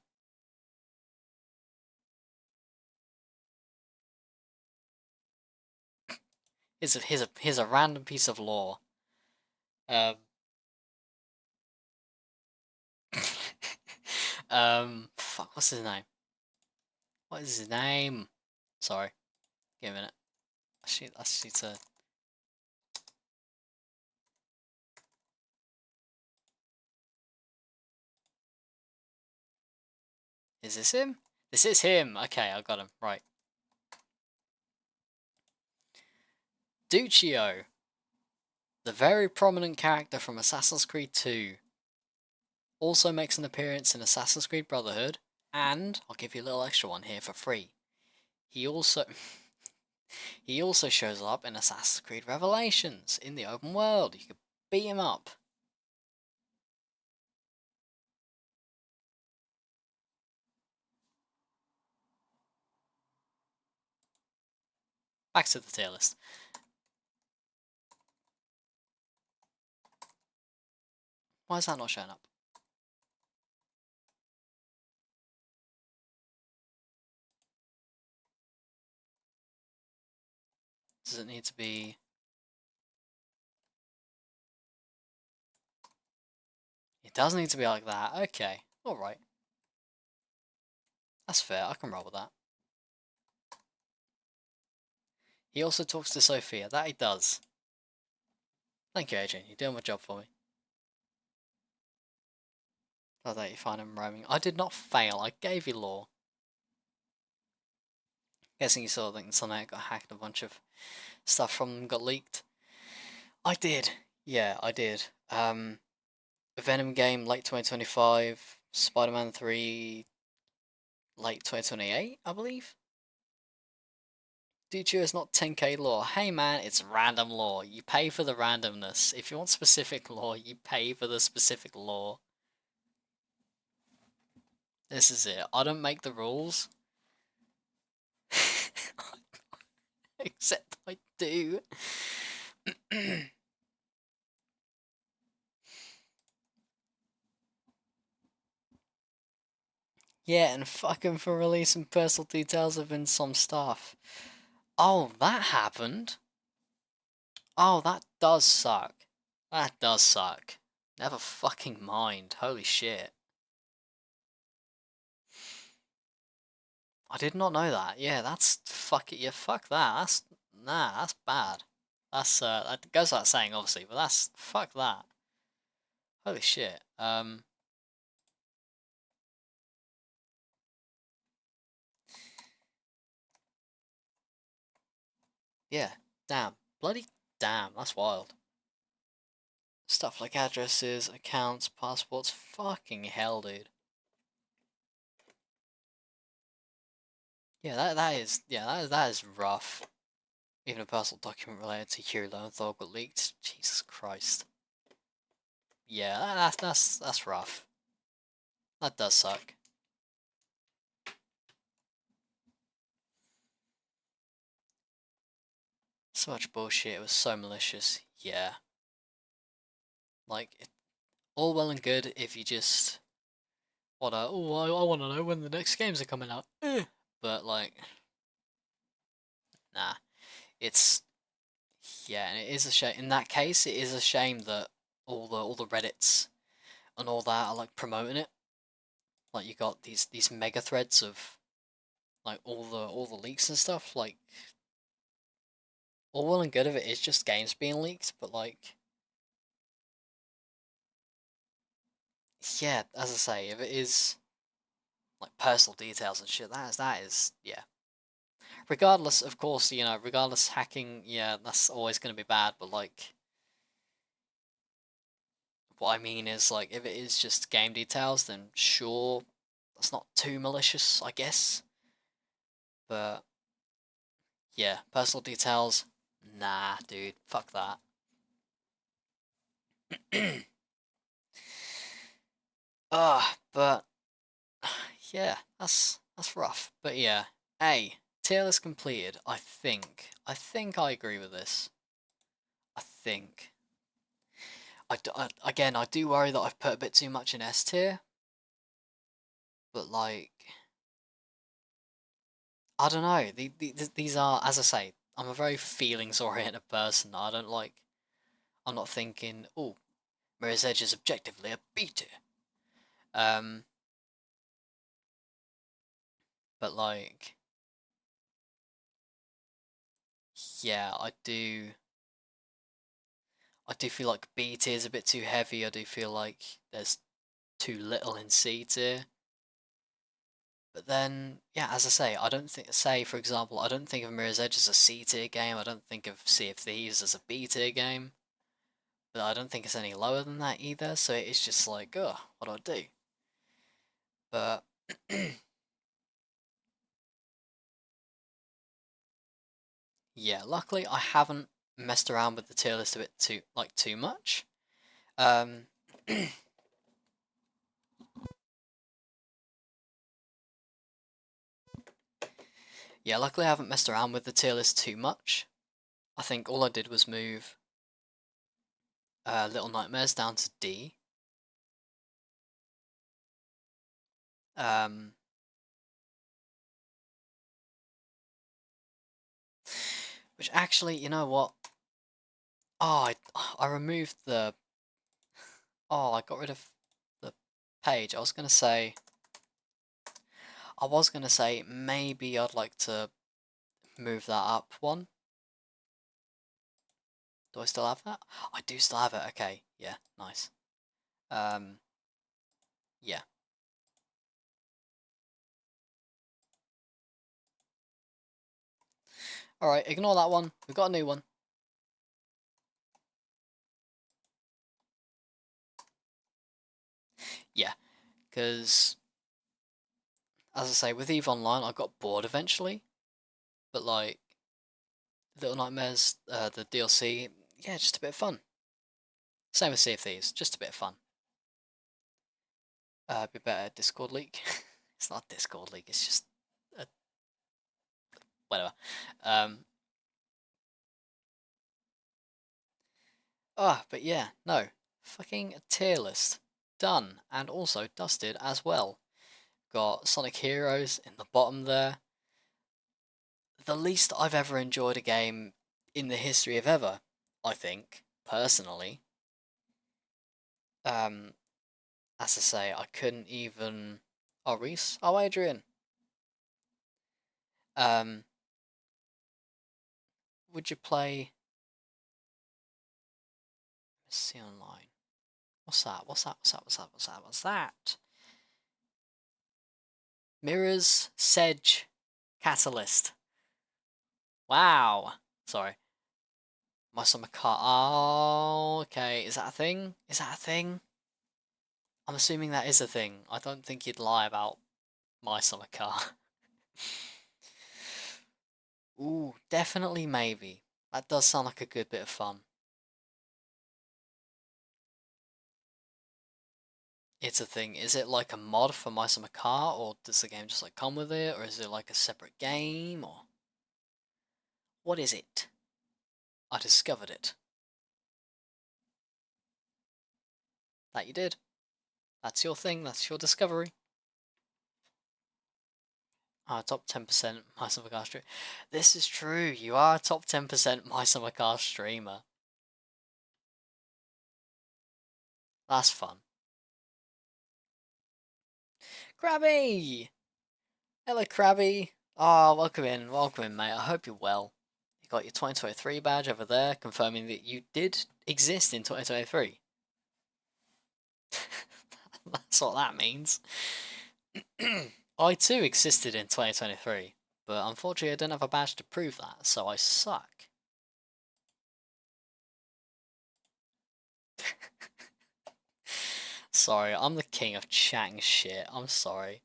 here's a random piece of lore. Um, fuck. What's his name? What is his name? Sorry. Give me a minute. I need to. Is this him? This is him. Okay, I got him. Right. Duccio, the very prominent character from Assassin's Creed 2, also makes an appearance in Assassin's Creed Brotherhood, and I'll give you a little extra one here for free. He also he also shows up in Assassin's Creed Revelations in the open world. You could beat him up. Back to the tier list. Why is that not showing up? Does it need to be... It does need to be like that. Okay. Alright. That's fair. I can roll with that. He also talks to Sophia. That he does. Thank you, Adrian. You're doing my job for me. Glad that you find him roaming. I did not fail. I gave you law. Guessing you saw that Sonic got hacked. A bunch of stuff from them got leaked. I did. Yeah, I did. Venom game late 2025. Spider-Man 3 late 2028, I believe. Dude, it's not 10k lore. Hey man, it's random lore. You pay for the randomness. If you want specific lore, you pay for the specific lore. This is it. I don't make the rules. Except I do. Yeah, and fucking for releasing personal details of in some stuff. Oh, that happened? Oh, that does suck. That does suck. Never fucking mind. Holy shit. I did not know that. Yeah, that's fuck it. Yeah, fuck that. That's bad. That goes without saying, obviously, but that's fuck that. Holy shit. Yeah, damn, bloody damn, that's wild. Stuff like addresses, accounts, passports. Fucking hell, dude. Yeah, that is rough. Even a personal document related to Hero Lowenthal got leaked. Jesus Christ. Yeah, that's rough. That does suck. So much bullshit. It was so malicious. Yeah. Like, all well and good if you just wanna, oh, I wanna know when the next games are coming out. But, like, nah. It's, yeah, and it is a shame. In that case, it is a shame that all the Reddits and all that are, like, promoting it. Like, you got these mega threads of, like, all the leaks and stuff. Like, all well and good of it is just games being leaked, but, like, yeah, as I say, if it is like personal details and shit, that is yeah. Regardless, of course, regardless hacking, yeah, that's always gonna be bad. But like, what I mean is like, if it is just game details, then sure, that's not too malicious, I guess. But yeah, personal details, nah, dude, fuck that. But yeah, that's rough. But yeah, tier list completed. I think I agree with this. I think. Again, I do worry that I've put a bit too much in S tier, but like, I don't know. These are, as I say, I'm a very feelings oriented person. I don't like. I'm not thinking, oh, Mirror's Edge is objectively a B tier. Um, but like, yeah, I do feel like B tier is a bit too heavy. I do feel like there's too little in C tier. But then, yeah, as I say, I don't think, say for example, I don't think of Mirror's Edge as a C tier game. I don't think of Sea of Thieves as a B tier game. But I don't think it's any lower than that either. So it's just like, oh, what do I do? But yeah, luckily I haven't messed around with the tier list a bit too much. Um, yeah, luckily I haven't messed around with the tier list too much. I think all I did was move Little Nightmares down to D. Um, which actually, you know what? Oh, I removed the. Oh, I got rid of the page. I was gonna say maybe I'd like to move that up one. Do I still have that? I do still have it. Okay, yeah, nice. Yeah. Alright, ignore that one. We've got a new one. Yeah, because, as I say, with EVE Online, I got bored eventually. But, like, Little Nightmares, the DLC, yeah, just a bit of fun. Same with Sea of Thieves, just a bit of fun. Be better Discord leak. It's not a Discord leak, it's just a whatever. But yeah, no. Fucking tier list. Done. And also dusted as well. Got Sonic Heroes in the bottom there. The least I've ever enjoyed a game in the history of ever, I think, personally. As I say, I couldn't even... Oh, Reece? Oh, Adrian. Um, would you play... Let's see online. What's that? What's that? What's that? What's that? What's that? What's that? Mirrors, Sedge, Catalyst. Wow. Sorry. My summer car. Oh, okay. Is that a thing? Is that a thing? I'm assuming that is a thing. I don't think you'd lie about my summer car. Ooh, definitely maybe. That does sound like a good bit of fun. It's a thing. Is it like a mod for my summer car, or does the game just like come with it, or is it like a separate game, or what is it? I discovered it. That you did. That's your thing. That's your discovery. Top 10% My Summer Car streamer. This is true. You are a top 10% My Summer Car streamer. That's fun. Krabby! Hello, Krabby. Oh, welcome in, mate. I hope you're well. You got your 2023 badge over there, confirming that you did exist in 2023. That's what that means. I too existed in 2023, but unfortunately I don't have a badge to prove that, so I suck. Sorry, I'm the king of chatting shit. I'm sorry.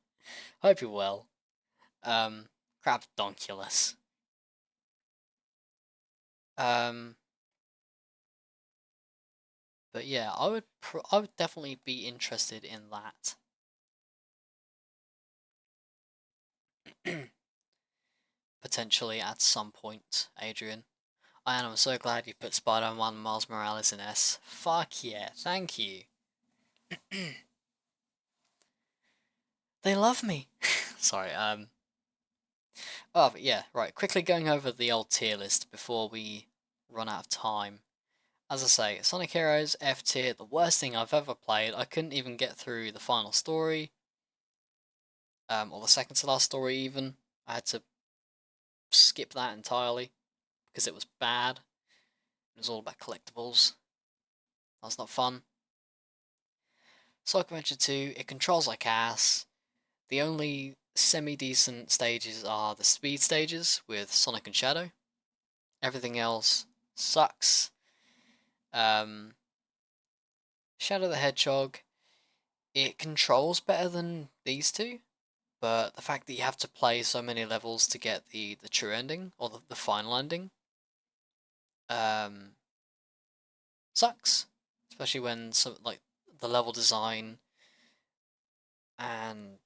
Hope you're well. Crab donkulus. Um, but yeah, I would definitely be interested in that. Potentially at some point, Adrian. And I'm so glad you put Spider-Man Miles Morales in S. Fuck yeah, thank you. They love me. Sorry, Oh, but yeah, right. Quickly going over the old tier list before we run out of time. As I say, Sonic Heroes F tier, the worst thing I've ever played. I couldn't even get through the final story, or the second to last story even. I had to skip that entirely because it was bad. It was all about collectibles. That's not fun. Sonic Adventure 2, it controls like ass. The only semi-decent stages are the speed stages with Sonic and Shadow. Everything else sucks. Um, Shadow the Hedgehog, it controls better than these two, but the fact that you have to play so many levels to get the true ending, or the final ending, um, sucks. Especially when some, like, the level design and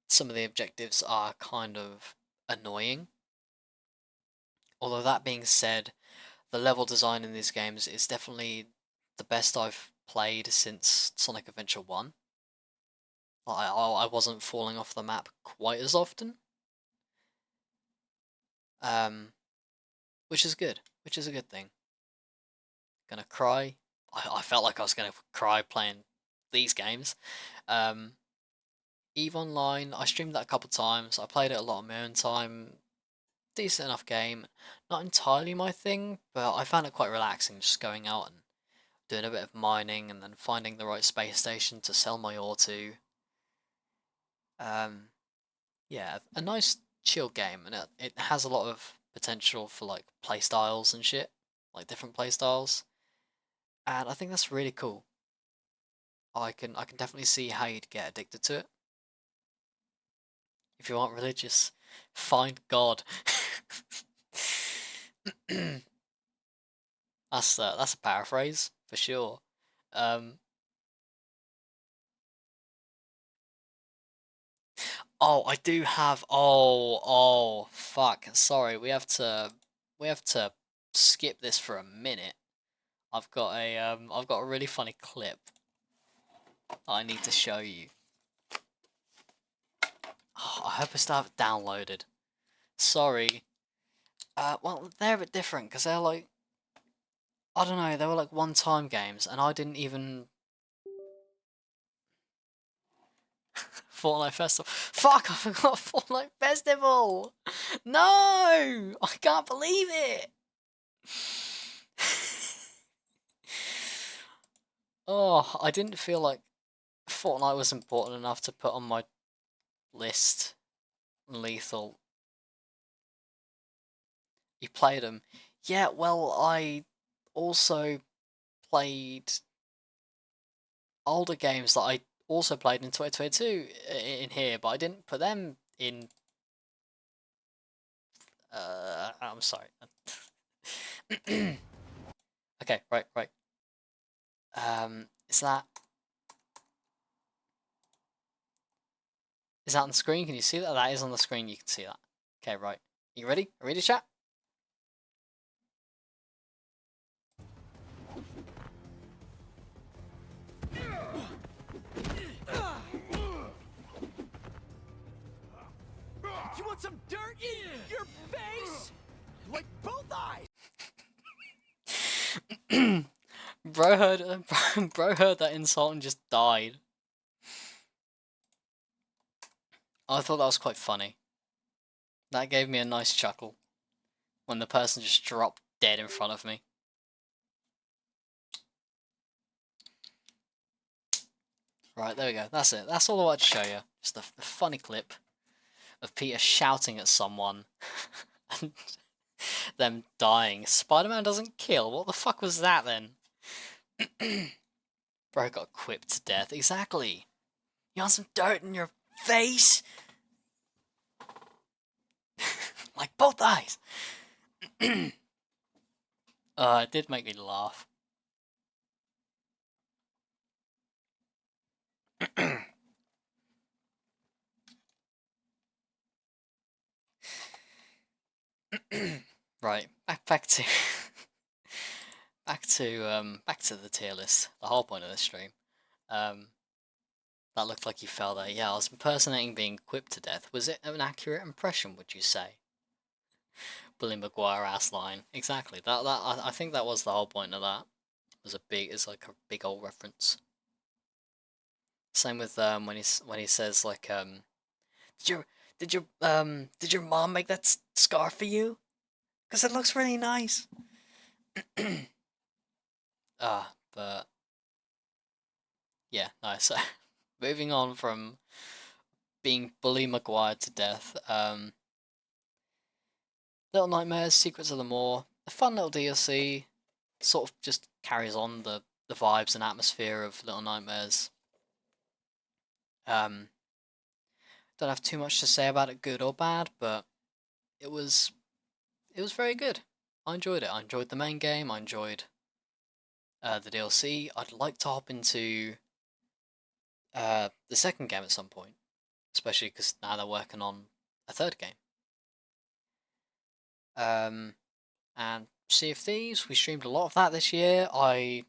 some of the objectives are kind of annoying. Although that being said, the level design in these games is definitely the best I've played since Sonic Adventure 1. I wasn't falling off the map quite as often. Which is good. Which is a good thing. Gonna cry. I felt like I was gonna cry playing these games. EVE Online, I streamed that a couple times. I played it a lot on my own time. decent enough game. Not entirely my thing, but I found it quite relaxing just going out and doing a bit of mining and then finding the right space station to sell my ore to. Yeah, a nice chill game, and it has a lot of potential for like play styles and shit, like different play styles, and I think that's really cool. I can definitely see how you'd get addicted to it. If you aren't religious, find God. That's a paraphrase for sure. Um, oh, I do have. Oh, fuck. Sorry, we have to skip this for a minute. I've got a really funny clip I need to show you. Oh, I hope I still have it downloaded. Sorry. Well, they're a bit different because they're like, I don't know, they were like one-time games, and I didn't even Fortnite Festival. Fuck! I forgot Fortnite Festival. No, I can't believe it. Oh, I didn't feel like Fortnite was important enough to put on my list. Lethal. You played them. Yeah, well, I also played older games that I also played in 2022 in here, but I didn't put them in. I'm sorry. Okay, right. Is that on the screen? Can you see that? That is on the screen. You can see that. Okay, right. You ready? Ready, chat? You want some dirt in your face? Like both eyes! Bro heard that insult and just died. I thought that was quite funny. That gave me a nice chuckle when the person just dropped dead in front of me. Right, there we go. That's it. That's all I wanted to show you. Just a funny clip of Peter shouting at someone and them dying. Spider-Man doesn't kill. What the fuck was that then? Bro got quipped to death. Exactly. You want some dirt in your face? Like both eyes. It did make me laugh. Right, back to back to the tier list. The whole point of this stream. Um, that looked like you fell there. Yeah, I was impersonating being quipped to death. Was it an accurate impression? Would you say? Billy Maguire ass line. Exactly. I think that was the whole point of that. It's like a big old reference. Same with when he says like did your did your mom make that scarf for you? Because it looks really nice. But yeah, nice. So, moving on from being Bully Maguire to death. Little Nightmares, Secrets of the Maw, a fun little DLC. Sort of just carries on the vibes and atmosphere of Little Nightmares. Don't have too much to say about it, good or bad, but it was very good. I enjoyed it. I enjoyed the main game. I enjoyed the DLC. I'd like to hop into the second game at some point, especially because now they're working on a third game. And Sea of Thieves, we streamed a lot of that this year. I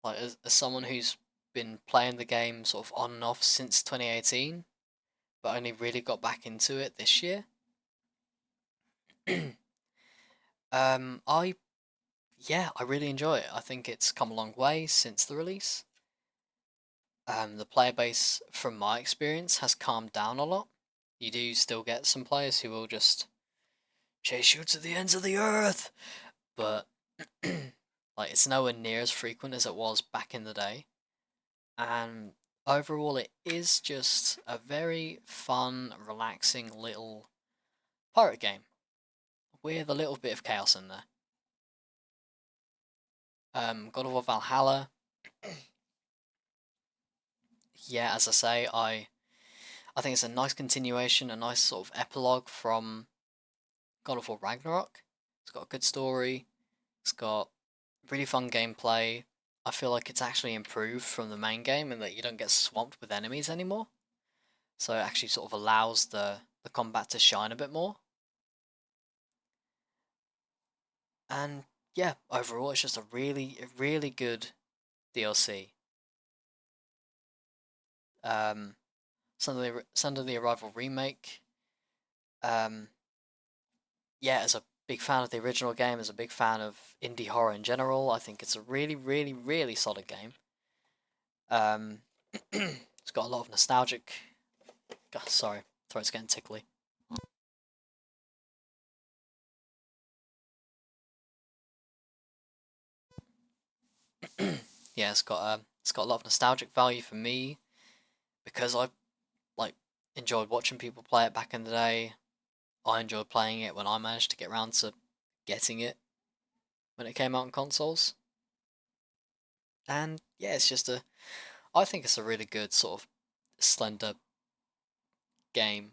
like as someone who's been playing the game sort of on and off since 2018, but only really got back into it this year. I I really enjoy it. I think it's come a long way since the release. The player base, from my experience, has calmed down a lot. You do still get some players who will just chase you to the ends of the earth. But like it's nowhere near as frequent as it was back in the day. And overall, it is just a very fun, relaxing little pirate game with a little bit of chaos in there. God of War Valhalla, yeah, as I say, I think it's a nice continuation, a nice sort of epilogue from God of War Ragnarok. It's got a good story. It's got really fun gameplay. I feel like it's actually improved from the main game in that you don't get swamped with enemies anymore. So it actually sort of allows the combat to shine a bit more. And yeah, overall it's just a really good DLC. Son of the Arrival remake. Um, yeah, as a big fan of the original game, as a big fan of indie horror in general, I think it's a really solid game. Um, it's got a lot of nostalgic. God, sorry, throat's getting tickly. Yeah, it's got a lot of nostalgic value for me because I like enjoyed watching people play it back in the day. I enjoyed playing it when I managed to get around to getting it when it came out on consoles. And yeah, I think it's a really good sort of slender game.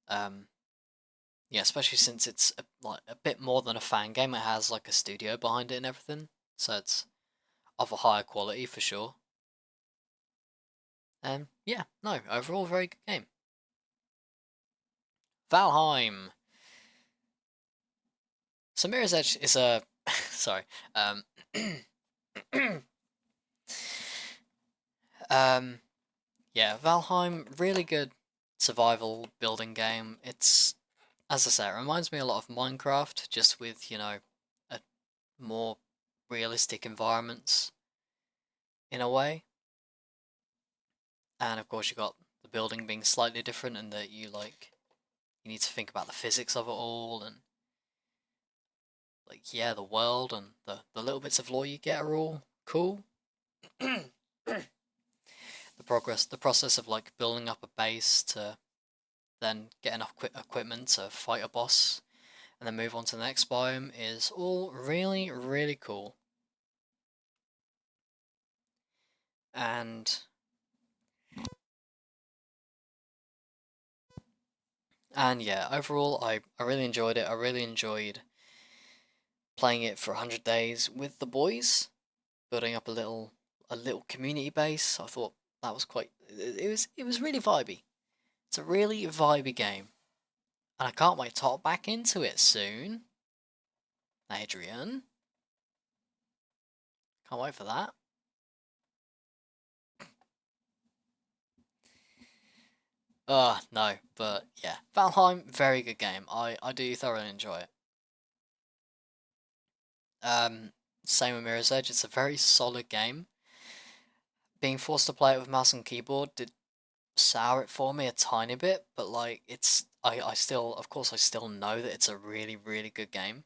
Um, yeah, especially since it's like a bit more than a fan game. It has like a studio behind it and everything, so it's of a higher quality for sure. And yeah, no, overall very good game. Valheim. So Mirror's Edge is a sorry. Um, um, yeah, Valheim, really good survival building game. It's, as I say, it reminds me a lot of Minecraft, just with, a more realistic environments in a way. And of course you got the building being slightly different and that you need to think about the physics of it all and like yeah, the world and the little bits of lore you get are all cool. The process of like building up a base to then get enough equipment to fight a boss and then move on to the next biome is all really cool. And yeah, overall I really enjoyed it. I really enjoyed playing it for 100 days with the boys, building up a little community base. I thought that was it was really vibey. It's a really vibey game. And I can't wait to hop back into it soon. Adrian. Can't wait for that. No, but yeah. Valheim, very good game. I do thoroughly enjoy it. Um, Same with Mirror's Edge, it's a very solid game. Being forced to play it with mouse and keyboard did sour it for me a tiny bit, but like I still, of course I still know that it's a really good game.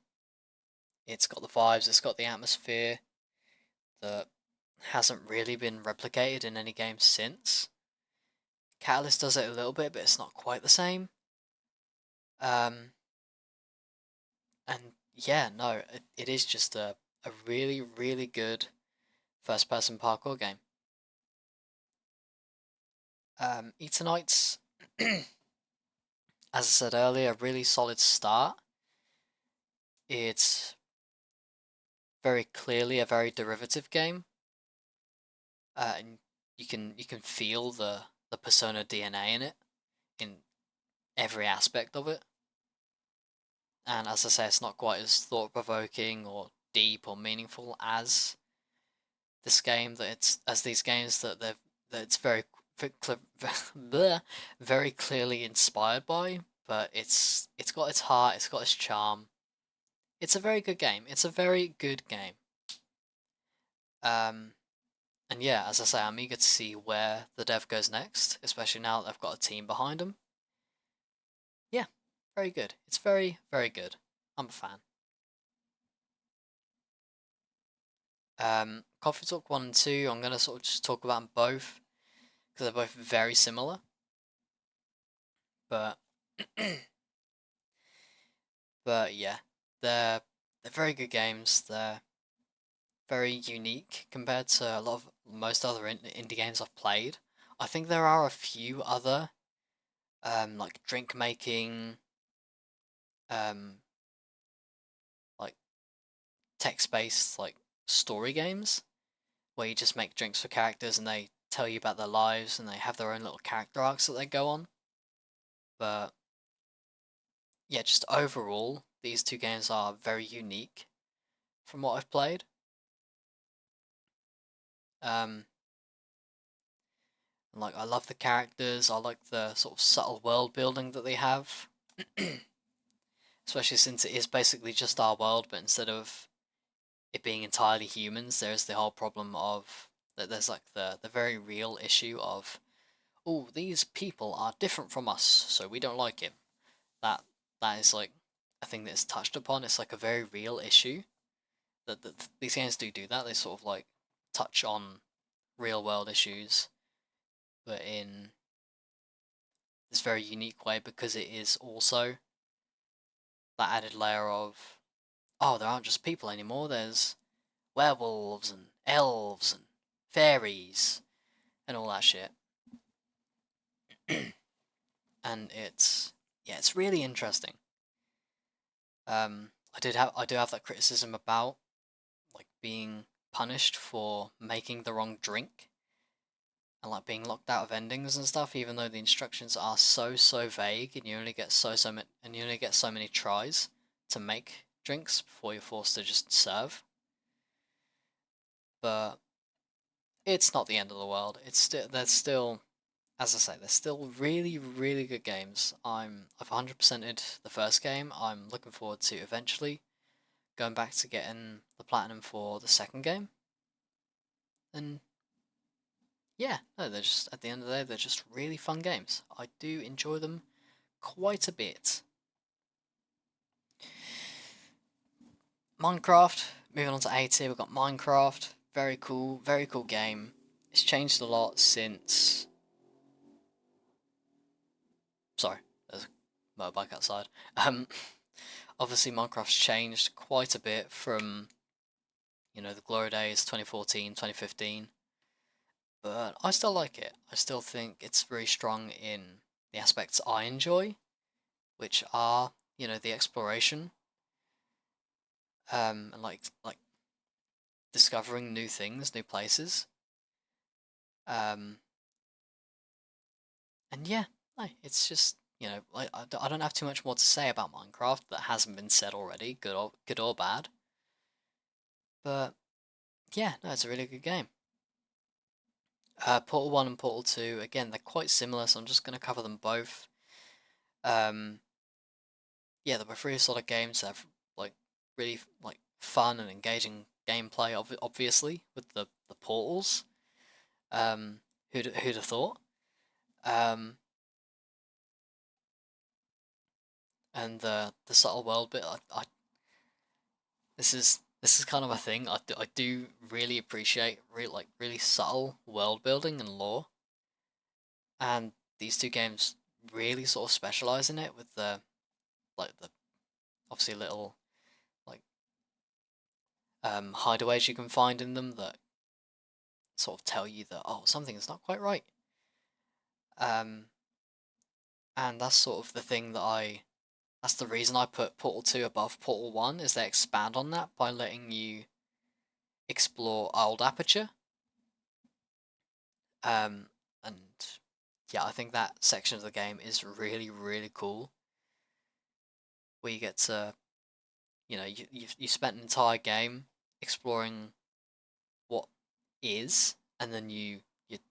It's got the vibes, it's got the atmosphere that hasn't really been replicated in any game since. Catalyst does it a little bit, but it's not quite the same. Um, and yeah, no, it is just a really good first person parkour game. Eternights, as I said earlier, a really solid start. It's very clearly a very derivative game, and you can feel the Persona DNA in it, in every aspect of it. And as I say, it's not quite as thought provoking or deep or meaningful as this game that it's as these games that it's very clearly inspired by, but it's got its heart, it's got its charm. It's a very good game. It's a very good game. Um, and yeah, as I say, I'm eager to see where the dev goes next, especially now that they've got a team behind them. Yeah, Very good. It's very, very good. I'm a fan. Coffee Talk 1 and 2, I'm going to sort of just talk about them both, because they're both very similar. But, but yeah, they're very good games. They're very unique compared to a lot of most other indie games I've played. I think there are a few other, like drink making, um, like text-based like story games where you just make drinks for characters and they tell you about their lives and they have their own little character arcs that they go on. But yeah, just overall, these two games are very unique from what I've played. Um, and like I love the characters. I like the sort of subtle world building that they have, especially since it is basically just our world, but instead of it being entirely humans, there's the whole problem of that. There's like the very real issue of, oh, these people are different from us, so we don't like him. That that is like a thing that is touched upon. It's like a very real issue that these games do that. They sort of like touch on real world issues, but in this very unique way because it is also that added layer of, oh, there aren't just people anymore. There's werewolves and elves and fairies and all that shit. And it's yeah, it's really interesting. I do have that criticism about like being punished for making the wrong drink and like being locked out of endings and stuff, even though the instructions are so vague and you only get and you only get so many tries to make drinks before you're forced to just serve. But it's not the end of the world. It's still there's still, as I say, there's still really good games. I've 100%ed the first game. I'm looking forward to eventually going back to getting the platinum for the second game. And yeah, no, they're just at the end of the day, they're just really fun games. I do enjoy them quite a bit. Minecraft, moving on to A tier, we've got Minecraft. Very cool game. It's changed a lot since. Sorry, there's a motorbike outside. Obviously, Minecraft's changed quite a bit from, the glory days 2014, 2015. But I still like it. I still think it's very strong in the aspects I enjoy, which are, the exploration, and like discovering new things, new places. Um, and yeah, no, it's just like I don't have too much more to say about Minecraft that hasn't been said already, good or bad. But yeah, no, it's a really good game. Portal 1 and Portal 2, again, they're quite similar, so I'm just going to cover them both. Um, yeah, they're both really solid games. They have like really like fun and engaging gameplay, obviously with the portals. Who'd have thought? Um, and the subtle world bit. This is kind of a thing I do really appreciate. Really subtle world building and lore, and these two games really sort of specialize in it with the obviously little like hideaways you can find in them that sort of tell you that, oh, something is not quite right. Um, and that's sort of the thing that's the reason I put Portal 2 above Portal 1 is they expand on that by letting you explore old aperture. And yeah, I think that section of the game is really cool. Where you get to, you spent an entire game exploring what is, and then you're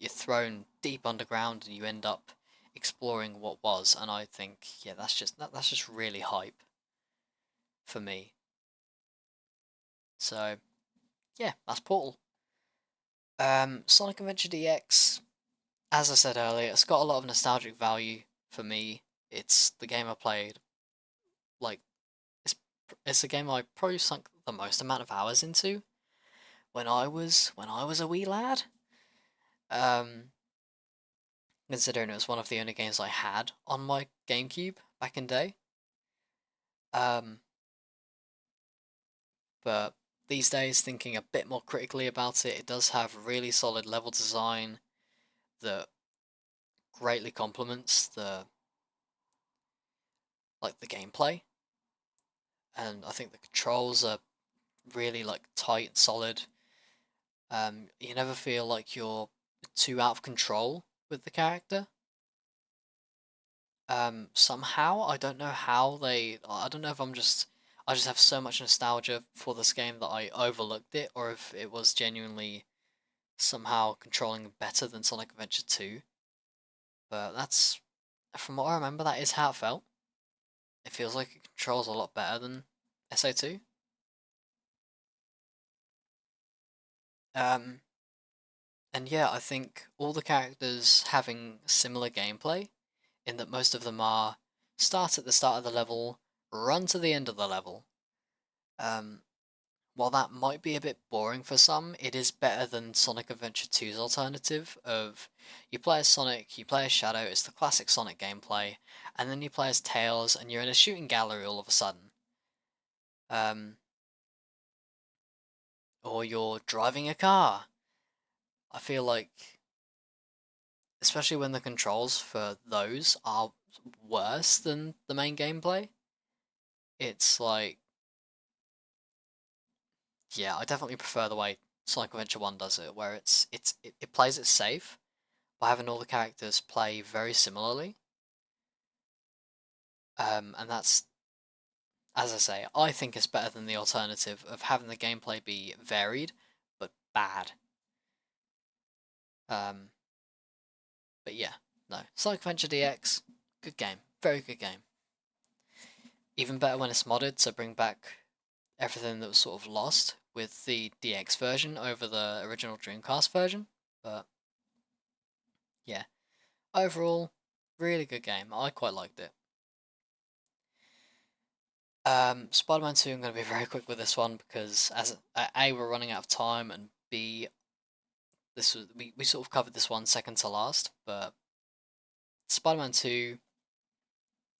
thrown deep underground and you end up exploring what was. And I think yeah, that's just really hype for me. So yeah, that's Portal. Sonic Adventure DX, as I said earlier, it's got a lot of nostalgic value for me. It's the game I played like it's a game I probably sunk the most amount of hours into when I was a wee lad. Um, Considering it was one of the only games I had on my GameCube back in day. Um, but these days, thinking a bit more critically about it, it does have really solid level design that greatly complements the gameplay, and I think the controls are really like tight and solid. You never feel like you're too out of control with the character. Somehow I don't know how I don't know if I just have so much nostalgia for this game that I overlooked it, or if it was genuinely somehow controlling better than Sonic Adventure 2. But that's, from what I remember, that is how it felt. It feels like it controls a lot better than SO2. Um, and yeah, I think all the characters having similar gameplay, in that most of them are start at the start of the level, run to the end of the level. Um, while that might be a bit boring for some, it is better than Sonic Adventure 2's alternative of you play as Sonic, you play as Shadow, it's the classic Sonic gameplay, and then you play as Tails and you're in a shooting gallery all of a sudden. Um, or you're driving a car. I feel like, especially when the controls for those are worse than the main gameplay, it's like, yeah, I definitely prefer the way Sonic Adventure 1 does it, where it plays it safe by having all the characters play very similarly. And that's, as I say, I think it's better than the alternative of having the gameplay be varied but bad. Um, but yeah, no, Sonic Adventure DX, good game, very good game. Even better when it's modded to bring back everything that was sort of lost with the DX version over the original Dreamcast version. But yeah, overall, really good game. I quite liked it. Spider-Man 2, I'm going to be very quick with this one because as A, we're running out of time, and B, we sort of covered this one second to last, but Spider-Man 2,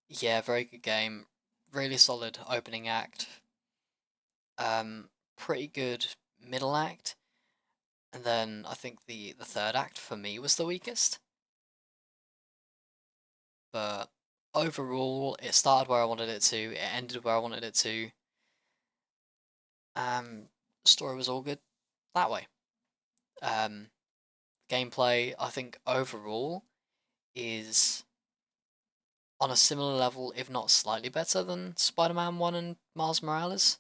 yeah, very good game. Really solid opening act. Pretty good middle act. And then I think the third act for me was the weakest. But overall, it started where I wanted it to, it ended where I wanted it to. Story was all good that way. Um, Gameplay, I think overall is on a similar level, if not slightly better than Spider-Man 1 and Miles Morales.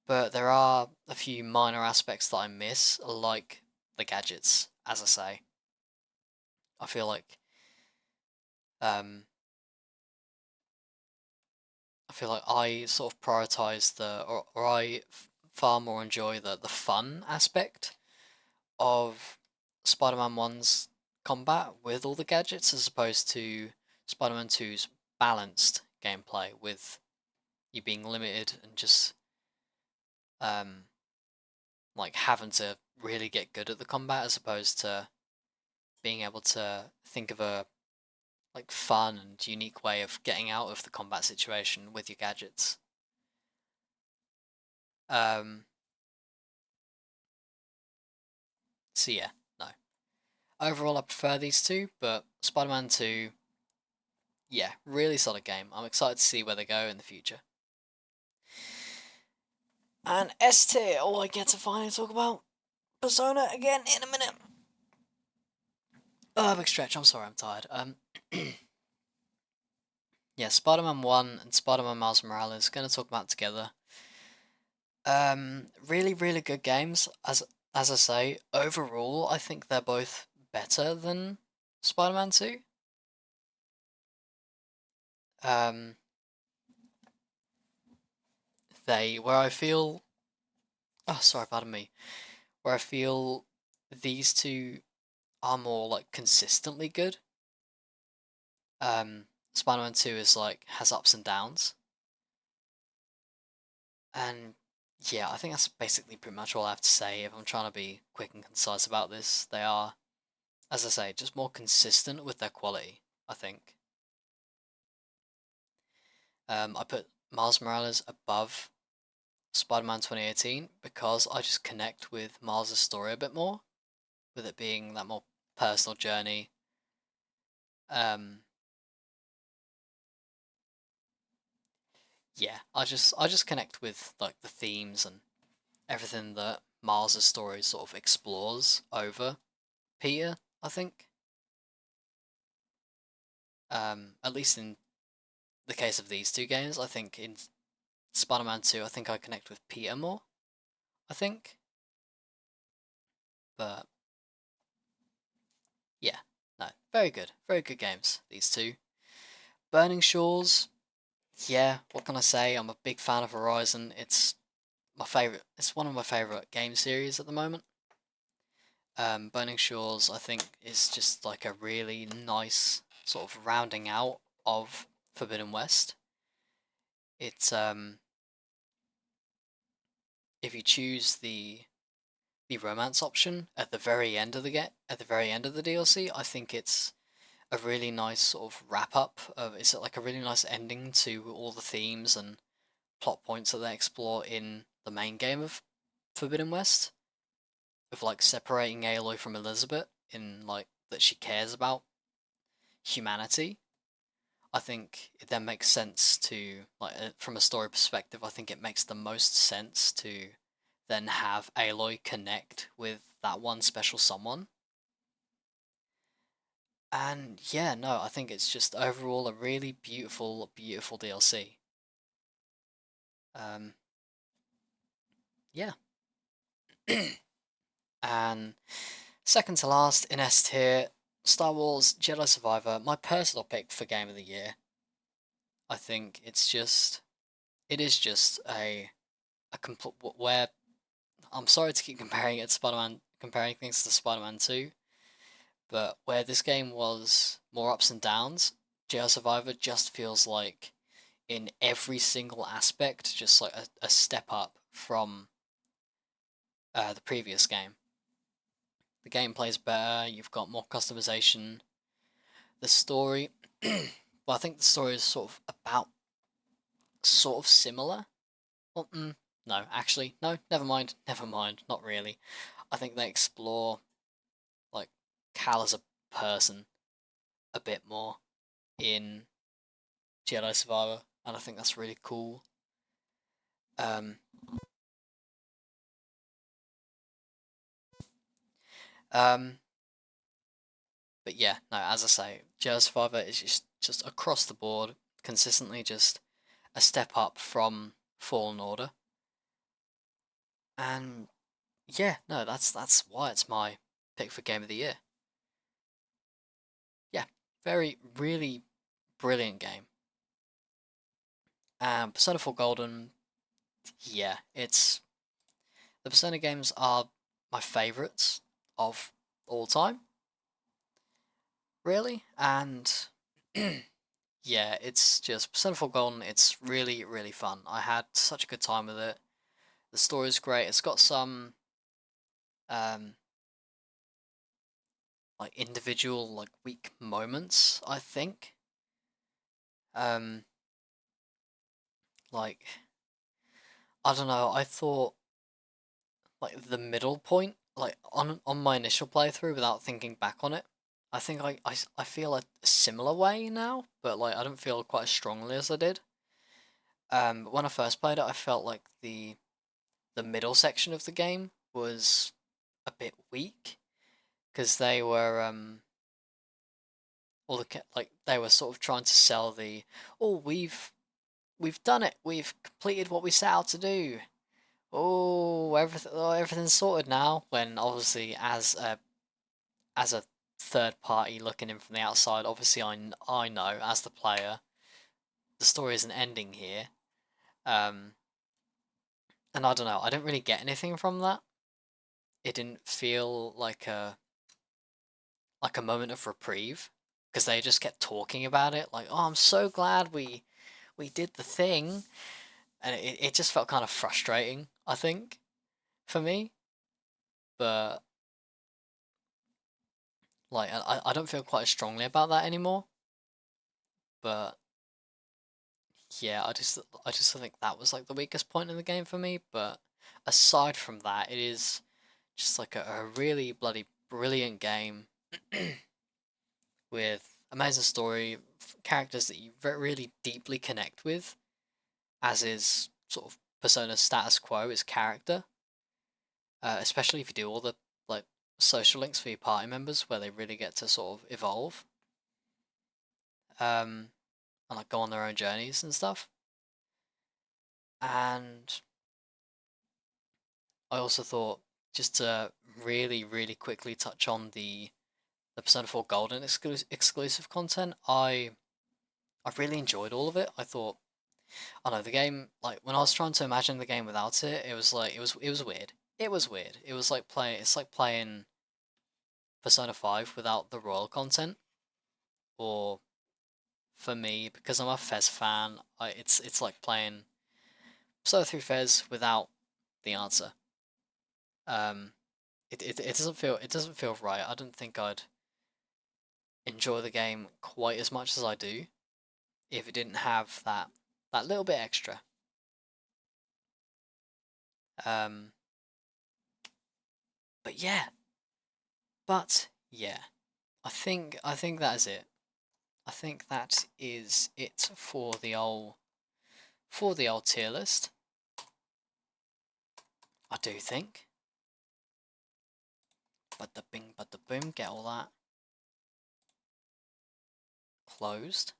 But there are a few minor aspects that I miss, like the gadgets, as I say. I feel like um, I sort of prioritize or I far more enjoy the fun aspect of Spider-Man 1's combat with all the gadgets as opposed to Spider-Man 2's balanced gameplay with you being limited and just um like having to really get good at the combat as opposed to being able to think of a like fun and unique way of getting out of the combat situation with your gadgets. Um so yeah, no. Overall I prefer these two, but Spider-Man 2, yeah, really solid game. I'm excited to see where they go in the future. And S tier, I get to finally talk about Persona again in a minute. Oh, big stretch. I'm sorry, I'm tired. Yeah, Spider-Man 1 and Spider-Man Miles Morales, gonna talk about together. Really, really good games. As I say, overall, I think they're both better than Spider-Man 2. Um, where I feel, oh, sorry, pardon me, where I feel these two are more like consistently good. Spider-Man 2 is like has ups and downs. And yeah, I think that's basically pretty much all I have to say. If I'm trying to be quick and concise about this, they are, as I say, just more consistent with their quality, I think. I put Miles Morales above Spider-Man 2018 because I just connect with Miles' story a bit more, with it being that more personal journey. Um, yeah, I just connect with like the themes and everything that Miles' story sort of explores over Peter, I think. At least in the case of these two games, I think in Spider-Man 2, I think I connect with Peter more, I think. But yeah, no, very good. Very good games, these two. Burning Shores, yeah, what can I say? I'm a big fan of Horizon. It's my favorite. It's one of my favorite game series at the moment. Burning Shores, I think, is just like a really nice sort of rounding out of Forbidden West. It's if you choose the romance option at the very end of the very end of the DLC, I think it's a really nice sort of wrap up of it's like a really nice ending to all the themes and plot points that they explore in the main game of Forbidden West, of like separating Aloy from Elizabeth in like that she cares about humanity. I think it then makes sense to like from a story perspective. I think it makes the most sense to then have Aloy connect with that one special someone. And yeah, no, I think it's just overall a really beautiful, beautiful DLC. Um, yeah. And second to last in S tier, Star Wars Jedi Survivor, my personal pick for Game of the Year. I think it is just a complete where I'm sorry to keep comparing it to Spider-Man, comparing things to Spider-Man 2, but where this game was more ups and downs, Jedi Survivor just feels like in every single aspect, just like a step up from the previous game. The gameplay's better, you've got more customization. The story, well, I think the story is sort of similar. Well, no, actually, no, never mind, not really. I think they explore like Cal as a person a bit more in Jedi Survivor, and I think that's really cool. Um, um, but yeah, no, as I say, Jedi Survivor is just across the board, consistently just a step up from Fallen Order, and yeah, no, that's why it's my pick for Game of the Year. Yeah, very really brilliant game. Persona 4 Golden, yeah, it's the Persona games are my favourites of all time, really, and yeah, it's just Persona 4 Golden. It's really really fun. I had such a good time with it. The story's great. It's got some um like individual like weak moments, I think. Um, like I don't know. I thought like the middle point, like on my initial playthrough, without thinking back on it, I think I feel a similar way now, but like I don't feel quite as strongly as I did. But when I first played it, I felt like the middle section of the game was a bit weak because they were all the like they were sort of trying to sell the oh we've done it, we've completed what we set out to do, everything's sorted now, when obviously as a third party looking in from the outside, obviously I know as the player the story isn't ending here. um and I don't know, I didn't really get anything from that. It didn't feel like a moment of reprieve because they just kept talking about it like, oh, I'm so glad we did the thing. and it just felt kind of frustrating, I think, for me. But like I don't feel quite as strongly about that anymore. But yeah, I just think that was like the weakest point in the game for me. But aside from that, it is just like a really bloody brilliant game with amazing story, characters that you really deeply connect with, as is sort of Persona's status quo is character, especially if you do all the like social links for your party members where they really get to sort of evolve, and like go on their own journeys and stuff. And I also thought, just to really quickly touch on the Persona 4 Golden exclusive content, I really enjoyed all of it. I thought, I don't know, the game, like when I was trying to imagine the game without it, it was like it was weird. It was weird. It was like playing Persona 5 without the royal content, or for me, because I'm a Fez fan, it's like playing Persona 3 Fez without the answer. Um, it doesn't feel right. I don't think I'd enjoy the game quite as much as I do if it didn't have that little bit extra. Um, but yeah, yeah, I think that is it. I think that is it for the old tier list. I do think. But the bing, but the boom, get all that closed.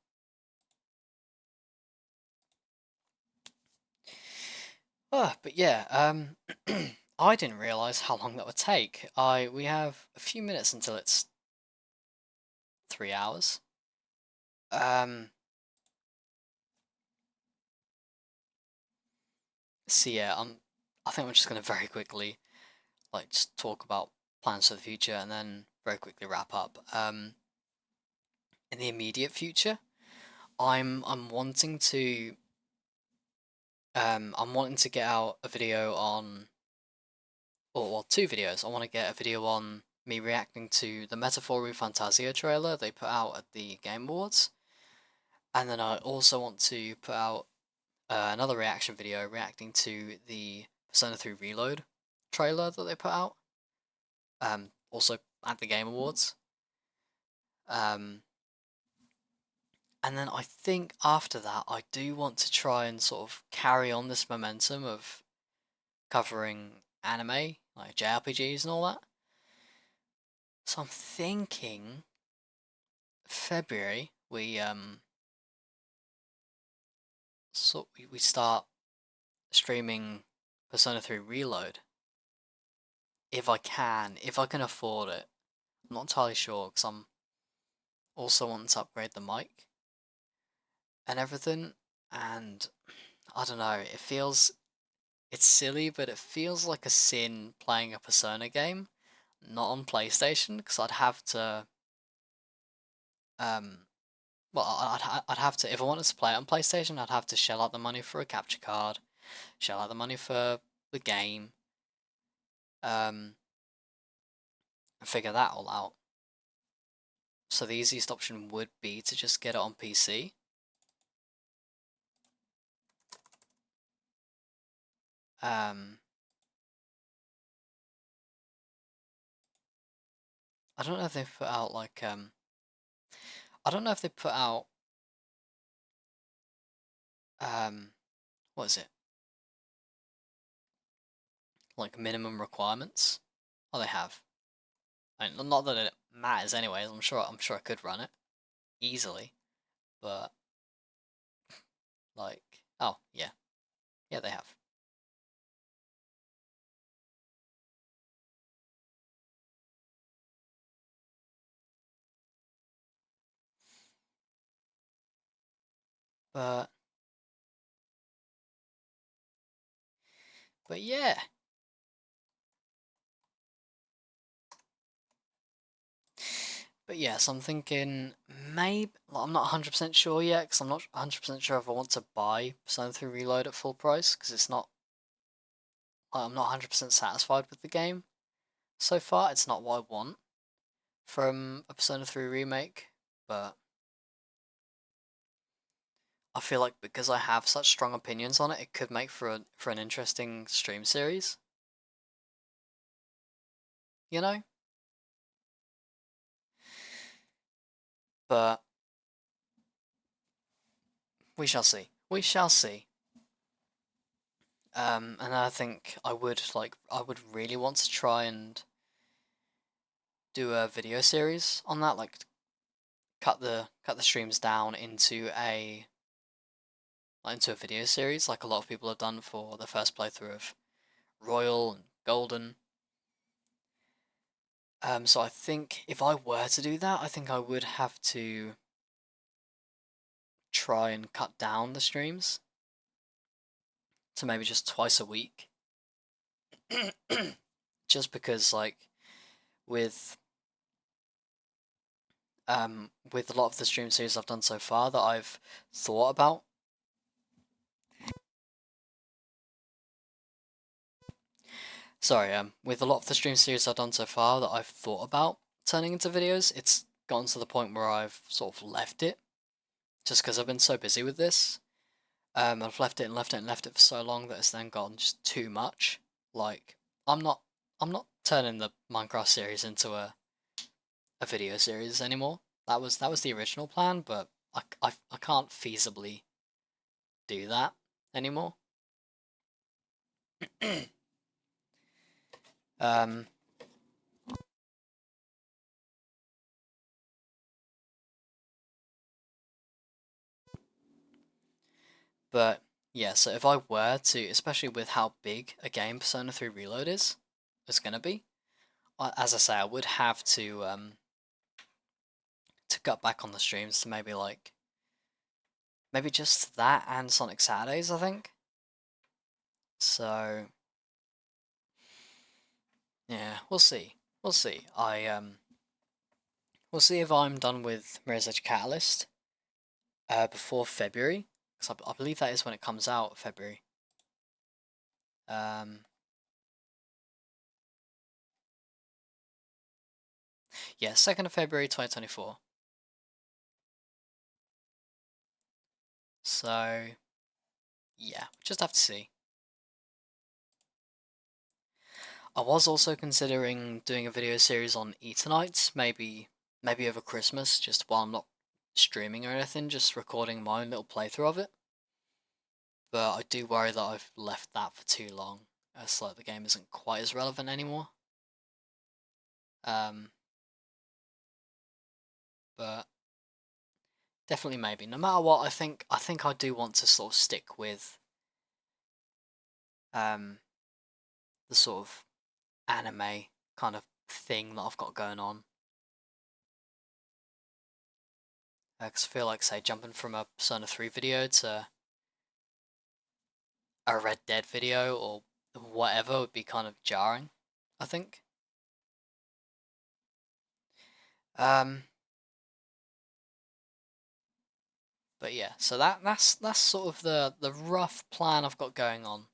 But yeah, I didn't realize how long that would take. We have a few minutes until it's 3 hours. Um, so yeah, I think I'm just gonna very quickly like just talk about plans for the future and then very quickly wrap up. In the immediate future, I'm wanting to get out a video on, or well, two videos. I want to get a video on me reacting to the Metaphor Fantasia trailer they put out at the Game Awards, and then I also want to put out another reaction video reacting to the Persona 3 Reload trailer that they put out, also at the Game Awards. Um, and then I think after that, I do want to try and sort of carry on this momentum of covering anime, like JRPGs and all that. So I'm thinking February we start streaming Persona 3 Reload if I can afford it. I'm not entirely sure because I'm also wanting to upgrade the mic and everything, and I don't know, it's silly, but it feels like a sin playing a Persona game not on PlayStation, because I'd have to um well, I'd have to, if I wanted to play it on PlayStation, I'd have to shell out the money for a capture card, shell out the money for the game, and figure that all out. So the easiest option would be to just get it on PC. Um, I don't know if they've put out like I don't know if they put out what is it, like minimum requirements. Oh, they have. I mean, not that it matters anyways. I'm sure I could run it easily, but like, oh yeah, yeah, they have. But yeah, But yes, I'm thinking maybe, like, I'm not 100% sure yet, because I'm not 100% sure if I want to buy Persona 3 Reload at full price, because it's not, like, I'm not 100% satisfied with the game so far. It's not what I want from a Persona 3 remake, but I feel like because I have such strong opinions on it, it could make for an interesting stream series. You know? But we shall see. We shall see. And I think I would really want to try and do a video series on that, like cut the streams down into a video series, like a lot of people have done for the first playthrough of Royal and Golden. So I think if I were to do that, I think I would have to try and cut down the streams to maybe just twice a week. Just because, like, with with a lot of the stream series I've done so far that I've thought about. Sorry, with a lot of the stream series I've done so far that I've thought about turning into videos, it's gotten to the point where I've sort of left it, just because I've been so busy with this. I've left it and left it and left it for so long that it's then gotten just too much. Like, I'm not, I'm not turning the Minecraft series into a video series anymore. That was the original plan, but I can't feasibly do that anymore. um, but yeah, so if I were to, especially with how big a game Persona 3 Reload is gonna be, as I say, I would have to cut back on the streams to maybe just that and Sonic Saturdays, I think. So yeah, we'll see. We'll see. We'll see if I'm done with Mirror's Edge Catalyst before February, because I believe that is when it comes out, February. Yeah, 2nd of February 2024. So yeah, just have to see. I was also considering doing a video series on Eternights, maybe over Christmas, just while I'm not streaming or anything, just recording my own little playthrough of it. But I do worry that I've left that for too long, as like the game isn't quite as relevant anymore. But definitely maybe. No matter what, I think I do want to sort of stick with the sort of anime kind of thing that I've got going on. Because I feel like, say, jumping from a Persona 3 video to a Red Dead video or whatever would be kind of jarring, I think. But yeah, so that's sort of the rough plan I've got going on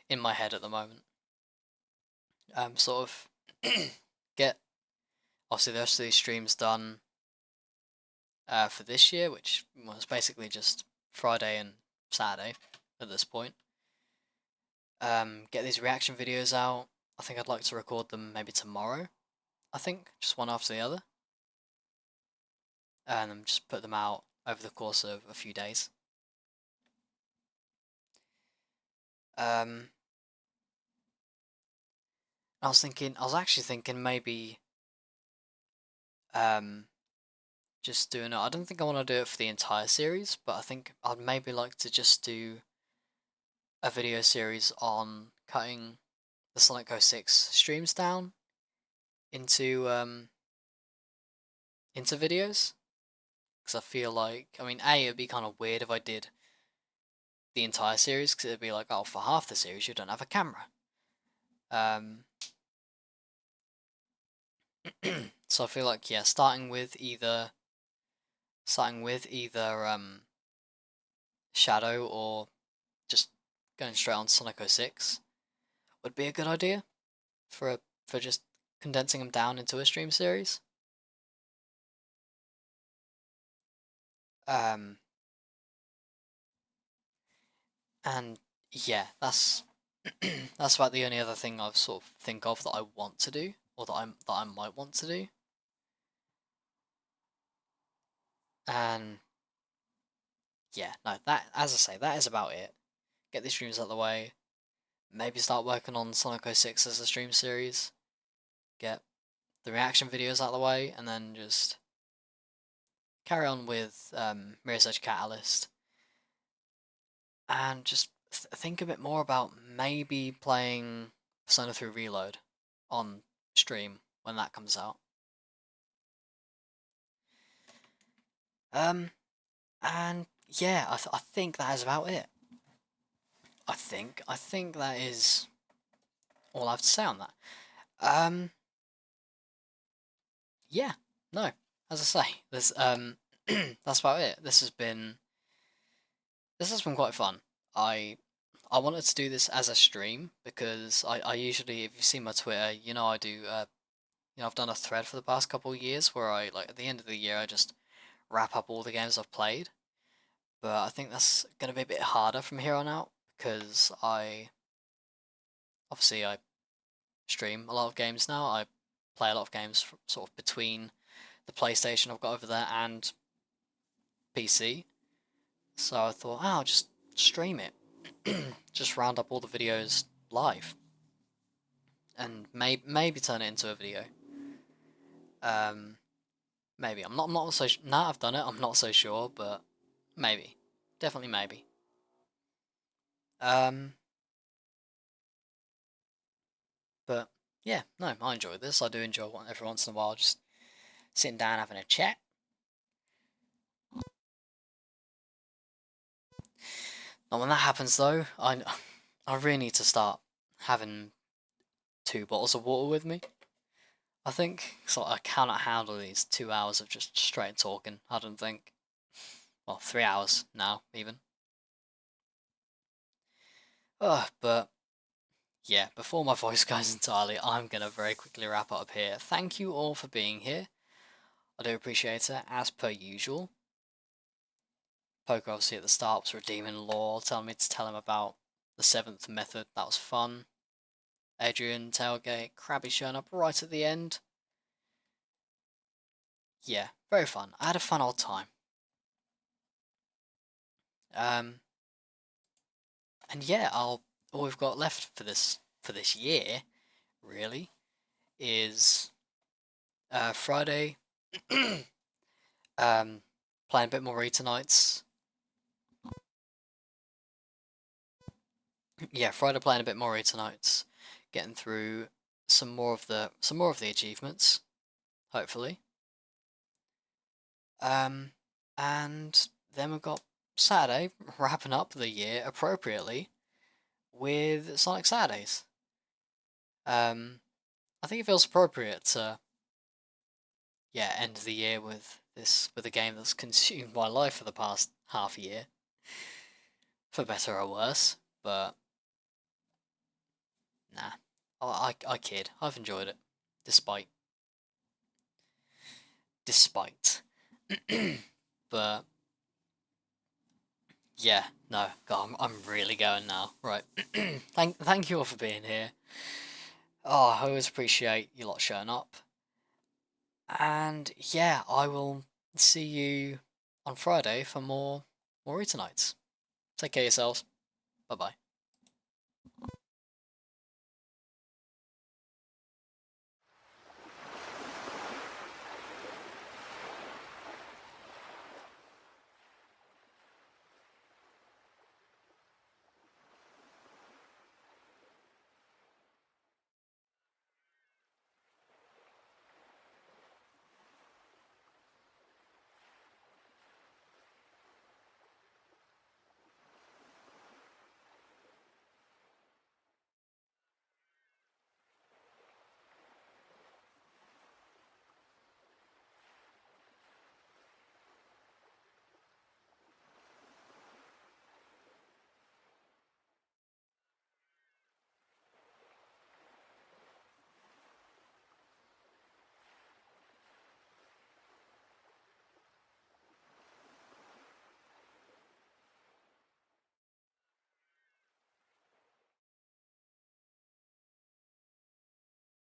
in my head at the moment. Sort of get obviously the rest of these streams done for this year, which was basically just Friday and Saturday at this point. Get these reaction videos out. I think I'd like to record them maybe tomorrow. I think just one after the other, and just put them out over the course of a few days. I was actually thinking maybe just doing it. I don't think I want to do it for the entire series, but I think I'd maybe like to just do a video series on cutting the Sonic 06 streams down into videos, because I feel like, I mean, it'd be kind of weird if I did the entire series, because it'd be like, oh, for half the series you don't have a camera. So I feel like, yeah, starting with either Shadow or just going straight on Sonic 06 would be a good idea for just condensing them down into a stream series. Um, and yeah, that's about the only other thing I've sort of think of that I want to do, or that I might want to do. And yeah, no, that, as I say, that is about it. Get these streams out of the way. Maybe start working on Sonic 06 as a stream series. Get the reaction videos out of the way, and then just carry on with Mirror's Edge Catalyst, and just think a bit more about maybe playing Persona 3 Reload on stream when that comes out. Um, and yeah, I think that is about it. I think that is all I have to say on that. Yeah, no, as I say, this that's about it. This has been quite fun. I I wanted to do this as a stream because I usually, if you see my Twitter, I do I've done a thread for the past couple of years where I, like, at the end of the year I just wrap up all the games I've played. But I think that's gonna be a bit harder from here on out because I stream a lot of games now. I play a lot of games sort of between the PlayStation I've got over there and PC. So I thought, I'll just stream it, just round up all the videos live, and maybe turn it into a video. Um, maybe I'm not so now I've done it. I'm not so sure, but maybe, definitely maybe. Um, but yeah, no, I enjoy this. I do enjoy one every once in a while, just sitting down having a chat. And when that happens though, I really need to start having 2 bottles of water with me. I think so. I cannot handle these 2 hours of just straight talking. I don't think. Well, 3 hours now, even. But yeah, before my voice goes entirely, I'm gonna very quickly wrap up here. Thank you all for being here. I do appreciate it, as per usual. Poker obviously at the start was redeeming lore, telling me to tell him about the seventh method. That was fun. Adrian, Tailgate, Krabby showing up right at the end. Yeah, very fun. I had a fun old time. Um, and yeah, all we've got left for this year, really, is Friday. Playing a bit more ReeceNotRyhs. Yeah, Friday playing a bit more ReeceNotRyhs, getting through some more of the achievements, hopefully. Um, and then we've got Saturday, wrapping up the year appropriately with Sonic Saturdays. Um, I think it feels appropriate to, yeah, end the year with a game that's consumed my life for the past half year, for better or worse. But nah, I kid. I've enjoyed it, despite. But yeah, no, God, I'm really going now. Right, thank you all for being here. Oh, I always appreciate you lot showing up. And yeah, I will see you on Friday for more Eater Nights. Take care of yourselves. Bye bye.